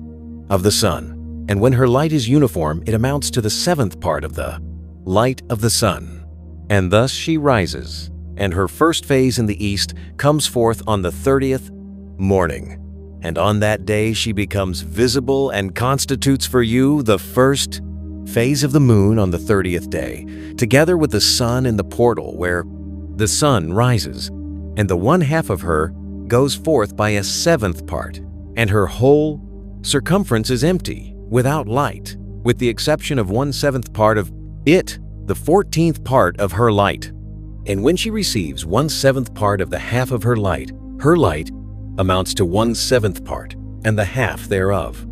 of the sun. And when her light is uniform, it amounts to the 7th part of the light of the sun. And thus she rises, and her first phase in the east comes forth on the 30th morning. And on that day she becomes visible, and constitutes for you the first phase of the moon on the 30th day, together with the sun in the portal where the sun rises. And the 1/2 of her goes forth by a 7th part, and her whole circumference is empty, without light, with the exception of 1/7 part of it, the 14th part of her light. And when she receives 1/7 part of the half of her light, Her light amounts to 1/7 part, and the half thereof.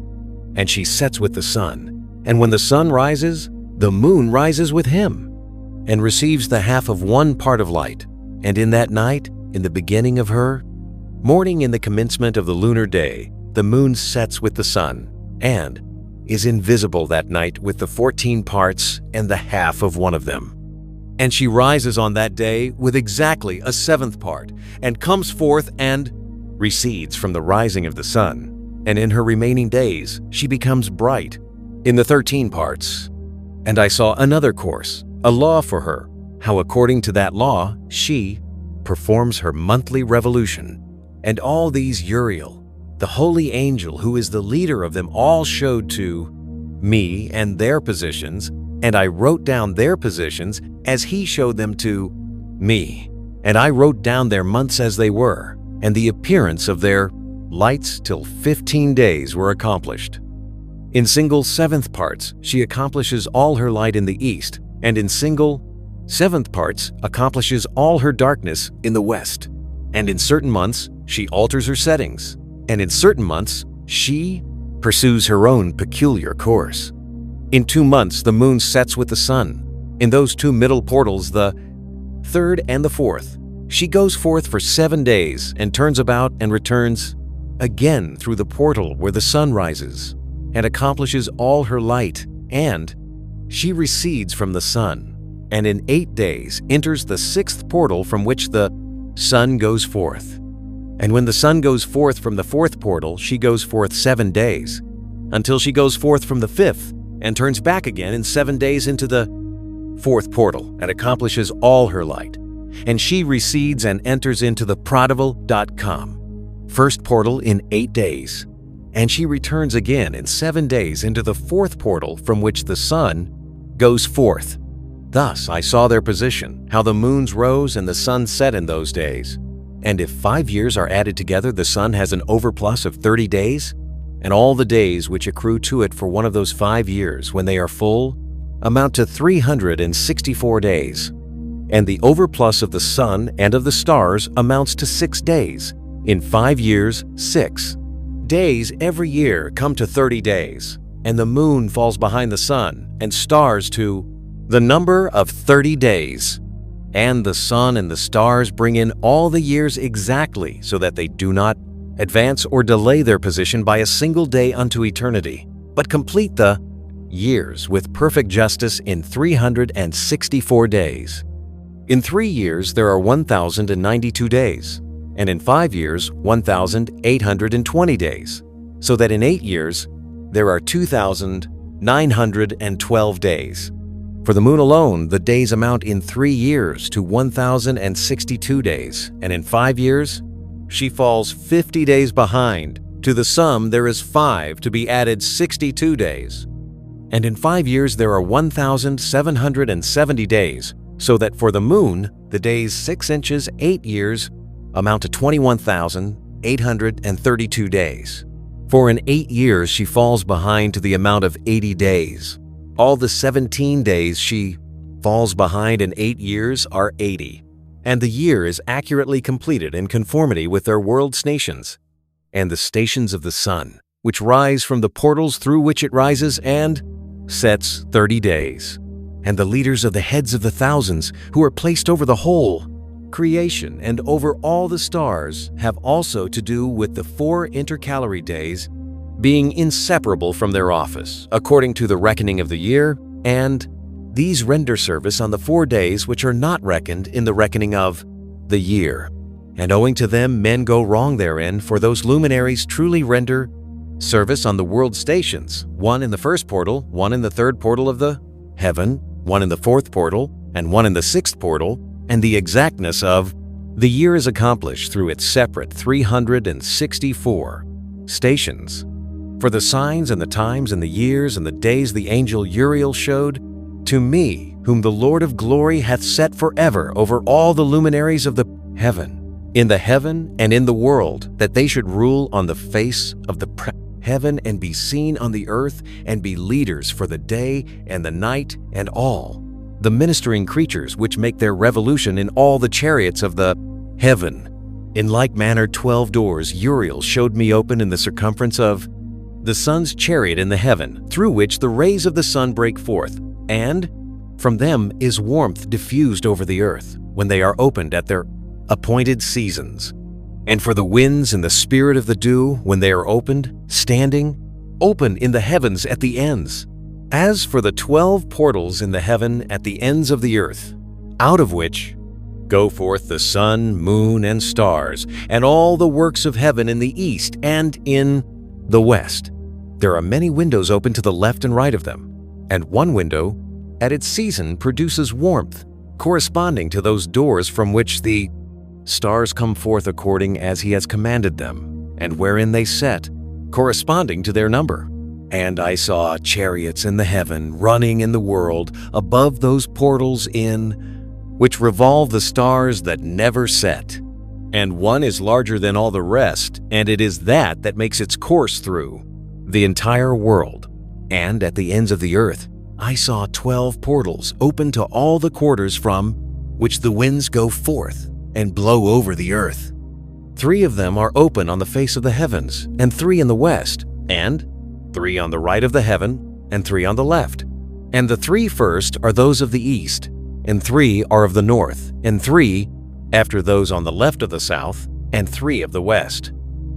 And she sets with the sun, and when the sun rises, the moon rises with him, and receives the half of 1 part of light. And in that night, in the beginning of her morning, in the commencement of the lunar day, the moon sets with the sun, and is invisible that night with the 14 parts and the half of 1 of them. And she rises on that day with exactly a 7th part, and comes forth and recedes from the rising of the sun. And in her remaining days she becomes bright in the 13 parts. And I saw another course, a law for her, how according to that law she performs her monthly revolution. And all these Uriel, the holy angel who is the leader of them all, showed to me and their positions, and I wrote down their positions as he showed them to me. And I wrote down their months as they were, and the appearance of their lights till 15 days were accomplished. In single 7th parts she accomplishes all her light in the east, and in single 7th parts accomplishes all her darkness in the west. And in certain months she alters her settings, and in certain months she pursues her own peculiar course. In 2 months the moon sets with the sun. In those 2 middle portals, the 3rd and the 4th, she goes forth for 7 days, and turns about and returns again through the portal where the sun rises, and accomplishes all her light, and she recedes from the sun, and in 8 days enters the 6th portal from which the sun goes forth. And when the sun goes forth from the 4th portal, she goes forth 7 days, until she goes forth from the 5th, and turns back again in 7 days into the 4th portal, and accomplishes all her light. And she recedes and enters into the prodigal.com, 1st portal in 8 days. And she returns again in 7 days into the 4th portal from which the sun goes forth. Thus I saw their position, how the moons rose and the sun set in those days. And if 5 years are added together, the sun has an overplus of 30 days, and all the days which accrue to it for one of those 5 years, when they are full, amount to 364 days. And the overplus of the sun and of the stars amounts to 6 days. In 5 years, 6 days every year come to 30 days, and the moon falls behind the sun, and stars to the number of 30 days. And the sun and the stars bring in all the years exactly, so that they do not advance or delay their position by a single day unto eternity, but complete the years with perfect justice in 364 days. In 3 years there are 1,092 days, and in 5 years 1,820 days, so that in 8 years there are 2,912 days. For the moon alone, the days amount in 3 years to 1,062 days, and in 5 years she falls 50 days behind. To the sum there is 5 to be added 62 days. And in 5 years there are 1,770 days, so that for the moon the days 6 inches 8 years amount to 21,832 days. For in 8 years she falls behind to the amount of 80 days. All the 17 days she falls behind in 8 years are 80, and the year is accurately completed in conformity with their world's nations, and the stations of the sun, which rise from the portals through which it rises and sets 30 days, and the leaders of the heads of the thousands, who are placed over the whole creation and over all the stars, have also to do with the 4 intercalary days, being inseparable from their office, according to the reckoning of the year, and these render service on the 4 days which are not reckoned in the reckoning of the year. And owing to them men go wrong therein, for those luminaries truly render service on the world stations, one in the 1st portal, one in the 3rd portal of the heaven, one in the 4th portal, and one in the 6th portal, and the exactness of the year is accomplished through its separate 364 stations. For the signs and the times and the years and the days the angel Uriel showed to me, whom the Lord of glory hath set forever over all the luminaries of the heaven, in the heaven and in the world, that they should rule on the face of the heaven and be seen on the earth and be leaders for the day and the night and all the ministering creatures which make their revolution in all the chariots of the heaven, In like manner 12 doors Uriel showed me open in the circumference of the sun's chariot in the heaven, through which the rays of the sun break forth, and from them is warmth diffused over the earth, when they are opened at their appointed seasons. And for the winds and the spirit of the dew, when they are opened, standing, open in the heavens at the ends. As for the 12 portals in the heaven at the ends of the earth, out of which go forth the sun, moon, and stars, and all the works of heaven in the east and in the west. There are many windows open to the left and right of them, and one window at its season produces warmth, corresponding to those doors from which the stars come forth according as he has commanded them, and wherein they set, corresponding to their number. And I saw chariots in the heaven running in the world above those portals in which revolve the stars that never set. And one is larger than all the rest, and it is that makes its course through the entire world. And at the ends of the earth, I saw 12 portals open to all the quarters from which the winds go forth and blow over the earth. 3 of them are open on the face of the heavens, and 3 in the west, and 3 on the right of the heaven, and 3 on the left. And the 3 first are those of the east, and 3 are of the north, and 3 after those on the left of the south, and 3 of the west.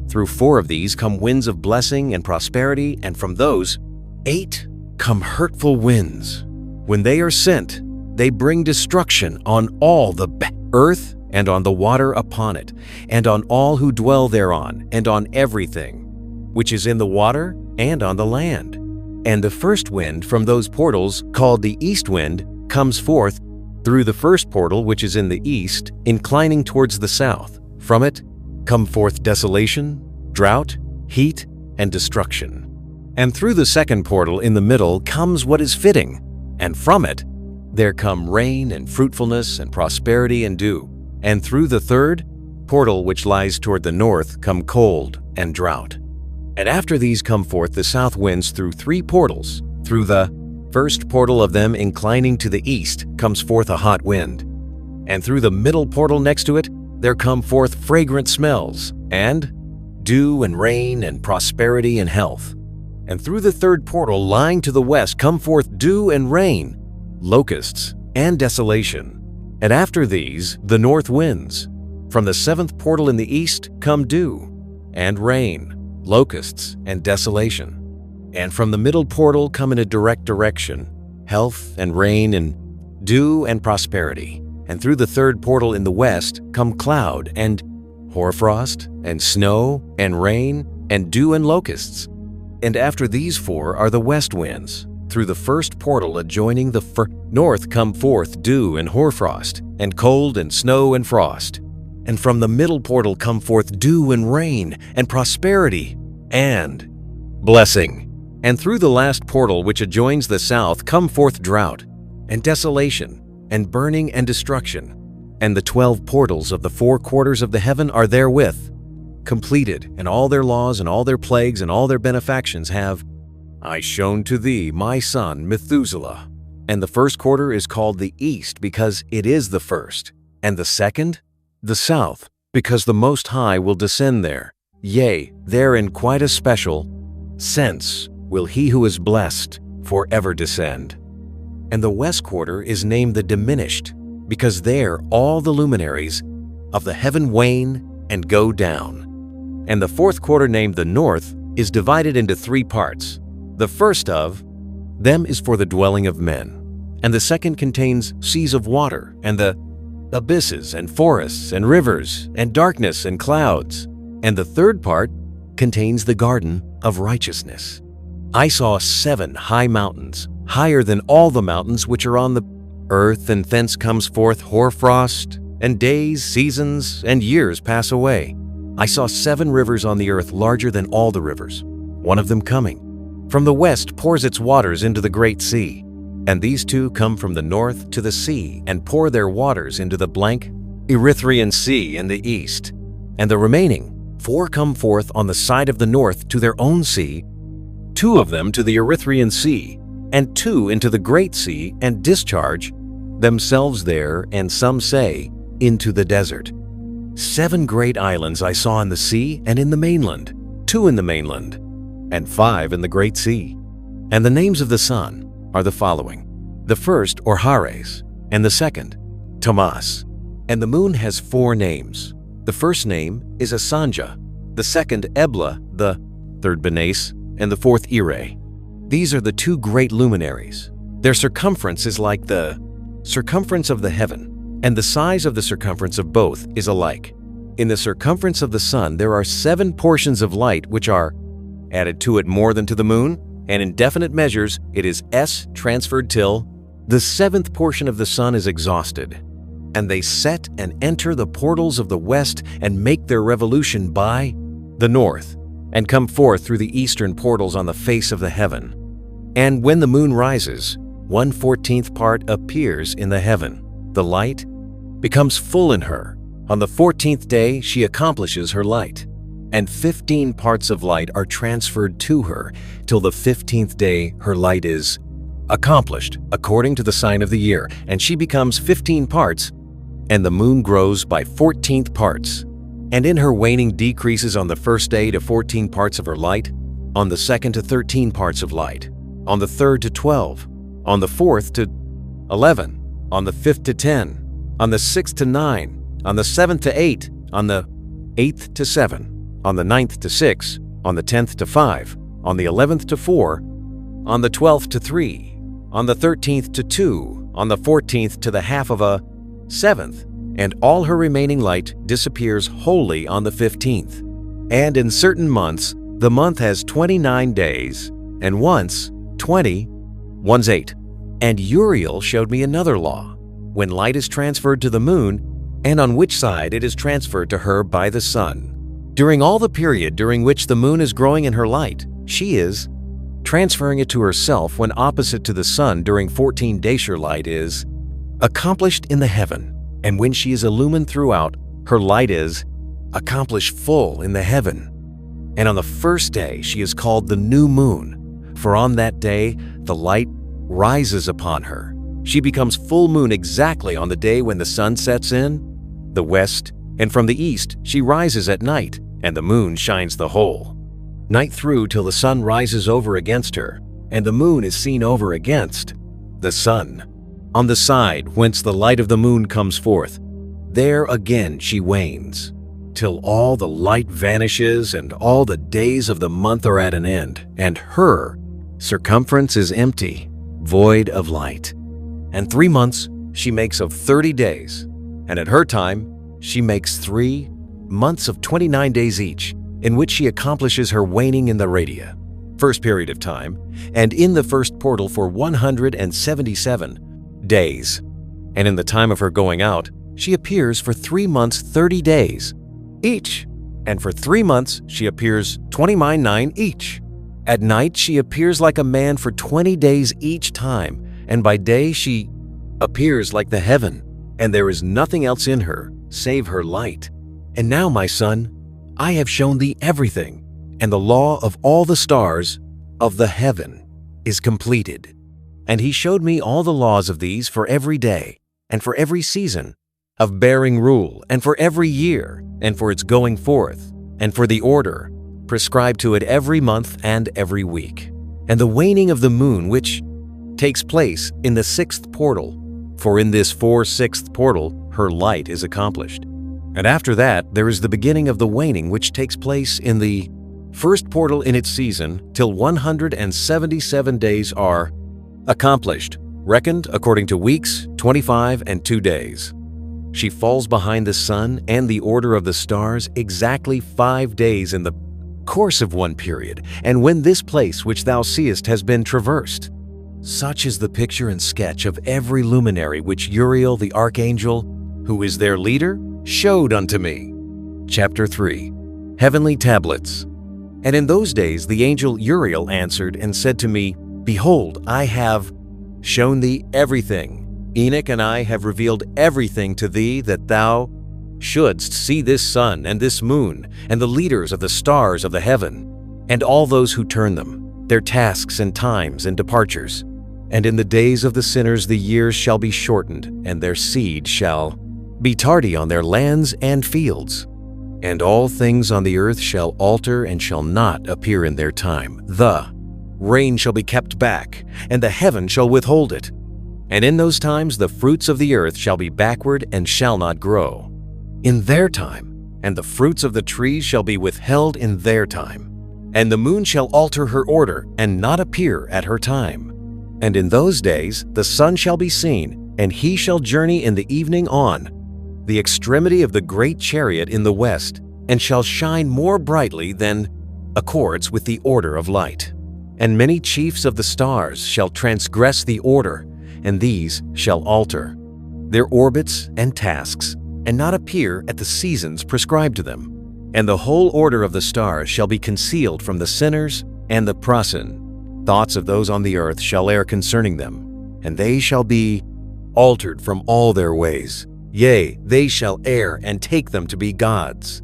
Through 4 of these come winds of blessing and prosperity, and from those 8 come hurtful winds. When they are sent, they bring destruction on all the earth, and on the water upon it, and on all who dwell thereon, and on everything which is in the water, and on the land. And the first wind from those portals, called the east wind, comes forth through the first portal which is in the east, inclining towards the south. From it come forth desolation, drought, heat, and destruction. And through the second portal in the middle comes what is fitting, and from it there come rain and fruitfulness and prosperity and dew. And through the third portal which lies toward the north come cold and drought. And after these come forth the south winds through 3 portals. Through the first portal of them inclining to the east comes forth a hot wind. And through the middle portal next to it there come forth fragrant smells, and dew and rain and prosperity and health. And through the third portal lying to the west come forth dew and rain, locusts and desolation. And after these the north winds. From the 7th portal in the east come dew and rain, locusts and desolation. And from the middle portal come in a direct direction health and rain and dew and prosperity. And through the third portal in the west come cloud and hoarfrost and snow and rain and dew and locusts. And after these 4 are the west winds. Through the first portal adjoining the north come forth dew and hoarfrost, and cold and snow and frost. And from the middle portal come forth dew and rain, and prosperity, and blessing. And through the last portal which adjoins the south come forth drought, and desolation, and burning and destruction. And the 12 portals of the 4 quarters of the heaven are therewith completed, and all their laws and all their plagues and all their benefactions have I shown to thee, my son Methuselah. And the first quarter is called the east, because it is the first, and the second, the south, because the Most High will descend there. Yea, there in quite a special sense will he who is blessed forever descend. And the west quarter is named the diminished, because there all the luminaries of the heaven wane and go down. And the 4th quarter named the north is divided into 3 parts. The first of them is for the dwelling of men, and the second contains seas of water, and the abysses and forests and rivers and darkness and clouds, and the third part contains the garden of righteousness. I saw 7 high mountains, higher than all the mountains which are on the earth, and thence comes forth hoarfrost, and days, seasons, and years pass away. I saw 7 rivers on the earth larger than all the rivers, one of them coming from the west pours its waters into the great sea, and these 2 come from the north to the sea and pour their waters into the blank Erythraean Sea in the east. And the remaining 4 come forth on the side of the north to their own sea, 2 of them to the Erythraean Sea, and 2 into the great sea, and discharge themselves there, and some say, into the desert. 7 great islands I saw in the sea and in the mainland, 2 in the mainland, and 5 in the great sea. And the names of the sun are the following: the first, Orhares, and the second, Tomas. And the moon has 4 names. The first name is Asanja, the second Ebla, the third Benes, and the fourth Ire. These are the 2 great luminaries. Their circumference is like the circumference of the heaven, and the size of the circumference of both is alike. In the circumference of the sun there are 7 portions of light which are added to it more than to the moon, and in definite measures it is S transferred till the 7th portion of the sun is exhausted. And they set and enter the portals of the west and make their revolution by the north, and come forth through the eastern portals on the face of the heaven. And when the moon rises, 1/14th part appears in the heaven. The light becomes full in her. On the 14th day she accomplishes her light, and 15 parts of light are transferred to her, till the 15th day her light is accomplished according to the sign of the year, and she becomes 15 parts, and the moon grows by 14th parts. And in her waning decreases on the first day to 14 parts of her light, on the second to 13 parts of light, on the third to 12, on the fourth to 11, on the fifth to 10, on the sixth to 9, on the 7th to 8, on the 8th to 7, on the 9th to 6, on the 10th to 5, on the 11th to 4, on the 12th to 3, on the 13th to 2, on the 14th to the half of a 7th, and all her remaining light disappears wholly on the 15th. And in certain months, the month has 29 days, and once 20, one's 8. And Uriel showed me another law, when light is transferred to the moon, and on which side it is transferred to her by the sun. During all the period during which the moon is growing in her light, she is transferring it to herself when opposite to the sun during 14 days her light is accomplished in the heaven, and when she is illumined throughout, her light is accomplished full in the heaven. And on the first day she is called the new moon, for on that day the light rises upon her. She becomes full moon exactly on the day when the sun sets in the west, and from the east she rises at night, and the moon shines the whole night through till the sun rises over against her, and the moon is seen over against the sun. On the side whence the light of the moon comes forth, there again she wanes, till all the light vanishes and all the days of the month are at an end, and her circumference is empty, void of light. And 3 months she makes of 30 days, and at her time she makes 3 months of 29 days each, in which she accomplishes her waning in the radia, first period of time, and in the first portal for 177 days. And in the time of her going out, she appears for 3 months 30 days each, and for 3 months she appears 29 each. At night she appears like a man for 20 days each time, and by day she appears like the heaven, and there is nothing else in her save her light. And now, my son, I have shown thee everything, and the law of all the stars of the heaven is completed. And he showed me all the laws of these for every day, and for every season, of bearing rule, and for every year, and for its going forth, and for the order prescribed to it every month and every week, and the waning of the moon which takes place in the 6th portal, for in this 4/6th portal her light is accomplished. And after that there is the beginning of the waning which takes place in the 1st portal in its season, till 177 days are accomplished, reckoned according to weeks, 25 and 2 days. She falls behind the sun and the order of the stars exactly 5 days in the course of one period, and when this place which thou seest has been traversed. Such is the picture and sketch of every luminary which Uriel the archangel, who is their leader, showed unto me. Chapter 3. Heavenly Tablets. And in those days the angel Uriel answered and said to me, Behold, I have shown thee everything. Enoch and I have revealed everything to thee, that thou shouldst see this sun and this moon, and the leaders of the stars of the heaven, and all those who turn them, their tasks and times and departures. And in the days of the sinners the years shall be shortened, and their seed shall be tardy on their lands and fields. And all things on the earth shall alter and shall not appear in their time. The rain shall be kept back, and the heaven shall withhold it. And in those times the fruits of the earth shall be backward and shall not grow in their time, and the fruits of the trees shall be withheld in their time. And the moon shall alter her order and not appear at her time. And in those days the sun shall be seen, and he shall journey in the evening on the extremity of the great chariot in the west, and shall shine more brightly than accords with the order of light. And many chiefs of the stars shall transgress the order, and these shall alter their orbits and tasks, and not appear at the seasons prescribed to them. And the whole order of the stars shall be concealed from the sinners and the prosin. Thoughts of those on the earth shall err concerning them, and they shall be altered from all their ways. Yea, they shall err and take them to be gods.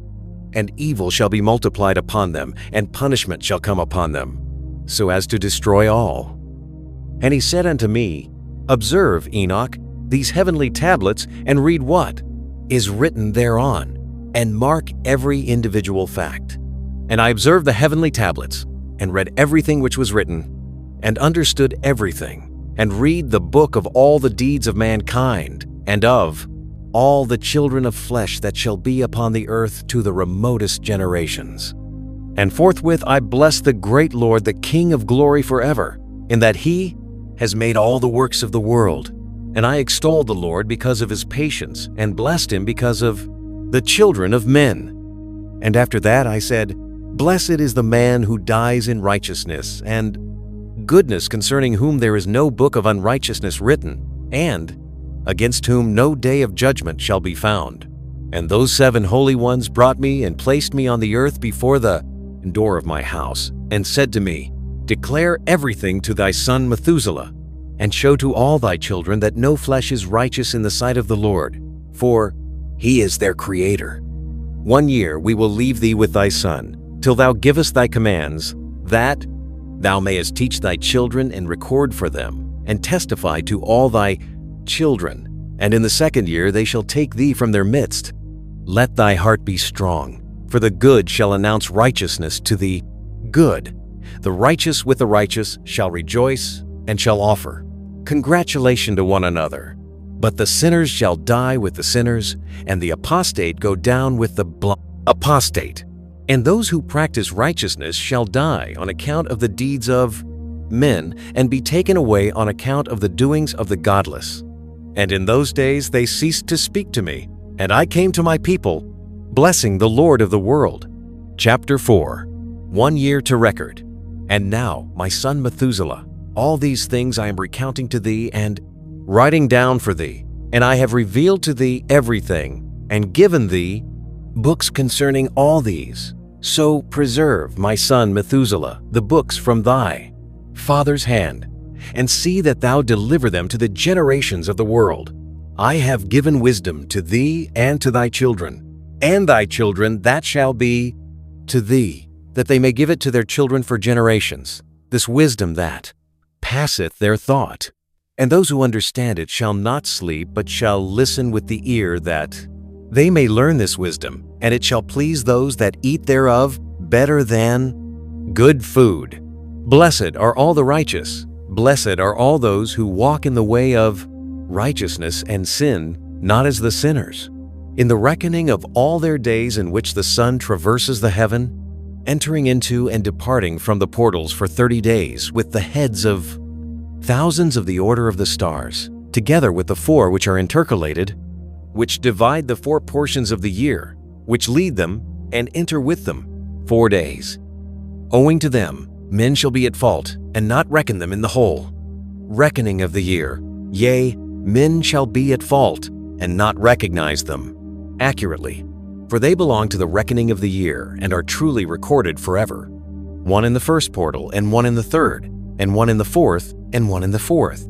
And evil shall be multiplied upon them, and punishment shall come upon them, so as to destroy all. And he said unto me, Observe, Enoch, these heavenly tablets, and read what is written thereon, and mark every individual fact. And I observed the heavenly tablets, and read everything which was written, and understood everything, and read the book of all the deeds of mankind, and of all the children of flesh that shall be upon the earth to the remotest generations. And forthwith I bless the great Lord, the King of glory forever, in that he has made all the works of the world. And I extolled the Lord because of his patience, and blessed him because of the children of men. And after that I said, Blessed is the man who dies in righteousness, and goodness, concerning whom there is no book of unrighteousness written, and against whom no day of judgment shall be found. And those 7 holy ones brought me and placed me on the earth before the door of my house, and said to me, Declare everything to thy son Methuselah, and show to all thy children that no flesh is righteous in the sight of the Lord, for he is their creator. 1 year we will leave thee with thy son, till thou givest thy commands, that thou mayest teach thy children and record for them, and testify to all thy children. And in the 2nd year they shall take thee from their midst. Let thy heart be strong, for the good shall announce righteousness to the good. The righteous with the righteous shall rejoice and shall offer congratulation to one another. But the sinners shall die with the sinners, and the apostate go down with the apostate. And those who practice righteousness shall die on account of the deeds of men, and be taken away on account of the doings of the godless. And in those days they ceased to speak to me, and I came to my people, blessing the Lord of the world. Chapter 4. 1 year to record. And now, my son Methuselah, all these things I am recounting to thee and writing down for thee, and I have revealed to thee everything, and given thee books concerning all these. So preserve, my son Methuselah, the books from thy father's hand, and see that thou deliver them to the generations of the world. I have given wisdom to thee and to thy children, and thy children that shall be to thee, that they may give it to their children for generations, this wisdom that passeth their thought. And those who understand it shall not sleep, but shall listen with the ear, that they may learn this wisdom, and it shall please those that eat thereof better than good food. Blessed are all the righteous, blessed are all those who walk in the way of righteousness and sin, not as the sinners. In the reckoning of all their days in which the sun traverses the heaven, entering into and departing from the portals for 30 days, with the heads of thousands of the order of the stars, together with the 4 which are intercalated, which divide the 4 portions of the year, which lead them and enter with them 4 days. Owing to them, men shall be at fault, and not reckon them in the whole reckoning of the year. Yea, men shall be at fault, and not recognize them accurately, for they belong to the reckoning of the year, and are truly recorded forever. 1 in the 1st portal, and 1 in the 3rd, and 1 in the 4th, and 1 in the 4th.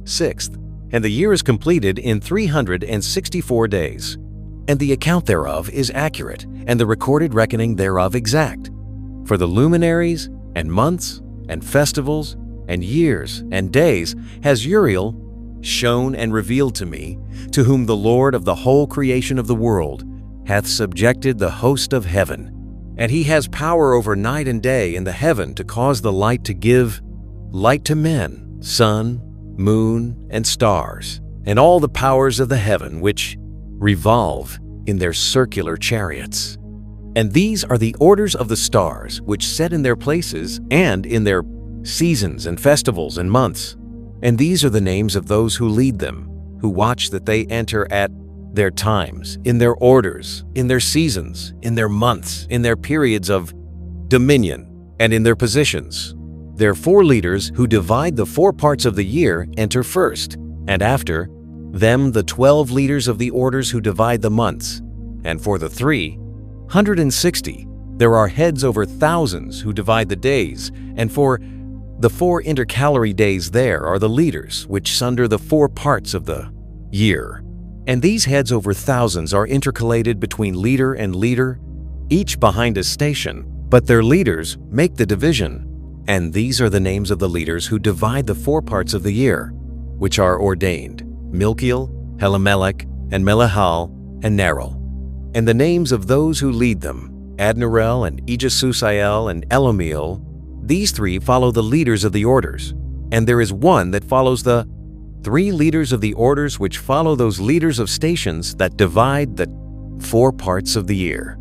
6th, and the year is completed in 364 days. And the account thereof is accurate, and the recorded reckoning thereof exact. For the luminaries, and months, and festivals, and years, and days has Uriel shown and revealed to me, to whom the Lord of the whole creation of the world hath subjected the host of heaven. And he has power over night and day in the heaven to cause the light to give light to men, sun, moon, and stars, and all the powers of the heaven which revolve in their circular chariots. And these are the orders of the stars which set in their places and in their seasons and festivals and months. And these are the names of those who lead them, who watch that they enter at their times, in their orders, in their seasons, in their months, in their periods of dominion, and in their positions. Their 4 leaders who divide the 4 parts of the year enter first, and after them the 12 leaders of the orders who divide the months. And for the 360, there are heads over thousands who divide the days, and for the 4 intercalary days there are the leaders which sunder the 4 parts of the year. And these heads over thousands are intercalated between leader and leader, each behind a station, but their leaders make the division. And these are the names of the leaders who divide the 4 parts of the year, which are ordained: Milkiel, Helamelech, and Melahal, and Neril. And the names of those who lead them: Adnarel, and Ejasusael, and Elomiel. These 3 follow the leaders of the orders, and there is one that follows the 3 leaders of the orders which follow those leaders of stations that divide the 4 parts of the year.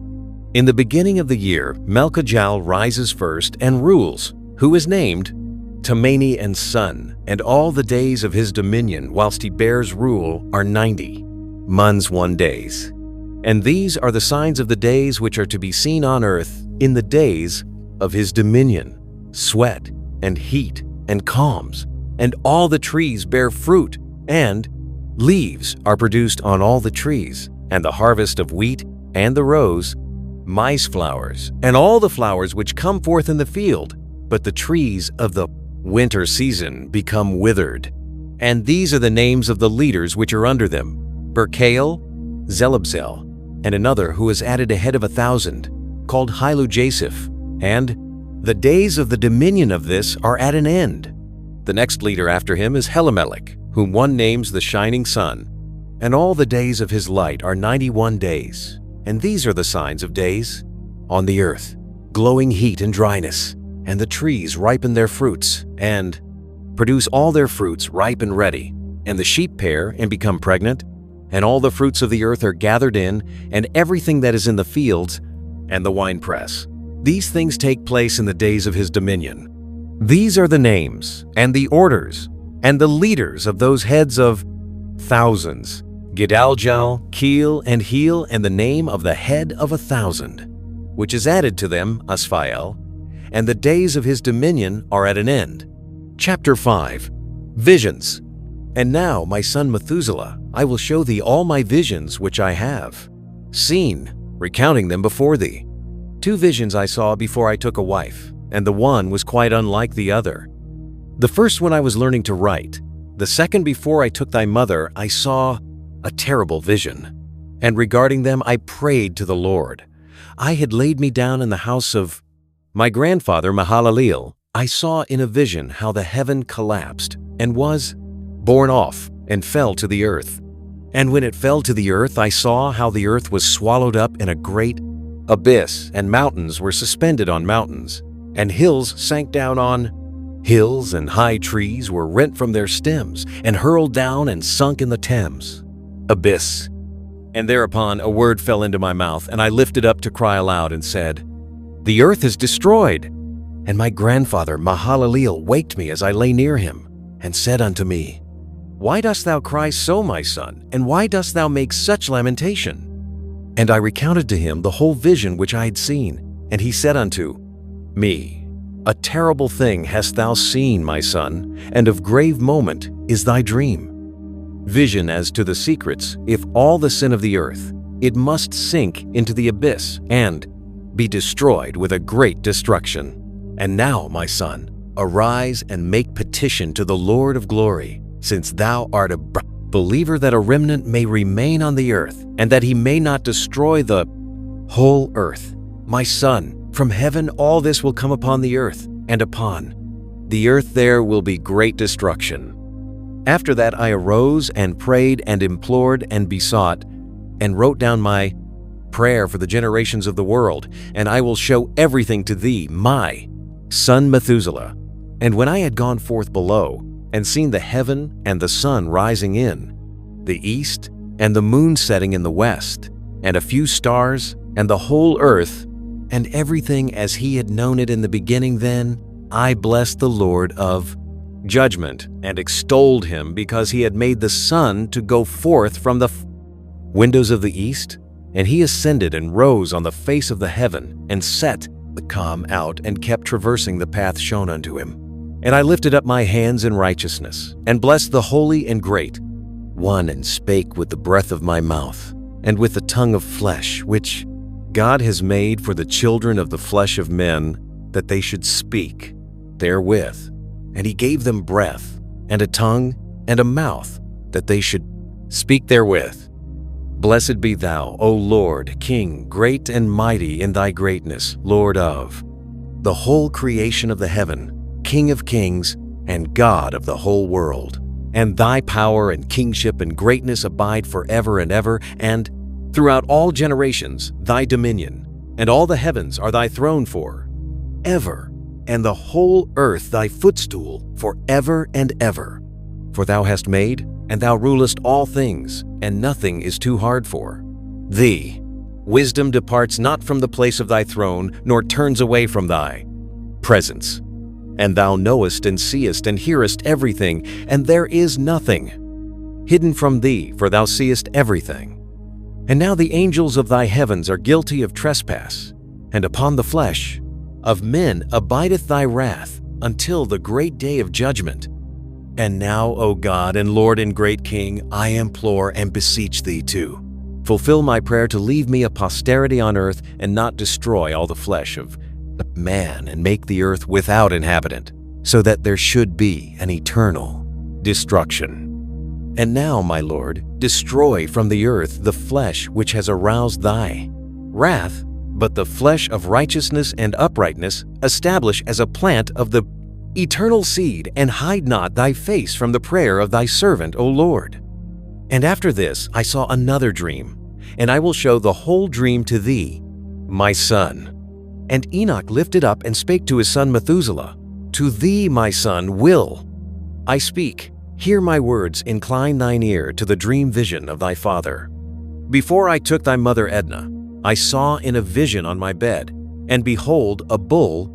In the beginning of the year, Melchijal rises first and rules, who is named Temani and Son, and all the days of his dominion whilst he bears rule are 90, Mun's 1 days. And these are the signs of the days which are to be seen on earth in the days of his dominion: sweat, and heat, and calms, and all the trees bear fruit, and leaves are produced on all the trees, and the harvest of wheat, and the roes, mice flowers, and all the flowers which come forth in the field, but the trees of the winter season become withered. And these are the names of the leaders which are under them: Berkael, Zelabzel, and another who is added ahead of 1,000, called Hilujasiph. And the days of the dominion of this are at an end. The next leader after him is Helamelech, whom one names the Shining Sun. And all the days of his light are 91 days. And these are the signs of days on the earth: glowing heat and dryness, and the trees ripen their fruits, and produce all their fruits ripe and ready. And the sheep pair and become pregnant, and all the fruits of the earth are gathered in, and everything that is in the fields, and the winepress. These things take place in the days of his dominion. These are the names, and the orders, and the leaders of those heads of thousands: Gidaljal, Keel, and Heel, and the name of the head of 1,000, which is added to them, Asphael, and the days of his dominion are at an end. Chapter 5. Visions. And now, my son Methuselah, I will show thee all my visions which I have seen, recounting them before thee. 2 visions I saw before I took a wife, and the one was quite unlike the other. The first when I was learning to write, the second before I took thy mother, I saw a terrible vision. And regarding them I prayed to the Lord. I had laid me down in the house of my grandfather Mahalaleel. I saw in a vision how the heaven collapsed and was borne off and fell to the earth. And when it fell to the earth, I saw how the earth was swallowed up in a great abyss, and mountains were suspended on mountains, and hills sank down on hills, and high trees were rent from their stems, and hurled down and sunk in the Thames abyss. And thereupon a word fell into my mouth, and I lifted up to cry aloud and said, The earth is destroyed. And my grandfather Mahalaleel waked me as I lay near him, and said unto me, Why dost thou cry so, my son, and why dost thou make such lamentation? And I recounted to him the whole vision which I had seen. And he said unto me, A terrible thing hast thou seen, my son, and of grave moment is thy dream. Vision as to the secrets: if all the sin of the earth, it must sink into the abyss and be destroyed with a great destruction. And now, my son, arise and make petition to the Lord of glory, since thou art a believer, that a remnant may remain on the earth, and that he may not destroy the whole earth. My son, from heaven all this will come upon the earth, and upon the earth there will be great destruction. After that I arose and prayed and implored and besought, and wrote down my prayer for the generations of the world, and I will show everything to thee, my son Methuselah. And when I had gone forth below, and seen the heaven and the sun rising in the east, and the moon setting in the west, and a few stars, and the whole earth, and everything as he had known it in the beginning, then I blessed the Lord of judgment, and extolled him, because he had made the sun to go forth from the windows of the east, and he ascended and rose on the face of the heaven, and set the calm out, and kept traversing the path shown unto him. And I lifted up my hands in righteousness, and blessed the holy and great one, and spake with the breath of my mouth, and with the tongue of flesh, which God has made for the children of the flesh of men, that they should speak therewith. And he gave them breath, and a tongue, and a mouth, that they should speak therewith. Blessed be thou, O Lord, King, great and mighty in thy greatness, Lord of the whole creation of the heaven, King of kings, and God of the whole world. And thy power and kingship and greatness abide forever and ever, and throughout all generations thy dominion, and all the heavens are thy throne for ever, and the whole earth thy footstool for ever and ever. For thou hast made, and thou rulest all things, and nothing is too hard for thee. Wisdom departs not from the place of thy throne, nor turns away from thy presence. And thou knowest and seest and hearest everything, and there is nothing hidden from thee, for thou seest everything. And now the angels of thy heavens are guilty of trespass, and upon the flesh of men abideth thy wrath, until the great day of judgment. And now, O God and Lord and great King, I implore and beseech thee to fulfill my prayer, to leave me a posterity on earth, and not destroy all the flesh of man, and make the earth without inhabitant, so that there should be an eternal destruction. And now, my Lord, destroy from the earth the flesh which has aroused thy wrath, but the flesh of righteousness and uprightness establish as a plant of the eternal seed, and hide not thy face from the prayer of thy servant, O Lord. And after this I saw another dream, and I will show the whole dream to thee, my son. And Enoch lifted up and spake to his son Methuselah, To thee, my son, will I speak. Hear my words, incline thine ear to the dream vision of thy father. Before I took thy mother Edna, I saw in a vision on my bed, and behold, a bull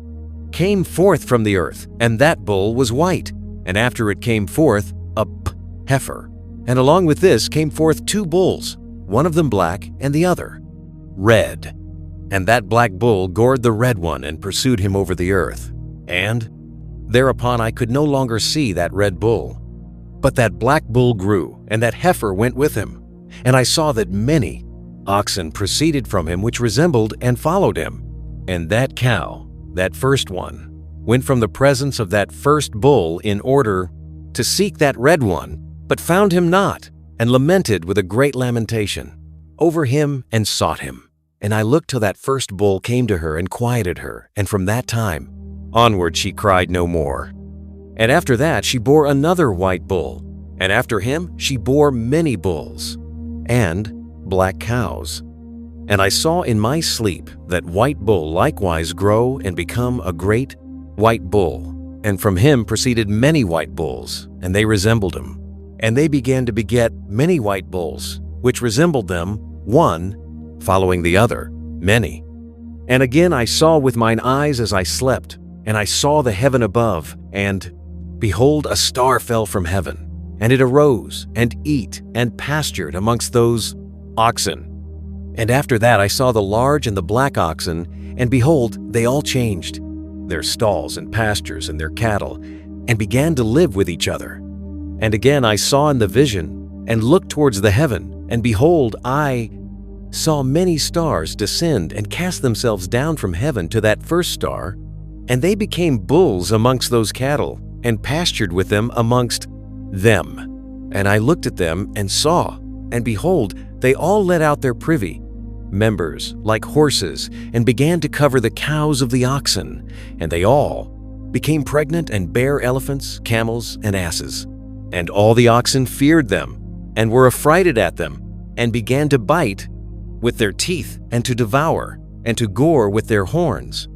came forth from the earth, and that bull was white, and after it came forth a heifer. And along with this came forth two bulls, one of them black, and the other red. And that black bull gored the red one, and pursued him over the earth. And thereupon I could no longer see that red bull, but that black bull grew, and that heifer went with him. And I saw that many oxen proceeded from him, which resembled and followed him. And that cow, that first one, went from the presence of that first bull in order to seek that red one, but found him not, and lamented with a great lamentation over him, and sought him. And I looked till that first bull came to her and quieted her, and from that time onward she cried no more. And after that she bore another white bull, and after him she bore many bulls and black cows. And I saw in my sleep that white bull likewise grow and become a great white bull, and from him proceeded many white bulls, and they resembled him. And they began to beget many white bulls, which resembled them, one following the other, many. And again I saw with mine eyes as I slept, and I saw the heaven above, and behold, a star fell from heaven, and it arose, and eat, and pastured amongst those oxen. And after that I saw the large and the black oxen, and behold, they all changed their stalls and pastures and their cattle, and began to live with each other. And again I saw in the vision, and looked towards the heaven, and behold, I saw many stars descend and cast themselves down from heaven to that first star, and they became bulls amongst those cattle, and pastured with them amongst them. And I looked at them and saw, and behold, they all let out their privy members like horses, and began to cover the cows of the oxen, and they all became pregnant and bare elephants, camels, and asses. And all the oxen feared them, and were affrighted at them, and began to bite with their teeth, and to devour, and to gore with their horns.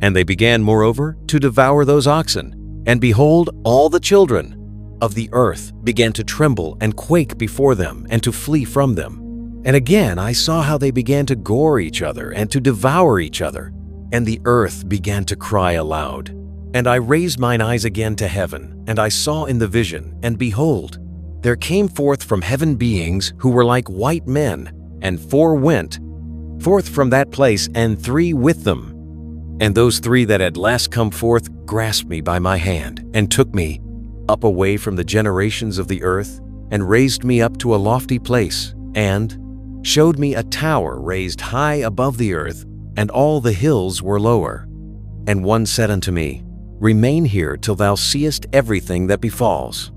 And they began, moreover, to devour those oxen. And behold, all the children of the earth began to tremble and quake before them, and to flee from them. And again I saw how they began to gore each other, and to devour each other. And the earth began to cry aloud. And I raised mine eyes again to heaven, and I saw in the vision, and behold, there came forth from heaven beings who were like white men, and 4 went forth from that place, and 3 with them. And those 3 that had last come forth grasped me by my hand, and took me up away from the generations of the earth, and raised me up to a lofty place, and showed me a tower raised high above the earth, and all the hills were lower. And one said unto me, Remain here till thou seest everything that befalls.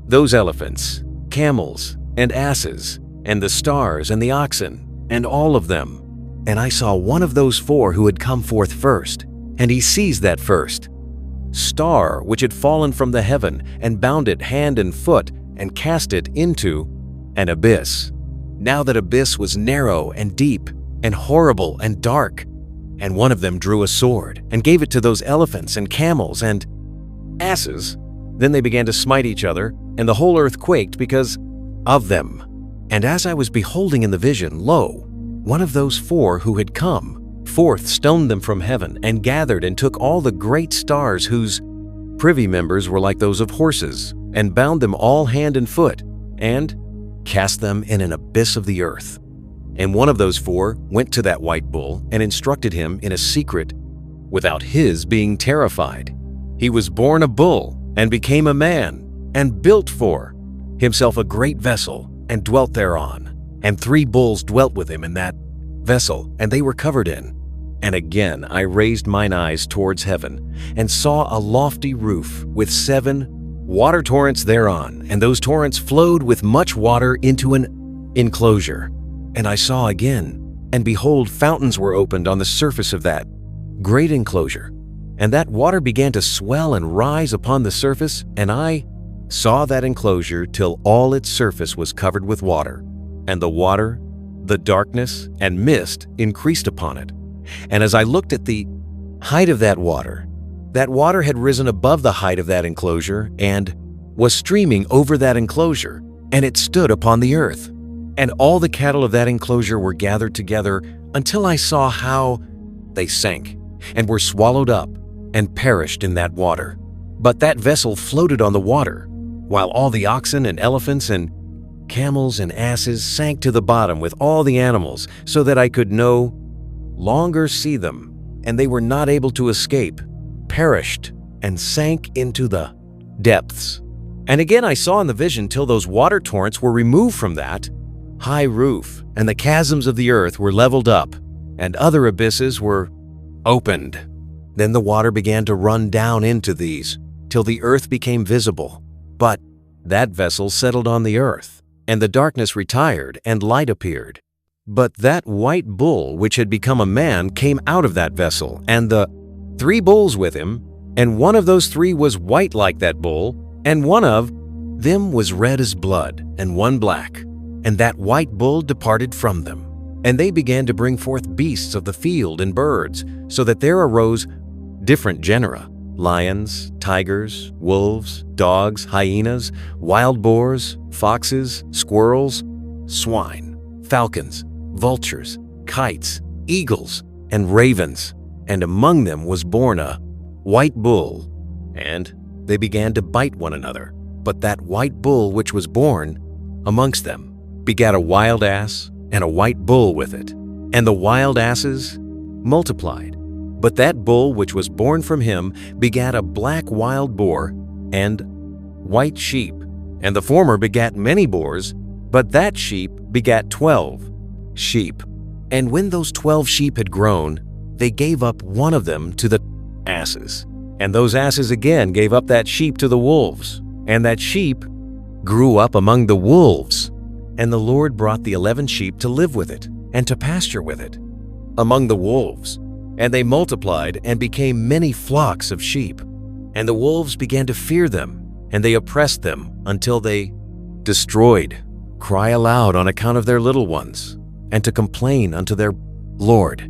Those elephants, camels, and asses, and the stars, and the oxen, and all of them. And I saw one of those 4 who had come forth first, and he seized that first star which had fallen from the heaven, and bound it hand and foot, and cast it into an abyss. Now that abyss was narrow and deep, and horrible and dark. And one of them drew a sword, and gave it to those elephants and camels and asses. Then they began to smite each other, and the whole earth quaked because of them. And as I was beholding in the vision, lo, one of those 4 who had come forth stoned them from heaven, and gathered and took all the great stars whose privy members were like those of horses, and bound them all hand and foot, and cast them in an abyss of the earth. And one of those 4 went to that white bull, and instructed him in a secret, without his being terrified. He was born a bull, and became a man, and built for himself a great vessel, and dwelt thereon. And 3 bulls dwelt with him in that vessel, and they were covered in. And again I raised mine eyes towards heaven, and saw a lofty roof with 7 water torrents thereon, and those torrents flowed with much water into an enclosure. And I saw again, and behold, fountains were opened on the surface of that great enclosure, and that water began to swell and rise upon the surface, and I saw that enclosure till all its surface was covered with water, and the water, the darkness, and mist increased upon it. And as I looked at the height of that water had risen above the height of that enclosure, and was streaming over that enclosure, and it stood upon the earth. And all the cattle of that enclosure were gathered together, until I saw how they sank, and were swallowed up, and perished in that water. But that vessel floated on the water, while all the oxen and elephants and camels and asses sank to the bottom with all the animals, so that I could no longer see them, and they were not able to escape, perished, and sank into the depths. And again I saw in the vision till those water torrents were removed from that high roof, and the chasms of the earth were leveled up, and other abysses were opened. Then the water began to run down into these, till the earth became visible. But that vessel settled on the earth, and the darkness retired, and light appeared. But that white bull which had become a man came out of that vessel, and the 3 bulls with him, and one of those 3 was white like that bull, and one of them was red as blood, and one black. And that white bull departed from them. And they began to bring forth beasts of the field and birds, so that there arose different genera: lions, tigers, wolves, dogs, hyenas, wild boars, foxes, squirrels, swine, falcons, vultures, kites, eagles, and ravens. And among them was born a white bull, and they began to bite one another. But that white bull which was born amongst them begat a wild ass, and a white bull with it. And the wild asses multiplied. But that bull which was born from him begat a black wild boar, and white sheep. And the former begat many boars, but that sheep begat 12 sheep. And when those 12 sheep had grown, they gave up one of them to the asses. And those asses again gave up that sheep to the wolves. And that sheep grew up among the wolves. And the Lord brought the 11 sheep to live with it, and to pasture with it, among the wolves. And they multiplied, and became many flocks of sheep. And the wolves began to fear them, and they oppressed them until they destroyed, cry aloud on account of their little ones, and to complain unto their Lord.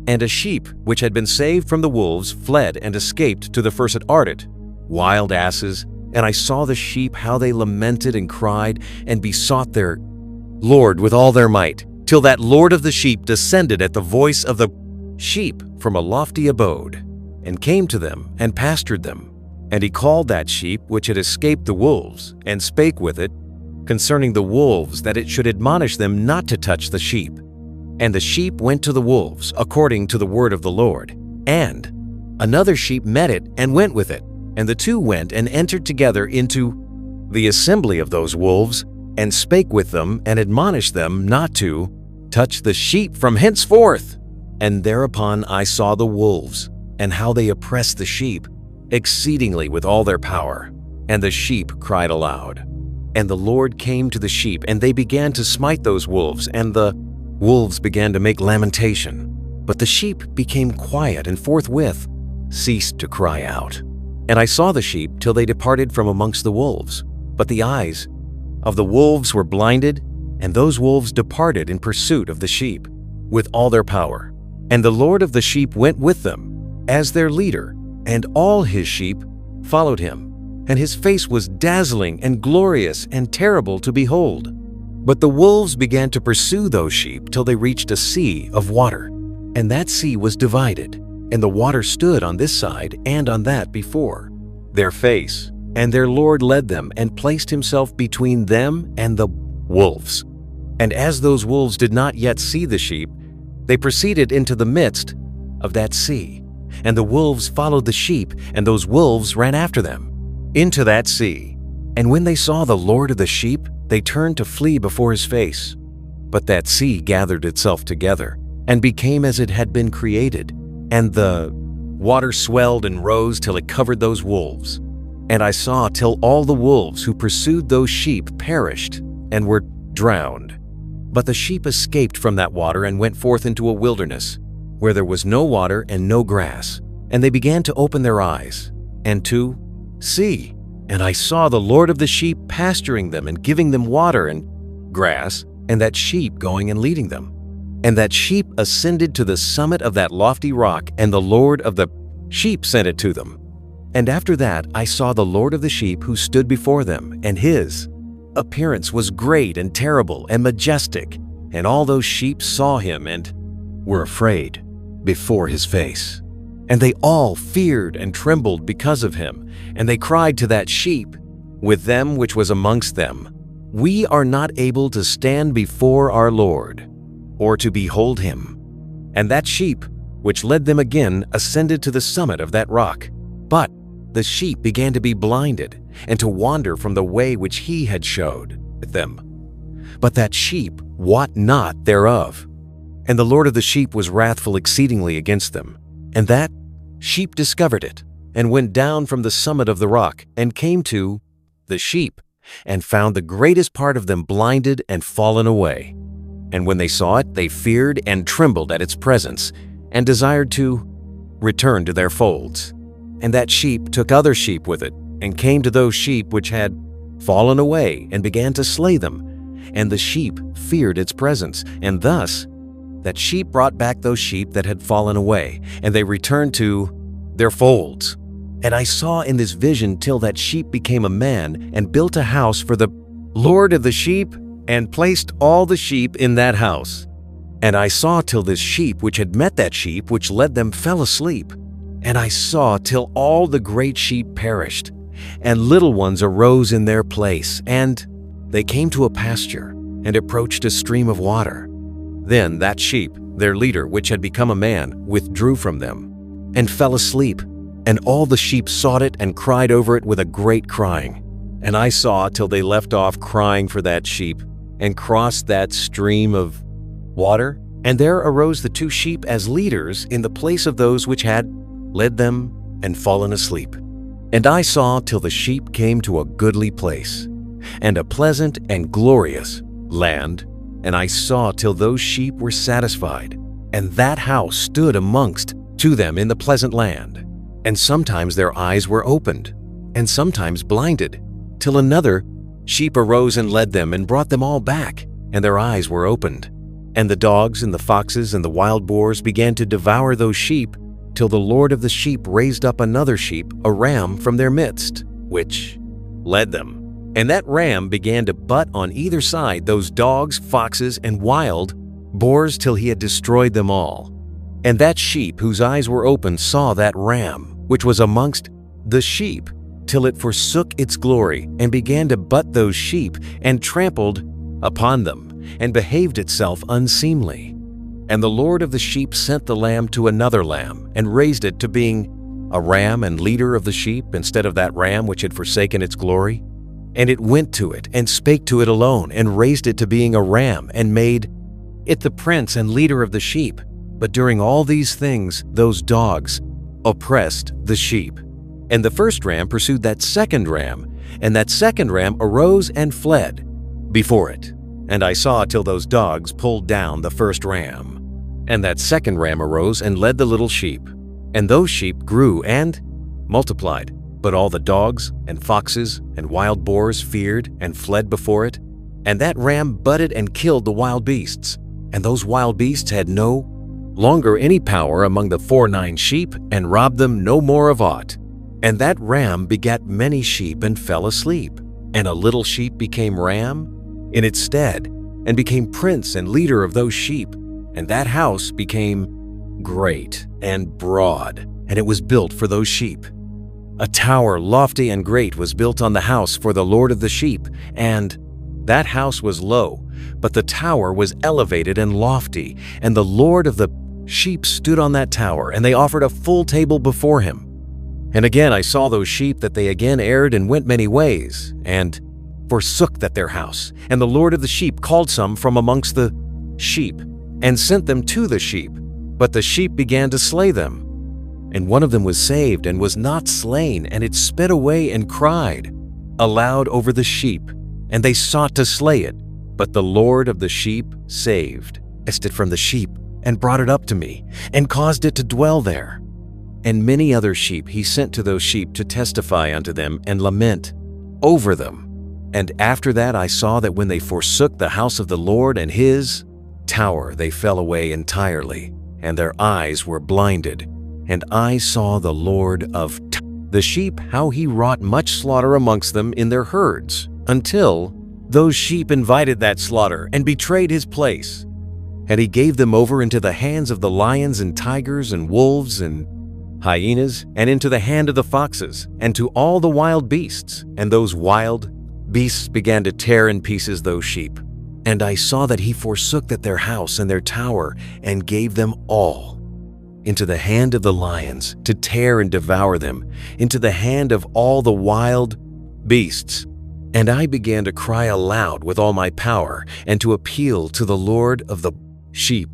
And a sheep which had been saved from the wolves fled and escaped to the first at Ardit, wild asses, and I saw the sheep how they lamented and cried and besought their Lord with all their might, till that Lord of the sheep descended at the voice of the sheep from a lofty abode, and came to them and pastured them. And he called that sheep which had escaped the wolves, and spake with it concerning the wolves, that it should admonish them not to touch the sheep. And the sheep went to the wolves according to the word of the Lord. And another sheep met it and went with it, and the two went and entered together into the assembly of those wolves, and spake with them and admonished them not to touch the sheep from henceforth. And thereupon I saw the wolves, and how they oppressed the sheep exceedingly with all their power. And the sheep cried aloud. And the Lord came to the sheep, and they began to smite those wolves, and the wolves began to make lamentation. But the sheep became quiet, and forthwith ceased to cry out. And I saw the sheep till they departed from amongst the wolves. But the eyes of the wolves were blinded, and those wolves departed in pursuit of the sheep with all their power. And the Lord of the sheep went with them as their leader, and all his sheep followed him. And his face was dazzling and glorious and terrible to behold. But the wolves began to pursue those sheep till they reached a sea of water. And that sea was divided, and the water stood on this side and on that before their face. And their Lord led them and placed himself between them and the wolves. And as those wolves did not yet see the sheep, they proceeded into the midst of that sea. And the wolves followed the sheep, and those wolves ran after them into that sea. And when they saw the Lord of the sheep, they turned to flee before his face. But that sea gathered itself together, and became as it had been created, and the water swelled and rose till it covered those wolves. And I saw till all the wolves who pursued those sheep perished and were drowned. But the sheep escaped from that water and went forth into a wilderness, where there was no water and no grass. And they began to open their eyes, and to see. And I saw the Lord of the sheep pasturing them and giving them water and grass, and that sheep going and leading them. And that sheep ascended to the summit of that lofty rock, and the Lord of the sheep sent it to them. And after that I saw the Lord of the sheep who stood before them, and his appearance was great and terrible and majestic. And all those sheep saw him and were afraid before his face. And they all feared and trembled because of him. And they cried to that sheep with them which was amongst them, We are not able to stand before our Lord, or to behold him. And that sheep which led them again ascended to the summit of that rock. But the sheep began to be blinded, and to wander from the way which he had showed them. But that sheep wot not thereof. And the Lord of the sheep was wrathful exceedingly against them. And that sheep discovered it, and went down from the summit of the rock, and came to the sheep, and found the greatest part of them blinded and fallen away. And when they saw it, they feared and trembled at its presence, and desired to return to their folds. And that sheep took other sheep with it, and came to those sheep which had fallen away, and began to slay them. And the sheep feared its presence, and thus that sheep brought back those sheep that had fallen away, and they returned to their folds. And I saw in this vision till that sheep became a man, and built a house for the Lord of the sheep, and placed all the sheep in that house. And I saw till this sheep which had met that sheep which led them fell asleep. And I saw till all the great sheep perished, and little ones arose in their place. And they came to a pasture, and approached a stream of water. Then that sheep, their leader, which had become a man, withdrew from them, and fell asleep. And all the sheep sought it, and cried over it with a great crying. And I saw till they left off crying for that sheep, and crossed that stream of water. And there arose the two sheep as leaders in the place of those which had led them and fallen asleep. And I saw till the sheep came to a goodly place, and a pleasant and glorious land. And I saw till those sheep were satisfied, and that house stood amongst to them in the pleasant land. And sometimes their eyes were opened, and sometimes blinded, till another sheep arose and led them and brought them all back, and their eyes were opened. And the dogs and the foxes and the wild boars began to devour those sheep, till the Lord of the sheep raised up another sheep, a ram from their midst, which led them. And that ram began to butt on either side those dogs, foxes, and wild boars till he had destroyed them all. And that sheep whose eyes were opened saw that ram, which was amongst the sheep, till it forsook its glory, and began to butt those sheep, and trampled upon them, and behaved itself unseemly. And the Lord of the sheep sent the lamb to another lamb, and raised it to being a ram and leader of the sheep, instead of that ram which had forsaken its glory. And it went to it, and spake to it alone, and raised it to being a ram, and made it the prince and leader of the sheep. But during all these things, those dogs oppressed the sheep. And the first ram pursued that second ram, and that second ram arose and fled before it. And I saw till those dogs pulled down the first ram. And that second ram arose and led the little sheep. And those sheep grew and multiplied. But all the dogs and foxes and wild boars feared and fled before it. And that ram butted and killed the wild beasts. And those wild beasts had no longer any power among the 49 sheep, and robbed them no more of aught. And that ram begat many sheep and fell asleep. And a little sheep became ram in its stead, and became prince and leader of those sheep. And that house became great and broad, and it was built for those sheep. A tower lofty and great was built on the house for the Lord of the sheep, and that house was low, but the tower was elevated and lofty, and the Lord of the sheep stood on that tower, and they offered a full table before him. And again I saw those sheep that they again erred and went many ways, and forsook that their house. And the Lord of the sheep called some from amongst the sheep, and sent them to the sheep. But the sheep began to slay them. And one of them was saved, and was not slain, and it sped away and cried aloud over the sheep. And they sought to slay it. But the Lord of the sheep saved it from the sheep, and brought it up to me, and caused it to dwell there. And many other sheep he sent to those sheep to testify unto them, and lament over them. And after that I saw that when they forsook the house of the Lord and his tower, they fell away entirely, and their eyes were blinded. And I saw the Lord of the sheep, how he wrought much slaughter amongst them in their herds, until those sheep invited that slaughter, and betrayed his place. And he gave them over into the hands of the lions and tigers and wolves and hyenas, and into the hand of the foxes, and to all the wild beasts. And those wild beasts began to tear in pieces those sheep. And I saw that he forsook that their house and their tower, and gave them all into the hand of the lions, to tear and devour them, into the hand of all the wild beasts. And I began to cry aloud with all my power, and to appeal to the Lord of the sheep,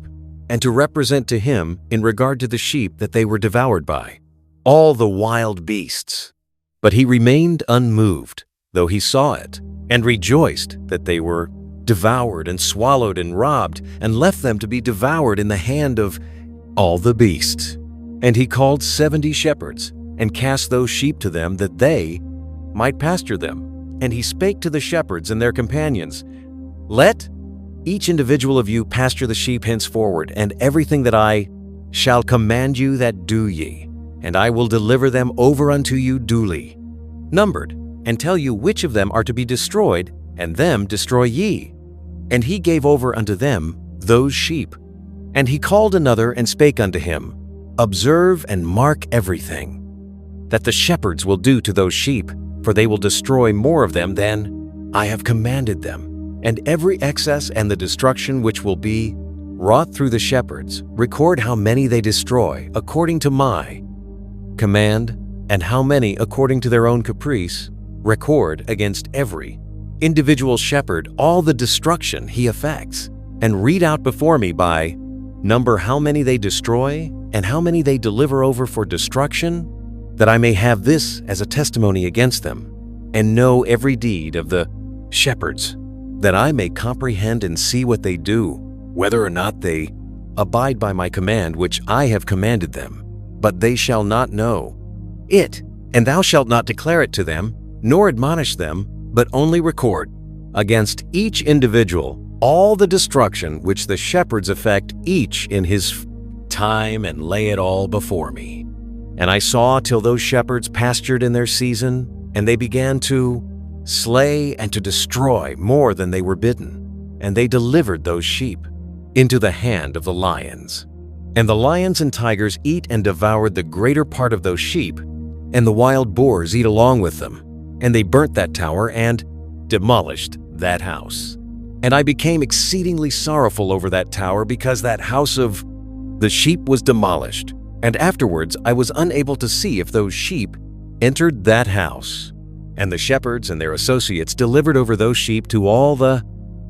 and to represent to him in regard to the sheep that they were devoured by, all the wild beasts. But he remained unmoved, though he saw it, and rejoiced that they were devoured and swallowed and robbed, and left them to be devoured in the hand of all the beasts. And he called 70 shepherds, and cast those sheep to them, that they might pasture them. And he spake to the shepherds and their companions, Let each individual of you pasture the sheep henceforward, and everything that I shall command you, that do ye, and I will deliver them over unto you duly numbered, and tell you which of them are to be destroyed, and them destroy ye. And he gave over unto them those sheep. And he called another, and spake unto him, Observe and mark everything that the shepherds will do to those sheep, for they will destroy more of them than I have commanded them. And every excess and the destruction which will be wrought through the shepherds, record how many they destroy according to my command, and how many according to their own caprice, record against every individual shepherd all the destruction he effects, and read out before me by number how many they destroy, and how many they deliver over for destruction, that I may have this as a testimony against them, and know every deed of the shepherds, that I may comprehend and see what they do, whether or not they abide by my command which I have commanded them. But they shall not know it, and thou shalt not declare it to them, nor admonish them but only record against each individual all the destruction which the shepherds effect each in his time, and lay it all before me. And I saw till those shepherds pastured in their season, and they began to slay and to destroy more than they were bidden. And they delivered those sheep into the hand of the lions. And the lions and tigers eat and devoured the greater part of those sheep, and the wild boars eat along with them. And they burnt that tower and demolished that house. And I became exceedingly sorrowful over that tower, because that house of the sheep was demolished. And afterwards I was unable to see if those sheep entered that house. And the shepherds and their associates delivered over those sheep to all the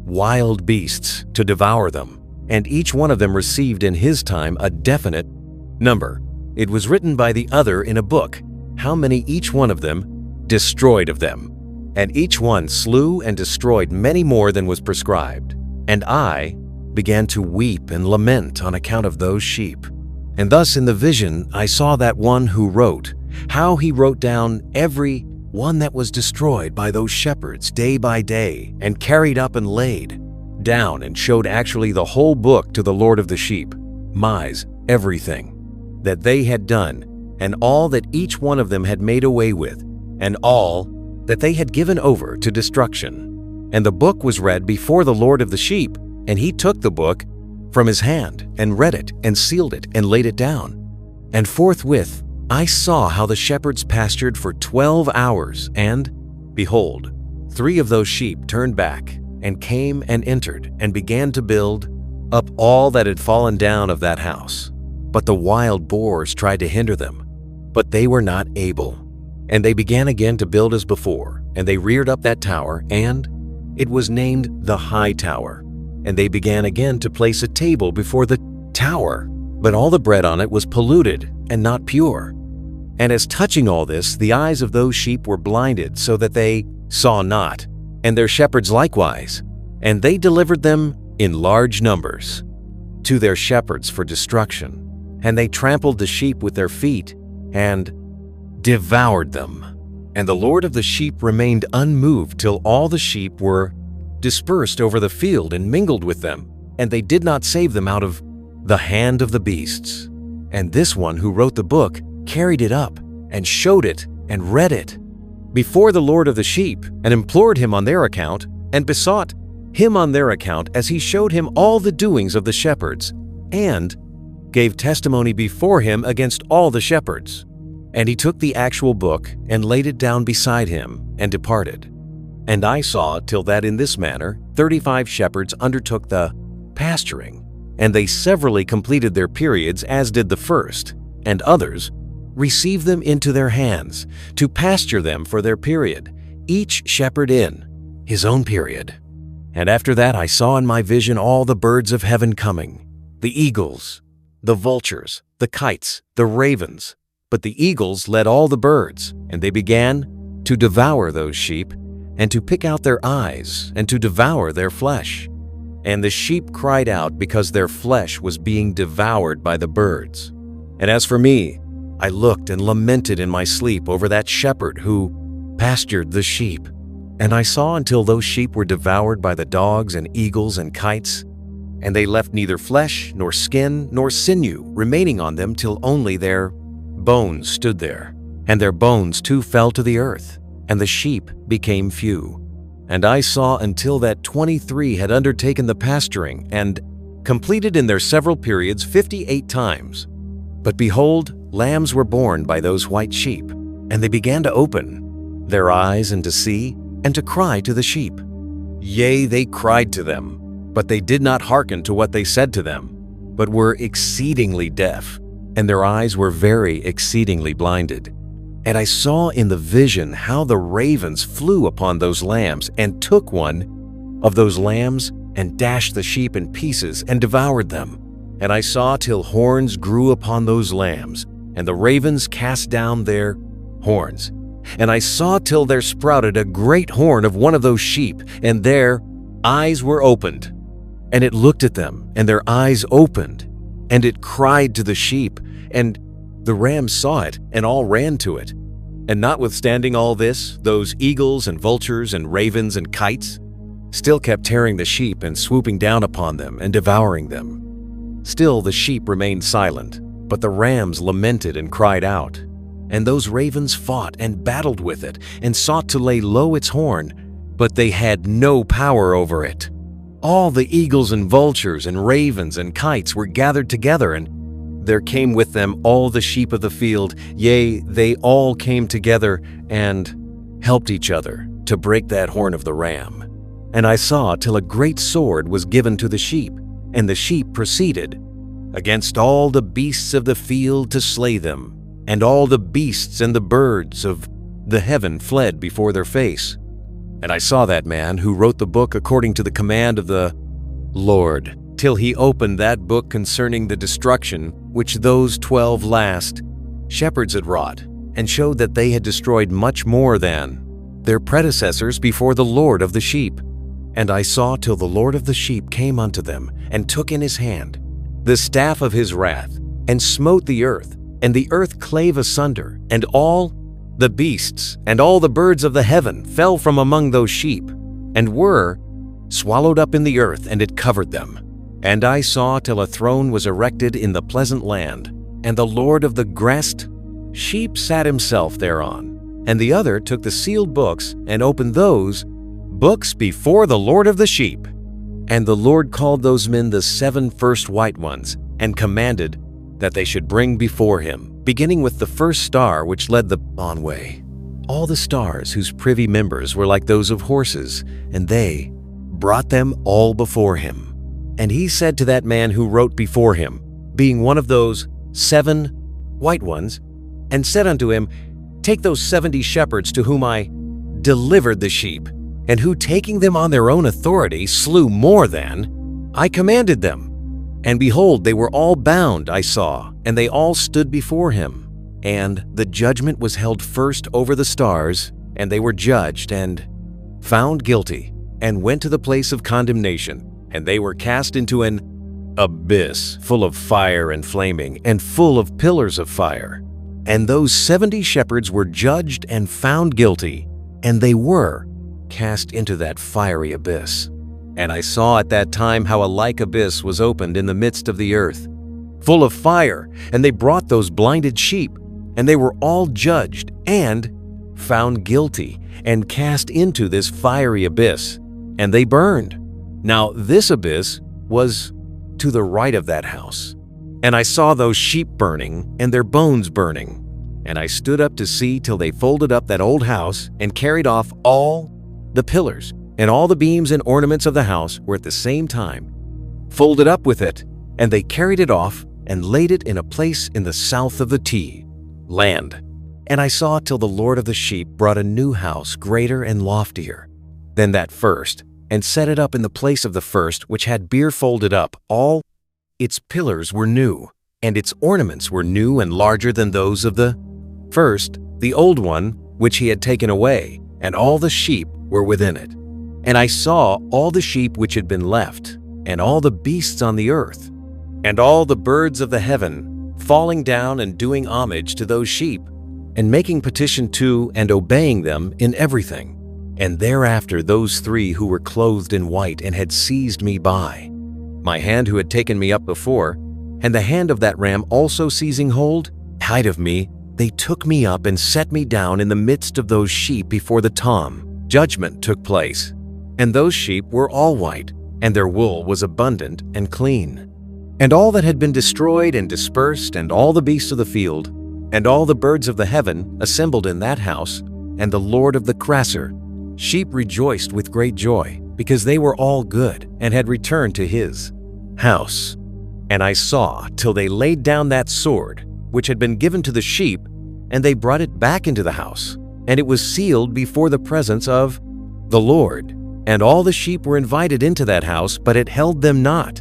wild beasts to devour them, and each one of them received in his time a definite number. It was written by the other in a book, how many each one of them destroyed of them. And each one slew and destroyed many more than was prescribed. And I began to weep and lament on account of those sheep. And thus in the vision I saw that one who wrote, how he wrote down every one that was destroyed by those shepherds day by day, and carried up and laid down, and showed actually the whole book to the Lord of the sheep, everything that they had done, and all that each one of them had made away with, and all that they had given over to destruction. And the book was read before the Lord of the sheep, and he took the book from his hand, and read it, and sealed it, and laid it down. And forthwith I saw how the shepherds pastured for 12 hours, and, behold, 3 of those sheep turned back, and came and entered, and began to build up all that had fallen down of that house. But the wild boars tried to hinder them, but they were not able. And they began again to build as before, and they reared up that tower, and it was named the High Tower. And they began again to place a table before the tower, but all the bread on it was polluted and not pure. And as touching all this, the eyes of those sheep were blinded, so that they saw not, and their shepherds likewise. And they delivered them in large numbers to their shepherds for destruction. And they trampled the sheep with their feet, and devoured them. And the Lord of the sheep remained unmoved till all the sheep were dispersed over the field and mingled with them, and they did not save them out of the hand of the beasts. And this one who wrote the book carried it up, and showed it, and read it before the Lord of the sheep, and implored him on their account, and besought him on their account, as he showed him all the doings of the shepherds, and gave testimony before him against all the shepherds. And he took the actual book, and laid it down beside him, and departed. And I saw till that in this manner 35 shepherds undertook the pasturing, and they severally completed their periods, as did the first, and others received them into their hands, to pasture them for their period, each shepherd in his own period. And after that I saw in my vision all the birds of heaven coming, the eagles, the vultures, the kites, the ravens. But the eagles led all the birds, and they began to devour those sheep, and to pick out their eyes, and to devour their flesh. And the sheep cried out, because their flesh was being devoured by the birds. And as for me, I looked and lamented in my sleep over that shepherd who pastured the sheep. And I saw until those sheep were devoured by the dogs and eagles and kites, and they left neither flesh, nor skin, nor sinew remaining on them, till only their bones stood there. And their bones too fell to the earth, and the sheep became few. And I saw until that 23 had undertaken the pasturing, and completed in their several periods 58 times. But behold, lambs were born by those white sheep, and they began to open their eyes, and to see, and to cry to the sheep. Yea, they cried to them, but they did not hearken to what they said to them, but were exceedingly deaf, and their eyes were very exceedingly blinded. And I saw in the vision how the ravens flew upon those lambs, and took one of those lambs, and dashed the sheep in pieces, and devoured them. And I saw till horns grew upon those lambs, and the ravens cast down their horns. And I saw till there sprouted a great horn of one of those sheep, and their eyes were opened. And it looked at them, and their eyes opened, and it cried to the sheep, and the rams saw it, and all ran to it. And notwithstanding all this, those eagles and vultures and ravens and kites still kept tearing the sheep and swooping down upon them and devouring them. Still the sheep remained silent, but the rams lamented and cried out. And those ravens fought and battled with it and sought to lay low its horn, but they had no power over it. All the eagles and vultures and ravens and kites were gathered together, and there came with them all the sheep of the field, yea, they all came together and helped each other to break that horn of the ram. And I saw till a great sword was given to the sheep, and the sheep proceeded against all the beasts of the field to slay them, and all the beasts and the birds of the heaven fled before their face. And I saw that man who wrote the book according to the command of the Lord, till he opened that book concerning the destruction which those 12 last shepherds had wrought, and showed that they had destroyed much more than their predecessors before the Lord of the sheep. And I saw till the Lord of the sheep came unto them, and took in his hand the staff of his wrath, and smote the earth, and the earth clave asunder, and all the beasts and all the birds of the heaven fell from among those sheep, and were swallowed up in the earth, and it covered them. And I saw till a throne was erected in the pleasant land, and the Lord of the grassed sheep sat himself thereon. And the other took the sealed books, and opened those books before the Lord of the sheep. And the Lord called those men the 7 first white ones, and commanded that they should bring before him, beginning with the first star which led the on way, all the stars whose privy members were like those of horses, and they brought them all before him. And he said to that man who wrote before him, being one of those 7 white ones, and said unto him, Take those 70 shepherds to whom I delivered the sheep, and who taking them on their own authority slew more than I commanded them. And behold, they were all bound, I saw, and they all stood before him. And the judgment was held first over the stars, and they were judged and found guilty, and went to the place of condemnation, and they were cast into an abyss full of fire and flaming, and full of pillars of fire. And those 70 shepherds were judged and found guilty, and they were cast into that fiery abyss. And I saw at that time how a like abyss was opened in the midst of the earth, full of fire, and they brought those blinded sheep, and they were all judged and found guilty, and cast into this fiery abyss, and they burned. Now this abyss was to the right of that house. And I saw those sheep burning, and their bones burning. And I stood up to see till they folded up that old house, and carried off all the pillars, and all the beams and ornaments of the house were at the same time folded up with it, and they carried it off, and laid it in a place in the south of the land. And I saw till the Lord of the sheep brought a new house greater and loftier than that first, and set it up in the place of the first, which had beer folded up. All its pillars were new, and its ornaments were new and larger than those of the first, the old one, which he had taken away, and all the sheep were within it. And I saw all the sheep which had been left, and all the beasts on the earth, and all the birds of the heaven, falling down and doing homage to those sheep, and making petition to and obeying them in everything. And thereafter those 3 who were clothed in white and had seized me by my hand who had taken me up before, and the hand of that ram also seizing hold of me, they took me up and set me down in the midst of those sheep before the judgment took place. And those sheep were all white, and their wool was abundant and clean. And all that had been destroyed and dispersed, and all the beasts of the field, and all the birds of the heaven assembled in that house, and the Lord of the crasser sheep rejoiced with great joy, because they were all good, and had returned to his house. And I saw till they laid down that sword, which had been given to the sheep, and they brought it back into the house, and it was sealed before the presence of the Lord. And all the sheep were invited into that house, but it held them not.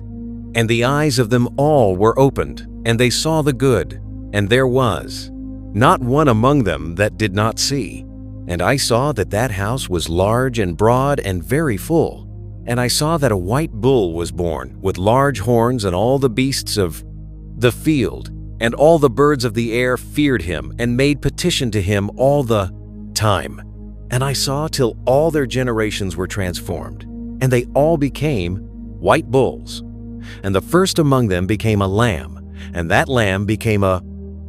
And the eyes of them all were opened, and they saw the good, and there was not one among them that did not see. And I saw that that house was large and broad and very full. And I saw that a white bull was born, with large horns, and all the beasts of the field, And all the birds of the air feared him and made petition to him all the time. And I saw till all their generations were transformed, and they all became white bulls. And the first among them became a lamb, and that lamb became a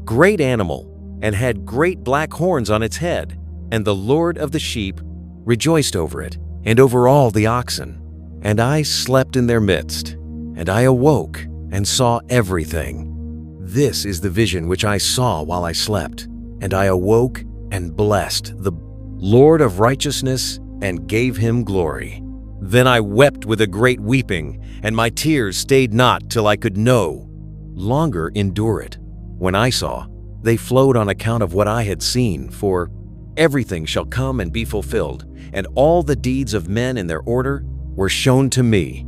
great animal, and had great black horns on its head. And the Lord of the sheep rejoiced over it, and over all the oxen. And I slept in their midst, and I awoke and saw everything. This is the vision which I saw while I slept. And I awoke and blessed the Lord of righteousness and gave him glory. Then I wept with a great weeping, and my tears stayed not till I could no longer endure it. When I saw, they flowed on account of what I had seen, for everything shall come and be fulfilled, and all the deeds of men in their order were shown to me.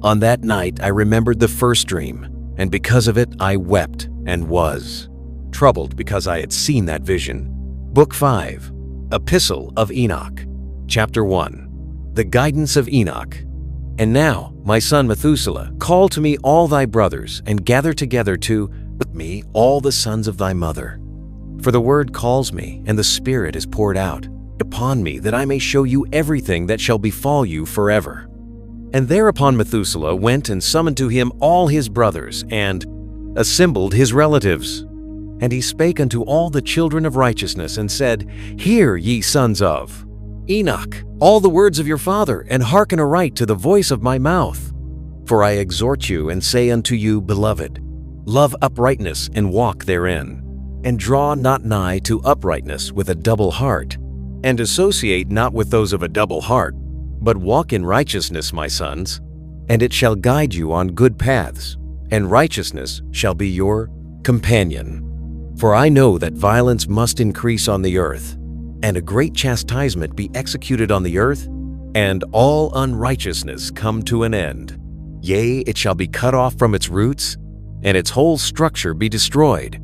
On that night I remembered the first dream, and because of it I wept and was troubled because I had seen that vision. Book 5, Epistle of Enoch, Chapter 1, The Guidance of Enoch. And now, my son Methuselah, call to me all thy brothers, and gather together with me all the sons of thy mother. For the word calls me, and the Spirit is poured out upon me, that I may show you everything that shall befall you forever. And thereupon Methuselah went and summoned to him all his brothers, and assembled his relatives. And he spake unto all the children of righteousness, and said, Hear, ye sons of Enoch, all the words of your father, and hearken aright to the voice of my mouth. For I exhort you, and say unto you, Beloved, love uprightness, and walk therein. And draw not nigh to uprightness with a double heart, and associate not with those of a double heart, but walk in righteousness, my sons, and it shall guide you on good paths, and righteousness shall be your companion. For I know that violence must increase on the earth, and a great chastisement be executed on the earth, and all unrighteousness come to an end. Yea, it shall be cut off from its roots, and its whole structure be destroyed.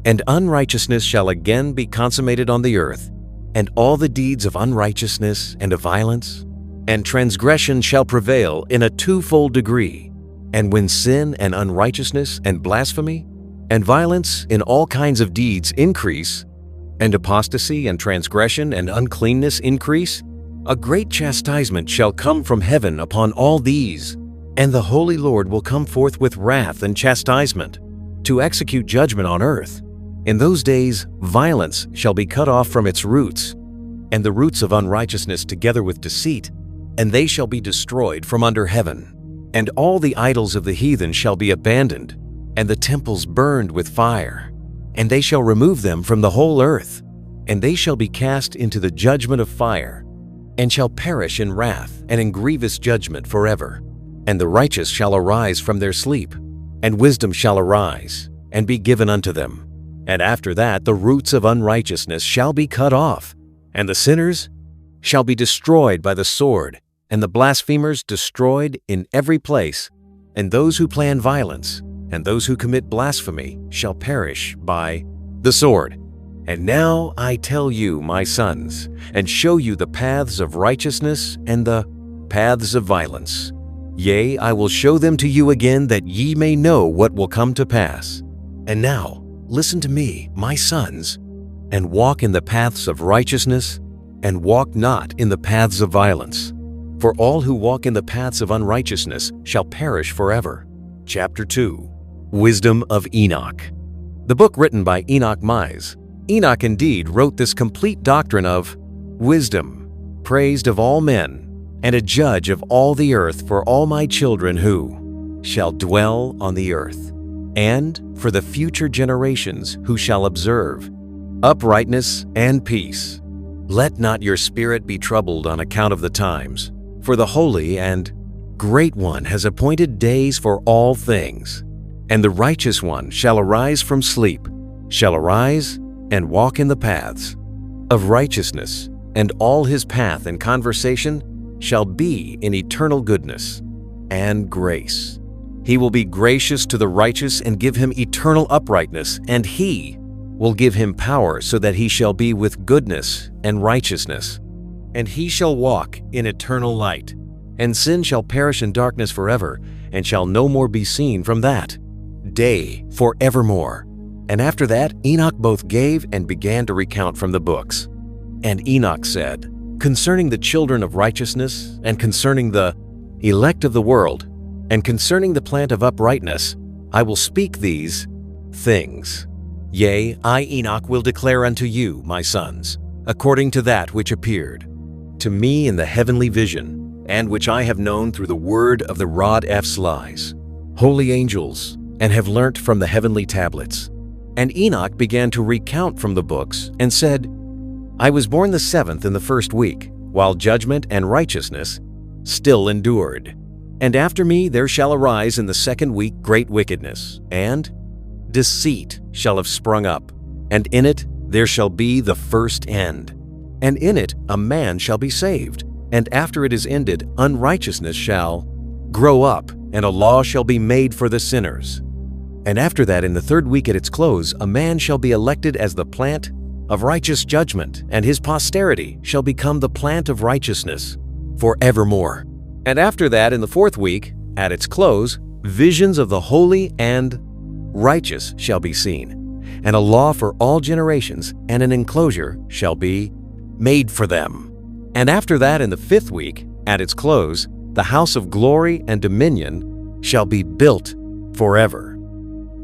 And unrighteousness shall again be consummated on the earth, and all the deeds of unrighteousness and of violence and transgression shall prevail in a twofold degree. And when sin and unrighteousness and blasphemy and violence in all kinds of deeds increase, and apostasy and transgression and uncleanness increase, a great chastisement shall come from heaven upon all these, and the Holy Lord will come forth with wrath and chastisement, to execute judgment on earth. In those days violence shall be cut off from its roots, and the roots of unrighteousness together with deceit, and they shall be destroyed from under heaven. And all the idols of the heathen shall be abandoned, and the temples burned with fire. And they shall remove them from the whole earth, and they shall be cast into the judgment of fire, and shall perish in wrath and in grievous judgment forever. And the righteous shall arise from their sleep, and wisdom shall arise, and be given unto them. And after that the roots of unrighteousness shall be cut off, and the sinners shall be destroyed by the sword, and the blasphemers destroyed in every place, and those who plan violence, and those who commit blasphemy shall perish by the sword. And now I tell you, my sons, and show you the paths of righteousness and the paths of violence. Yea, I will show them to you again, that ye may know what will come to pass. And now listen to me, my sons, and walk in the paths of righteousness, and walk not in the paths of violence. For all who walk in the paths of unrighteousness shall perish forever. Chapter 2, Wisdom of Enoch. The book written by Enoch Mise. Enoch indeed wrote this complete doctrine of wisdom, praised of all men, and a judge of all the earth for all my children who shall dwell on the earth, and for the future generations who shall observe uprightness and peace. Let not your spirit be troubled on account of the times, for the Holy and Great One has appointed days for all things. And the righteous one shall arise from sleep, shall arise and walk in the paths of righteousness, and all his path and conversation shall be in eternal goodness and grace. He will be gracious to the righteous and give him eternal uprightness, and he will give him power so that he shall be with goodness and righteousness. And he shall walk in eternal light, and sin shall perish in darkness forever, and shall no more be seen from that day forevermore. And after that, Enoch both gave and began to recount from the books. And Enoch said, concerning the children of righteousness, and concerning the elect of the world, and concerning the plant of uprightness, I will speak these things. Yea, I, Enoch, will declare unto you, my sons, according to that which appeared to me in the heavenly vision, and which I have known through the word of the rod F's lies, holy angels, and have learnt from the heavenly tablets. And Enoch began to recount from the books, and said, I was born the 7th in the 1st week, while judgment and righteousness still endured. And after me there shall arise in the 2nd week great wickedness, and deceit shall have sprung up, and in it there shall be the first end. And in it a man shall be saved, and after it is ended, unrighteousness shall grow up, and a law shall be made for the sinners. And after that, in the 3rd week at its close, a man shall be elected as the plant of righteous judgment, and his posterity shall become the plant of righteousness forevermore. And after that, in the 4th week, at its close, visions of the holy and righteous shall be seen, and a law for all generations, and an enclosure shall be made for them. And after that, in the 5th week, at its close, the house of glory and dominion shall be built forever.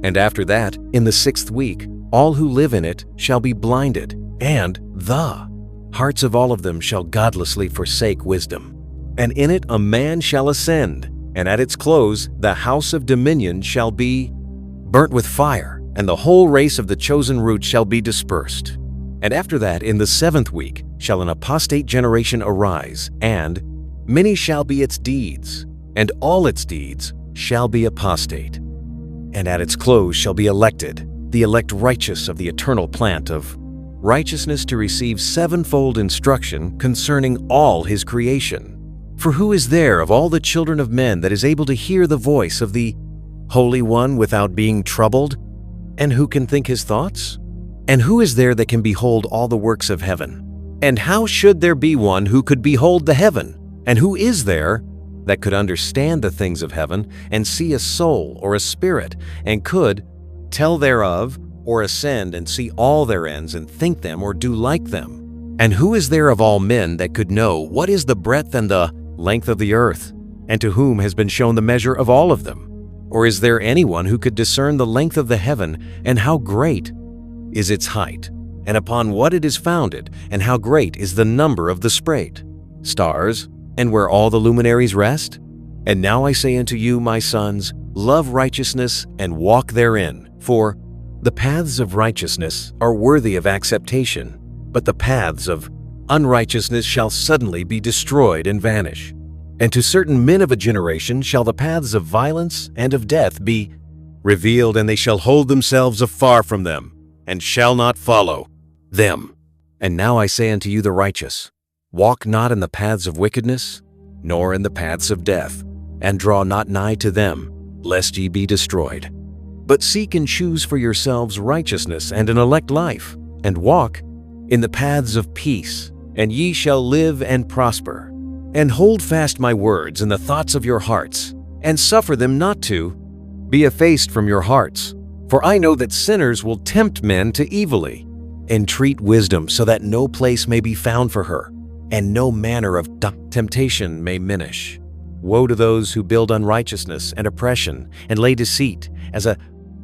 And after that, in the 6th week, all who live in it shall be blinded, and the hearts of all of them shall godlessly forsake wisdom. And in it a man shall ascend, and at its close the house of dominion shall be burnt with fire, and the whole race of the chosen root shall be dispersed. And after that, in the 7th week, shall an apostate generation arise, and many shall be its deeds, and all its deeds shall be apostate. And at its close shall be elected the elect righteous of the eternal plant of righteousness to receive 7-fold instruction concerning all his creation. For who is there of all the children of men that is able to hear the voice of the Holy One without being troubled? And who can think his thoughts? And who is there that can behold all the works of heaven? And how should there be one who could behold the heaven? And who is there that could understand the things of heaven, and see a soul or a spirit, and could tell thereof, or ascend and see all their ends, and think them or do like them? And who is there of all men that could know what is the breadth and the length of the earth, and to whom has been shown the measure of all of them? Or is there anyone who could discern the length of the heaven, and how great is its height, and upon what it is founded, and how great is the number of the stars, and where all the luminaries rest? And now I say unto you, my sons, love righteousness and walk therein, for the paths of righteousness are worthy of acceptation, but the paths of unrighteousness shall suddenly be destroyed and vanish. And to certain men of a generation shall the paths of violence and of death be revealed, and they shall hold themselves afar from them, and shall not follow them. And now I say unto you, the righteous, walk not in the paths of wickedness, nor in the paths of death, and draw not nigh to them, lest ye be destroyed. But seek and choose for yourselves righteousness and an elect life, and walk in the paths of peace, and ye shall live and prosper. And hold fast my words in the thoughts of your hearts, and suffer them not to be effaced from your hearts. For I know that sinners will tempt men to evilly, entreat wisdom, so that no place may be found for her, and no manner of temptation may minish. Woe to those who build unrighteousness and oppression, and lay deceit as a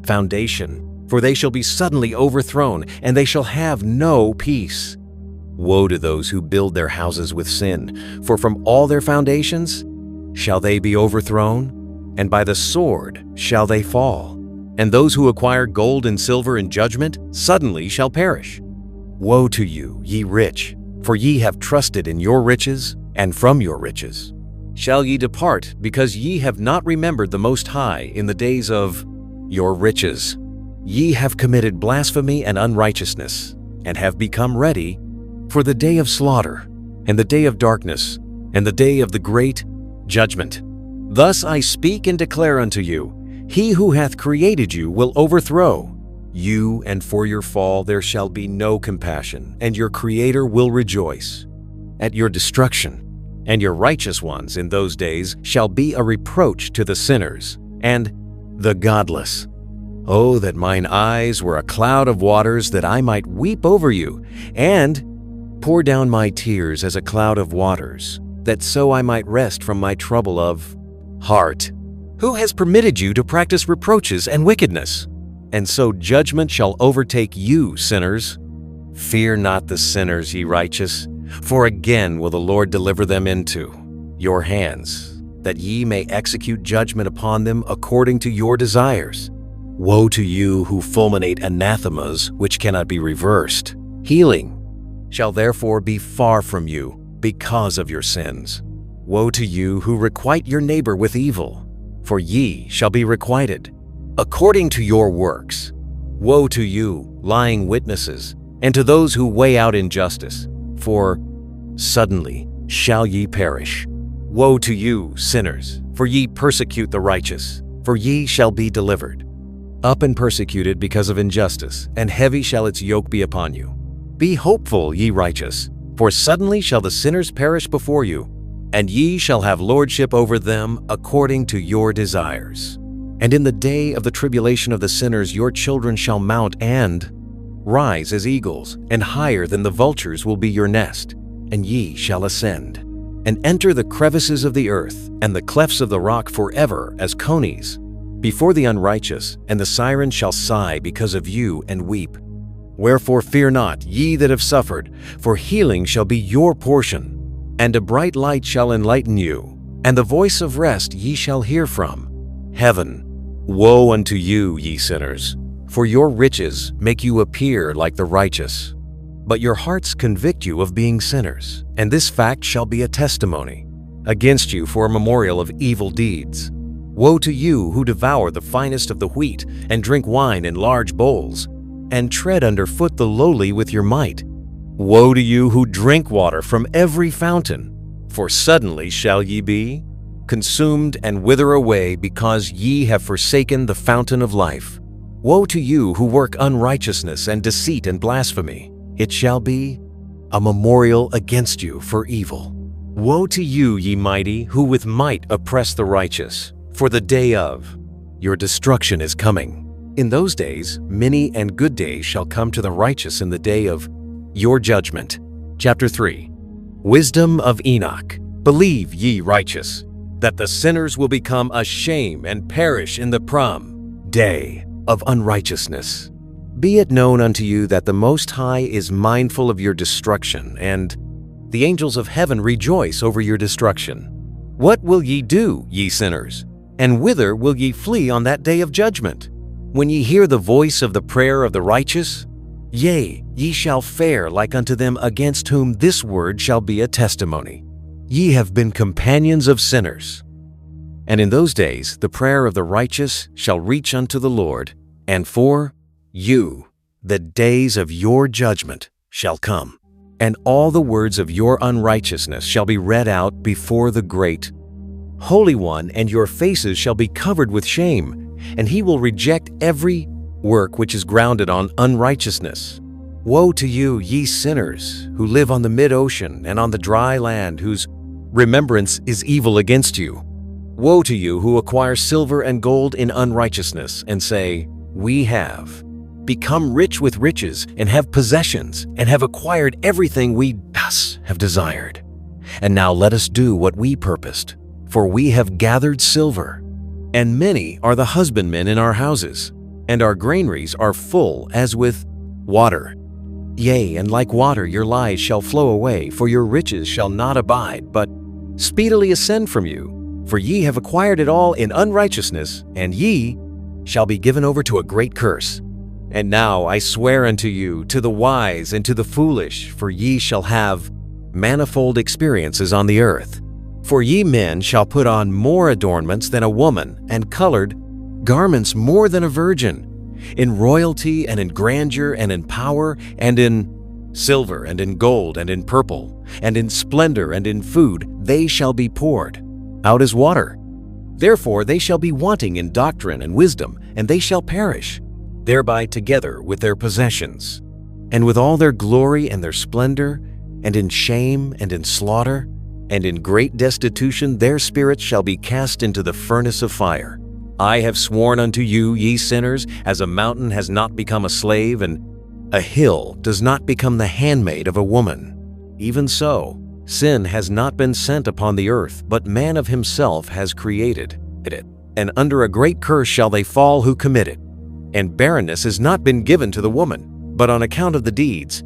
foundation, for they shall be suddenly overthrown, and they shall have no peace. Woe to those who build their houses with sin, for from all their foundations shall they be overthrown, and by the sword shall they fall. And those who acquire gold and silver in judgment suddenly shall perish. Woe to you, ye rich, for ye have trusted in your riches, and from your riches shall ye depart, because ye have not remembered the Most High in the days of your riches. Ye have committed blasphemy and unrighteousness, and have become ready for the day of slaughter, and the day of darkness, and the day of the great judgment. Thus I speak and declare unto you, he who hath created you will overthrow you, and for your fall there shall be no compassion, and your Creator will rejoice at your destruction. And your righteous ones in those days shall be a reproach to the sinners and the godless. Oh, that mine eyes were a cloud of waters, that I might weep over you, and pour down my tears as a cloud of waters, that so I might rest from my trouble of heart. Who has permitted you to practice reproaches and wickedness? And so judgment shall overtake you, sinners. Fear not the sinners, ye righteous, for again will the Lord deliver them into your hands, that ye may execute judgment upon them according to your desires. Woe to you who fulminate anathemas which cannot be reversed. Healing shall therefore be far from you because of your sins. Woe to you who requite your neighbor with evil, for ye shall be requited according to your works. Woe to you, lying witnesses, and to those who weigh out injustice, for suddenly shall ye perish. Woe to you, sinners, for ye persecute the righteous, for ye shall be delivered. Up and persecuted because of injustice, and heavy shall its yoke be upon you. Be hopeful, ye righteous, for suddenly shall the sinners perish before you, and ye shall have lordship over them according to your desires. And in the day of the tribulation of the sinners your children shall mount and rise as eagles, and higher than the vultures will be your nest, and ye shall ascend, and enter the crevices of the earth, and the clefts of the rock forever as conies, before the unrighteous, and the siren shall sigh because of you and weep. Wherefore fear not, ye that have suffered, for healing shall be your portion, and a bright light shall enlighten you, and the voice of rest ye shall hear from heaven. Woe unto you, ye sinners, for your riches make you appear like the righteous, but your hearts convict you of being sinners, and this fact shall be a testimony against you for a memorial of evil deeds. Woe to you who devour the finest of the wheat, and drink wine in large bowls, and tread underfoot the lowly with your might. Woe to you who drink water from every fountain, for suddenly shall ye be consumed and wither away, because ye have forsaken the fountain of life. Woe to you who work unrighteousness and deceit and blasphemy. It shall be a memorial against you for evil. Woe to you, ye mighty, who with might oppress the righteous, for the day of your destruction is coming. In those days, many and good days shall come to the righteous in the day of your judgment. Chapter 3. Wisdom of Enoch. Believe, ye righteous, that the sinners will become a shame and perish in the day of unrighteousness. Be it known unto you that the Most High is mindful of your destruction, and the angels of heaven rejoice over your destruction. What will ye do, ye sinners? And whither will ye flee on that day of judgment? When ye hear the voice of the prayer of the righteous, yea, ye shall fare like unto them against whom this word shall be a testimony. Ye have been companions of sinners. And in those days the prayer of the righteous shall reach unto the Lord, and for you the days of your judgment shall come, and all the words of your unrighteousness shall be read out before the great Holy One, and your faces shall be covered with shame, and he will reject every work which is grounded on unrighteousness. Woe to you, ye sinners, who live on the mid-ocean and on the dry land, whose remembrance is evil against you. Woe to you who acquire silver and gold in unrighteousness, and say, We have become rich with riches, and have possessions, and have acquired everything we thus have desired. And now let us do what we purposed, for we have gathered silver, and many are the husbandmen in our houses, and our granaries are full as with water. Yea, and like water your lies shall flow away, for your riches shall not abide, but speedily ascend from you. For ye have acquired it all in unrighteousness, and ye shall be given over to a great curse. And now I swear unto you, to the wise and to the foolish, for ye shall have manifold experiences on the earth. For ye men shall put on more adornments than a woman, and colored garments more than a virgin. In royalty and in grandeur and in power and in silver and in gold and in purple and in splendor and in food they shall be poured out as water. Therefore they shall be wanting in doctrine and wisdom, and they shall perish thereby together with their possessions, and with all their glory and their splendor, and in shame and in slaughter, and in great destitution their spirits shall be cast into the furnace of fire. I have sworn unto you, ye sinners, as a mountain has not become a slave, and a hill does not become the handmaid of a woman. Even so, sin has not been sent upon the earth, but man of himself has created it. And under a great curse shall they fall who commit it. And barrenness has not been given to the woman, but on account of the deeds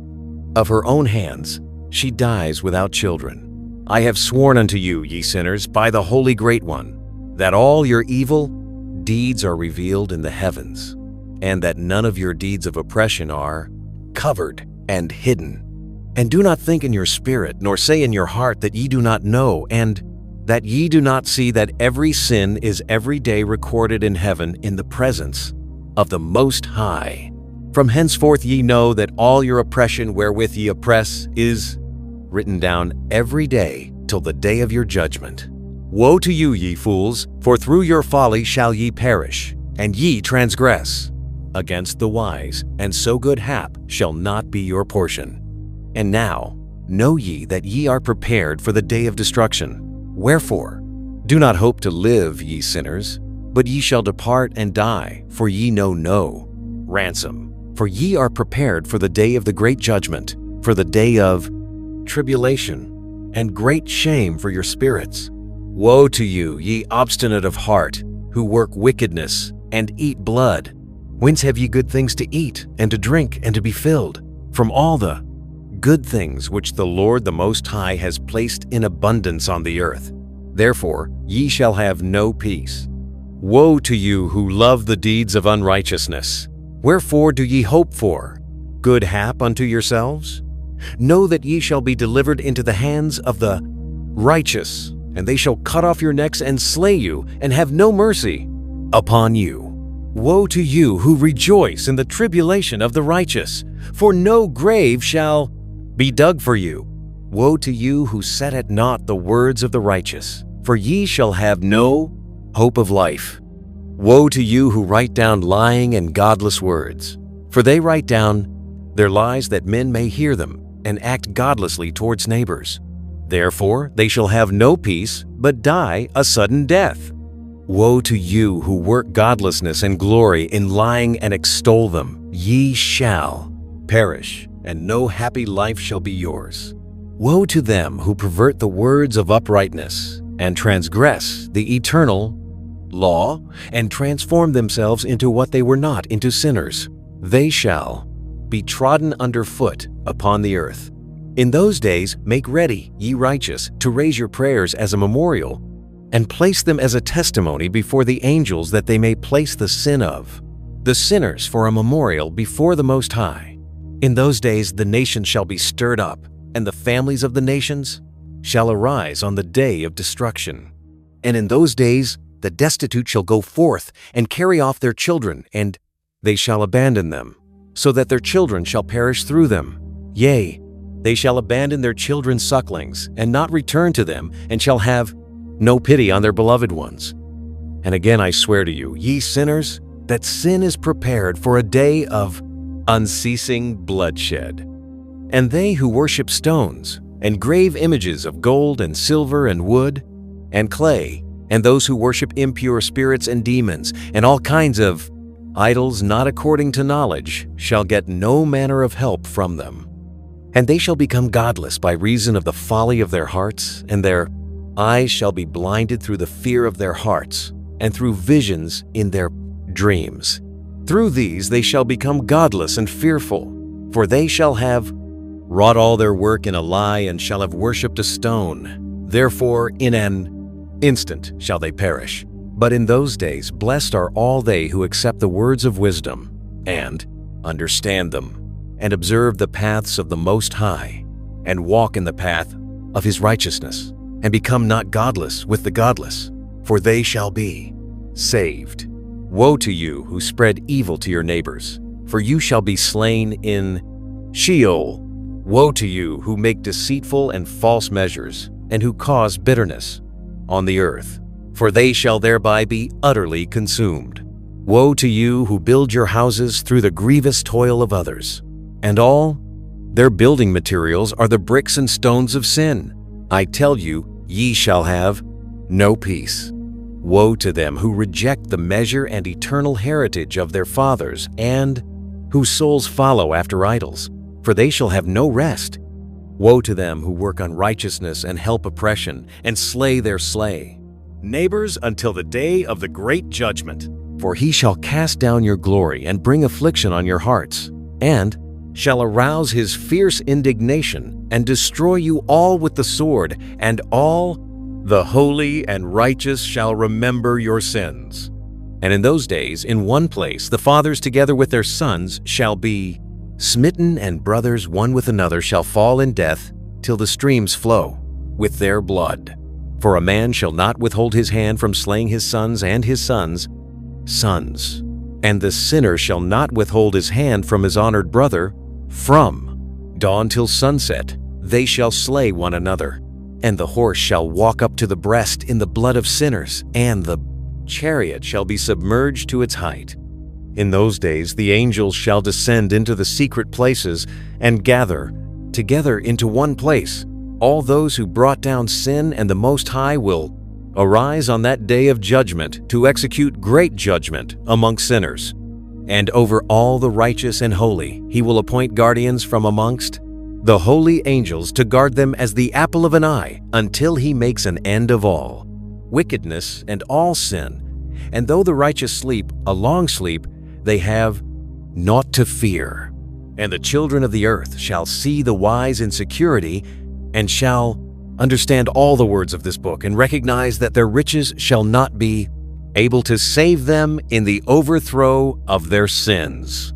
of her own hands, she dies without children. I have sworn unto you, ye sinners, by the Holy Great One, that all your evil deeds are revealed in the heavens, and that none of your deeds of oppression are covered and hidden. And do not think in your spirit, nor say in your heart that ye do not know, and that ye do not see that every sin is every day recorded in heaven in the presence of the Most High. From henceforth ye know that all your oppression wherewith ye oppress is written down every day till the day of your judgment. Woe to you, ye fools, for through your folly shall ye perish, and ye transgress against the wise, and so good hap shall not be your portion. And now know ye that ye are prepared for the day of destruction. Wherefore, do not hope to live, ye sinners, but ye shall depart and die, for ye know no ransom. For ye are prepared for the day of the great judgment, for the day of tribulation, and great shame for your spirits. Woe to you, ye obstinate of heart, who work wickedness and eat blood. Whence have ye good things to eat, and to drink, and to be filled? From all the good things which the Lord the Most High has placed in abundance on the earth. Therefore ye shall have no peace. Woe to you who love the deeds of unrighteousness. Wherefore do ye hope for good hap unto yourselves? Know that ye shall be delivered into the hands of the righteous, and they shall cut off your necks and slay you, and have no mercy upon you. Woe to you who rejoice in the tribulation of the righteous, for no grave shall be dug for you. Woe to you who set at naught the words of the righteous, for ye shall have no hope of life. Woe to you who write down lying and godless words, for they write down their lies that men may hear them, and act godlessly towards neighbors. Therefore they shall have no peace, but die a sudden death. Woe to you who work godlessness and glory in lying and extol them. Ye shall perish, and no happy life shall be yours. Woe to them who pervert the words of uprightness, and transgress the eternal law, and transform themselves into what they were not, into sinners. They shall be trodden under foot upon the earth. In those days make ready, ye righteous, to raise your prayers as a memorial, and place them as a testimony before the angels, that they may place the sin of the sinners for a memorial before the Most High. In those days the nations shall be stirred up, and the families of the nations shall arise on the day of destruction. And in those days the destitute shall go forth and carry off their children, and they shall abandon them, so that their children shall perish through them. Yea, they shall abandon their children's sucklings, and not return to them, and shall have no pity on their beloved ones. And again I swear to you, ye sinners, that sin is prepared for a day of unceasing bloodshed. And they who worship stones, and grave images of gold and silver and wood and clay, and those who worship impure spirits and demons, and all kinds of idols not according to knowledge, shall get no manner of help from them. And they shall become godless by reason of the folly of their hearts, and their eyes shall be blinded through the fear of their hearts, and through visions in their dreams. Through these they shall become godless and fearful, for they shall have wrought all their work in a lie, and shall have worshipped a stone. Therefore in an instant shall they perish. But in those days blessed are all they who accept the words of wisdom, and understand them, and observe the paths of the Most High, and walk in the path of his righteousness, and become not godless with the godless, for they shall be saved. Woe to you who spread evil to your neighbors, for you shall be slain in Sheol. Woe to you who make deceitful and false measures, and who cause bitterness on the earth, for they shall thereby be utterly consumed. Woe to you who build your houses through the grievous toil of others, and all their building materials are the bricks and stones of sin. I tell you, ye shall have no peace. Woe to them who reject the measure and eternal heritage of their fathers, and whose souls follow after idols, for they shall have no rest. Woe to them who work unrighteousness and help oppression, and slay their slay. Neighbors, until the day of the great judgment. For he shall cast down your glory and bring affliction on your hearts, and shall arouse his fierce indignation and destroy you all with the sword, and all the holy and righteous shall remember your sins. And in those days, in one place, the fathers together with their sons shall be smitten, and brothers one with another shall fall in death, till the streams flow with their blood. For a man shall not withhold his hand from slaying his sons and his sons' sons, and the sinner shall not withhold his hand from his honored brother. From dawn till sunset they shall slay one another, and the horse shall walk up to the breast in the blood of sinners, and the chariot shall be submerged to its height. In those days the angels shall descend into the secret places and gather together into one place all those who brought down sin, and the Most High will arise on that day of judgment to execute great judgment among sinners. And over all the righteous and holy he will appoint guardians from amongst the holy angels to guard them as the apple of an eye, until he makes an end of all wickedness and all sin. And though the righteous sleep a long sleep, they have naught to fear. And the children of the earth shall see the wise in security, and shall understand all the words of this book, and recognize that their riches shall not be able to save them in the overthrow of their sins.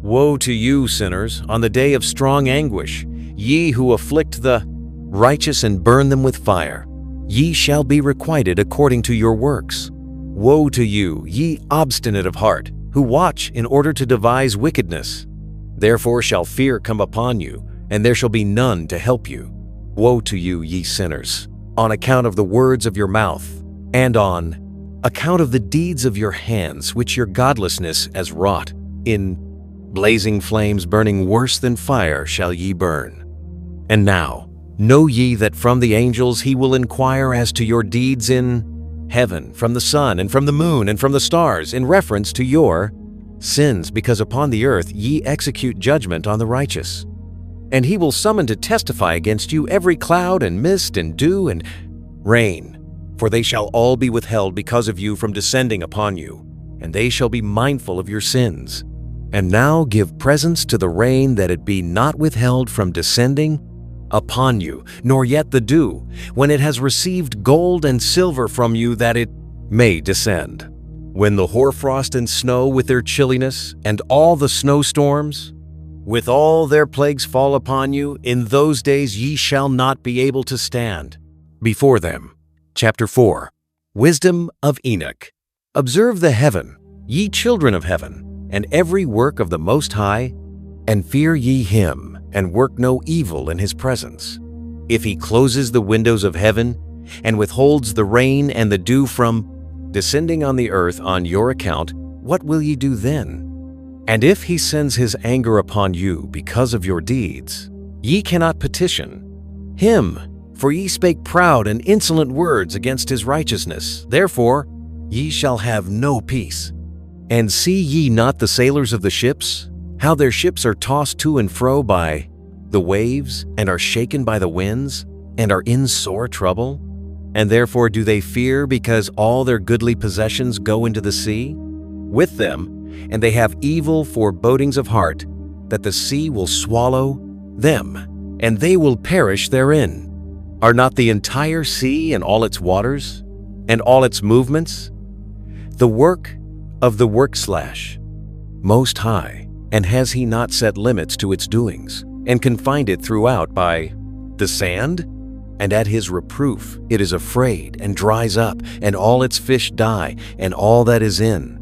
Woe to you, sinners, on the day of strong anguish, ye who afflict the righteous and burn them with fire. Ye shall be requited according to your works. Woe to you, ye obstinate of heart, who watch in order to devise wickedness. Therefore shall fear come upon you, and there shall be none to help you. Woe to you, ye sinners, on account of the words of your mouth, and on account of the deeds of your hands, which your godlessness has wrought. In blazing flames burning worse than fire shall ye burn. And now know ye that from the angels he will inquire as to your deeds in heaven, from the sun, and from the moon, and from the stars, in reference to your sins, because upon the earth ye execute judgment on the righteous. And he will summon to testify against you every cloud and mist and dew and rain, for they shall all be withheld because of you from descending upon you, and they shall be mindful of your sins. And now give presents to the rain, that it be not withheld from descending upon you, nor yet the dew, when it has received gold and silver from you, that it may descend. When the hoarfrost and snow with their chilliness, and all the snowstorms with all their plagues fall upon you, in those days ye shall not be able to stand before them. Chapter 4. Wisdom of Enoch. Observe the heaven, ye children of heaven, and every work of the Most High, and fear ye him, and work no evil in his presence. If he closes the windows of heaven, and withholds the rain and the dew from descending on the earth on your account, what will ye do then? And if he sends his anger upon you because of your deeds, ye cannot petition him, for ye spake proud and insolent words against his righteousness. Therefore ye shall have no peace. And see ye not the sailors of the ships, how their ships are tossed to and fro by the waves, and are shaken by the winds, and are in sore trouble? And therefore do they fear, because all their goodly possessions go into the sea with them, and they have evil forebodings of heart, that the sea will swallow them, and they will perish therein. Are not the entire sea and all its waters, and all its movements, the work of the Most High? And has he not set limits to its doings, and confined it throughout by the sand? And at his reproof it is afraid, and dries up, and all its fish die, and all that is in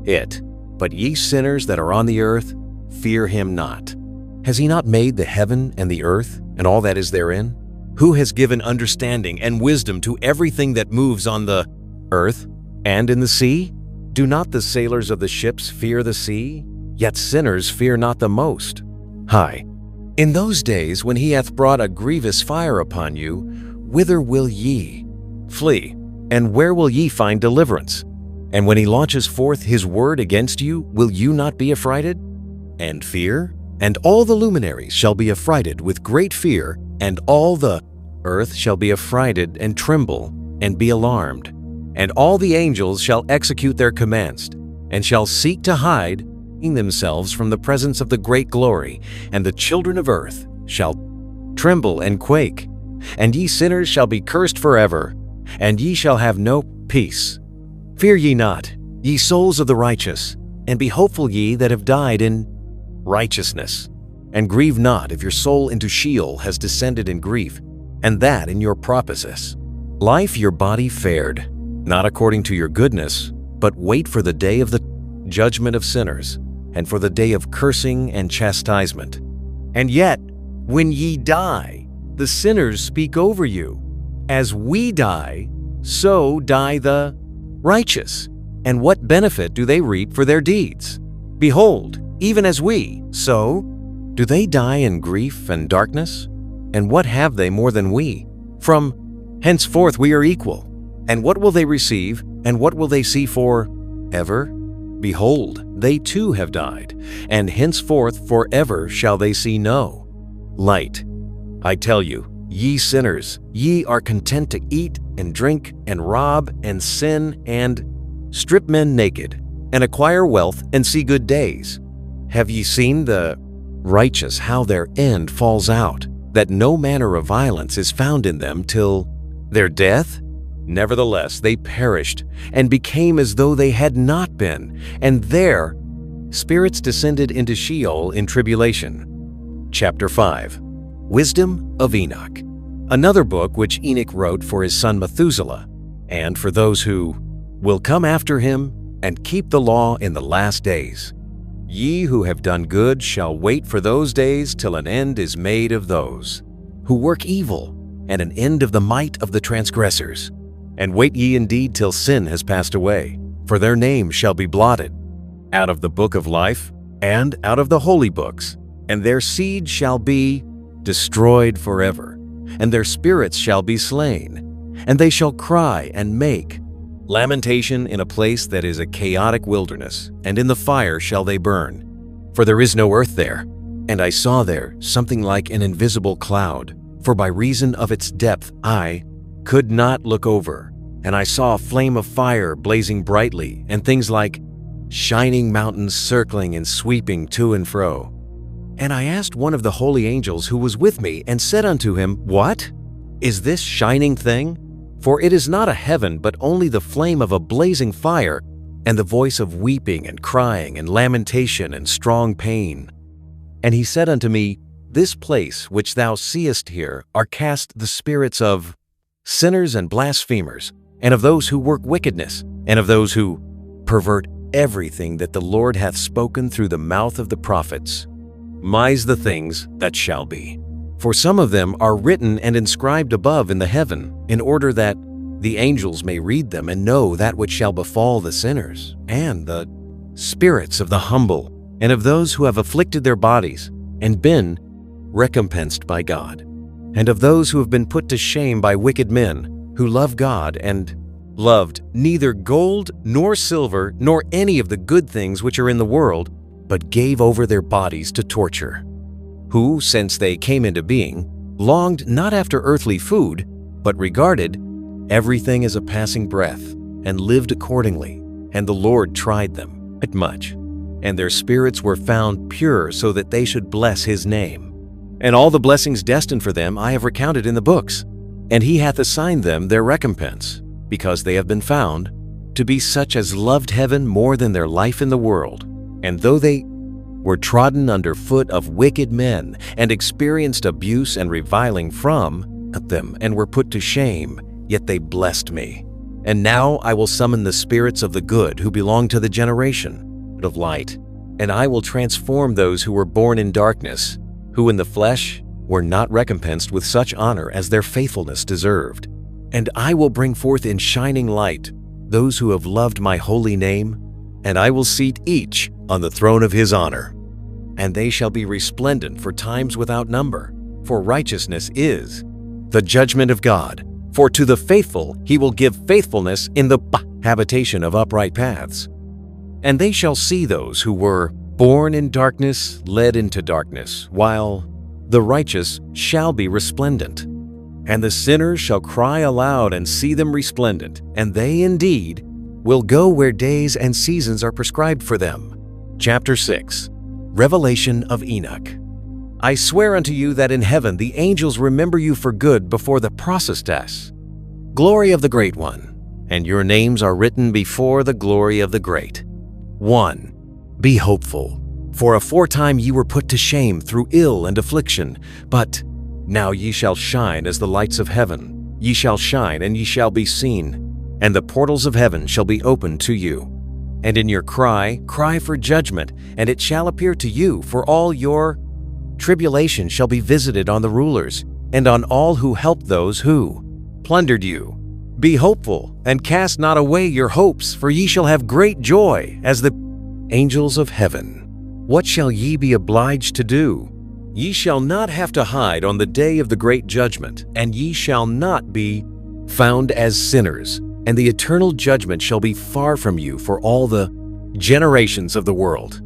it. But ye sinners that are on the earth, fear him not. Has he not made the heaven and the earth, and all that is therein? Who has given understanding and wisdom to everything that moves on the earth and in the sea? Do not the sailors of the ships fear the sea? Yet sinners fear not the Most High. In those days when he hath brought a grievous fire upon you, whither will ye flee? And where will ye find deliverance? And when he launches forth his word against you, will you not be affrighted? And fear? And all the luminaries shall be affrighted with great fear, and all the earth shall be affrighted and tremble and be alarmed. And all the angels shall execute their commands, and shall seek to hide themselves from the presence of the great glory, and the children of earth shall tremble and quake. And ye sinners shall be cursed forever, and ye shall have no peace. Fear ye not, ye souls of the righteous, and be hopeful ye that have died in righteousness. And grieve not if your soul into Sheol has descended in grief, and that in your proposis. Life your body fared, not according to your goodness, but wait for the day of the judgment of sinners, and for the day of cursing and chastisement. And yet, when ye die, the sinners speak over you. As we die, so die the righteous. And what benefit do they reap for their deeds? Behold, even as we, so do they die in grief and darkness? And what have they more than we? From henceforth we are equal. And what will they receive, and what will they see for ever? Behold, they too have died, and henceforth forever shall they see no light. I tell you, ye sinners, ye are content to eat and drink and rob and sin and strip men naked, and acquire wealth and see good days. Have ye seen the righteous how their end falls out, that no manner of violence is found in them till their death? Nevertheless, they perished and became as though they had not been, and their spirits descended into Sheol in tribulation. Chapter 5. Wisdom of Enoch. Another book which Enoch wrote for his son Methuselah, and for those who will come after him and keep the law in the last days. Ye who have done good shall wait for those days till an end is made of those who work evil, and an end of the might of the transgressors. And wait ye indeed till sin has passed away, for their names shall be blotted out of the book of life and out of the holy books, and their seed shall be destroyed forever, and their spirits shall be slain, and they shall cry and make lamentation in a place that is a chaotic wilderness, and in the fire shall they burn. For there is no earth there. And I saw there something like an invisible cloud, for by reason of its depth I could not look over. And I saw a flame of fire blazing brightly, and things like shining mountains circling and sweeping to and fro. And I asked one of the holy angels who was with me, and said unto him, What is this shining thing? For it is not a heaven, but only the flame of a blazing fire, and the voice of weeping and crying and lamentation and strong pain. And he said unto me, This place which thou seest here are cast the spirits of sinners and blasphemers, and of those who work wickedness, and of those who pervert everything that the Lord hath spoken through the mouth of the prophets. Mise the things that shall be. For some of them are written and inscribed above in the heaven, in order that the angels may read them and know that which shall befall the sinners, and the spirits of the humble, and of those who have afflicted their bodies, and been recompensed by God, and of those who have been put to shame by wicked men, who love God and loved neither gold nor silver nor any of the good things which are in the world, but gave over their bodies to torture, who, since they came into being, longed not after earthly food, but regarded everything as a passing breath, and lived accordingly. And the Lord tried them at much, and their spirits were found pure, so that they should bless his name. And all the blessings destined for them I have recounted in the books, and he hath assigned them their recompense, because they have been found to be such as loved heaven more than their life in the world. And though they were trodden under foot of wicked men, and experienced abuse and reviling from them, and were put to shame, yet they blessed me. And now I will summon the spirits of the good who belong to the generation of light, and I will transform those who were born in darkness, who in the flesh were not recompensed with such honor as their faithfulness deserved. And I will bring forth in shining light those who have loved my holy name, and I will seat each on the throne of his honor. And they shall be resplendent for times without number, for righteousness is the judgment of God, For to the faithful he will give faithfulness in the habitation of upright paths. And they shall see those who were born in darkness led into darkness, while the righteous shall be resplendent. And the sinners shall cry aloud and see them resplendent, and they indeed will go where days and seasons are prescribed for them. Chapter 6. Revelation of Enoch. I swear unto you that in heaven the angels remember you for good before the processus, glory of the Great One, and your names are written before the glory of the Great. 1. Be hopeful, for aforetime ye were put to shame through ill and affliction, but now ye shall shine as the lights of heaven. Ye shall shine, and ye shall be seen, and the portals of heaven shall be opened to you. And in your cry, cry for judgment, and it shall appear to you, for all your tribulation shall be visited on the rulers, and on all who helped those who plundered you. Be hopeful, and cast not away your hopes, for ye shall have great joy as the angels of heaven. What shall ye be obliged to do? Ye shall not have to hide on the day of the great judgment, and ye shall not be found as sinners, and the eternal judgment shall be far from you for all the generations of the world.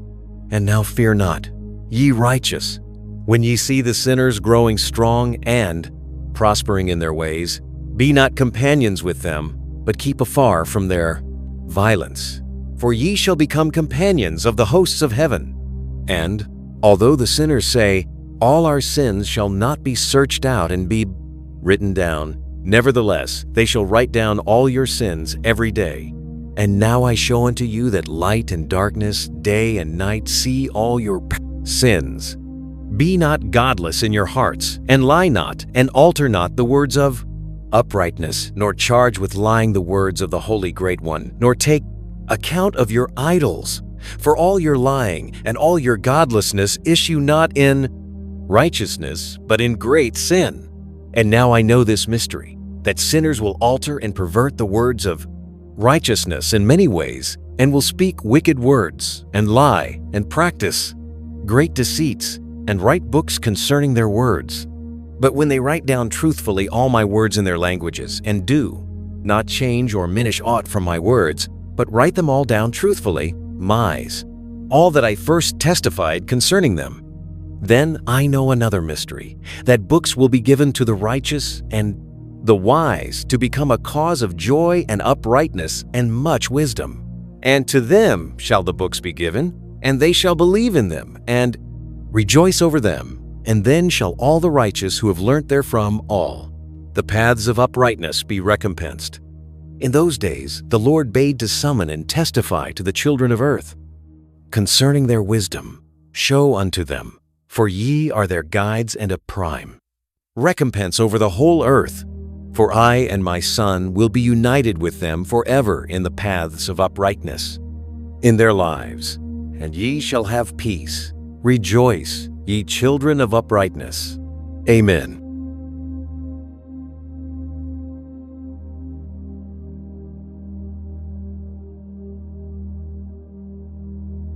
And now fear not, ye righteous, when ye see the sinners growing strong and prospering in their ways, be not companions with them, but keep afar from their violence. For ye shall become companions of the hosts of heaven. And, although the sinners say, all our sins shall not be searched out and be written down, nevertheless they shall write down all your sins every day. And now I show unto you that light and darkness, day and night, see all your sins. Be not godless in your hearts, and lie not, and alter not the words of uprightness, nor charge with lying the words of the Holy Great One, nor take account of your idols. For all your lying and all your godlessness issue not in righteousness, but in great sin. And now I know this mystery, that sinners will alter and pervert the words of righteousness in many ways, and will speak wicked words, and lie, and practice great deceits, and write books concerning their words. But when they write down truthfully all my words in their languages, and do not change or minish aught from my words, but write them all down truthfully, all that I first testified concerning them, then I know another mystery, that books will be given to the righteous and the wise to become a cause of joy and uprightness and much wisdom. And to them shall the books be given, and they shall believe in them, and rejoice over them, and then shall all the righteous who have learnt therefrom all the paths of uprightness be recompensed. In those days the Lord bade to summon and testify to the children of earth concerning their wisdom, show unto them, for ye are their guides and a prime recompense over the whole earth. For I and my Son will be united with them forever in the paths of uprightness in their lives, and ye shall have peace. Rejoice, ye children of uprightness. Amen.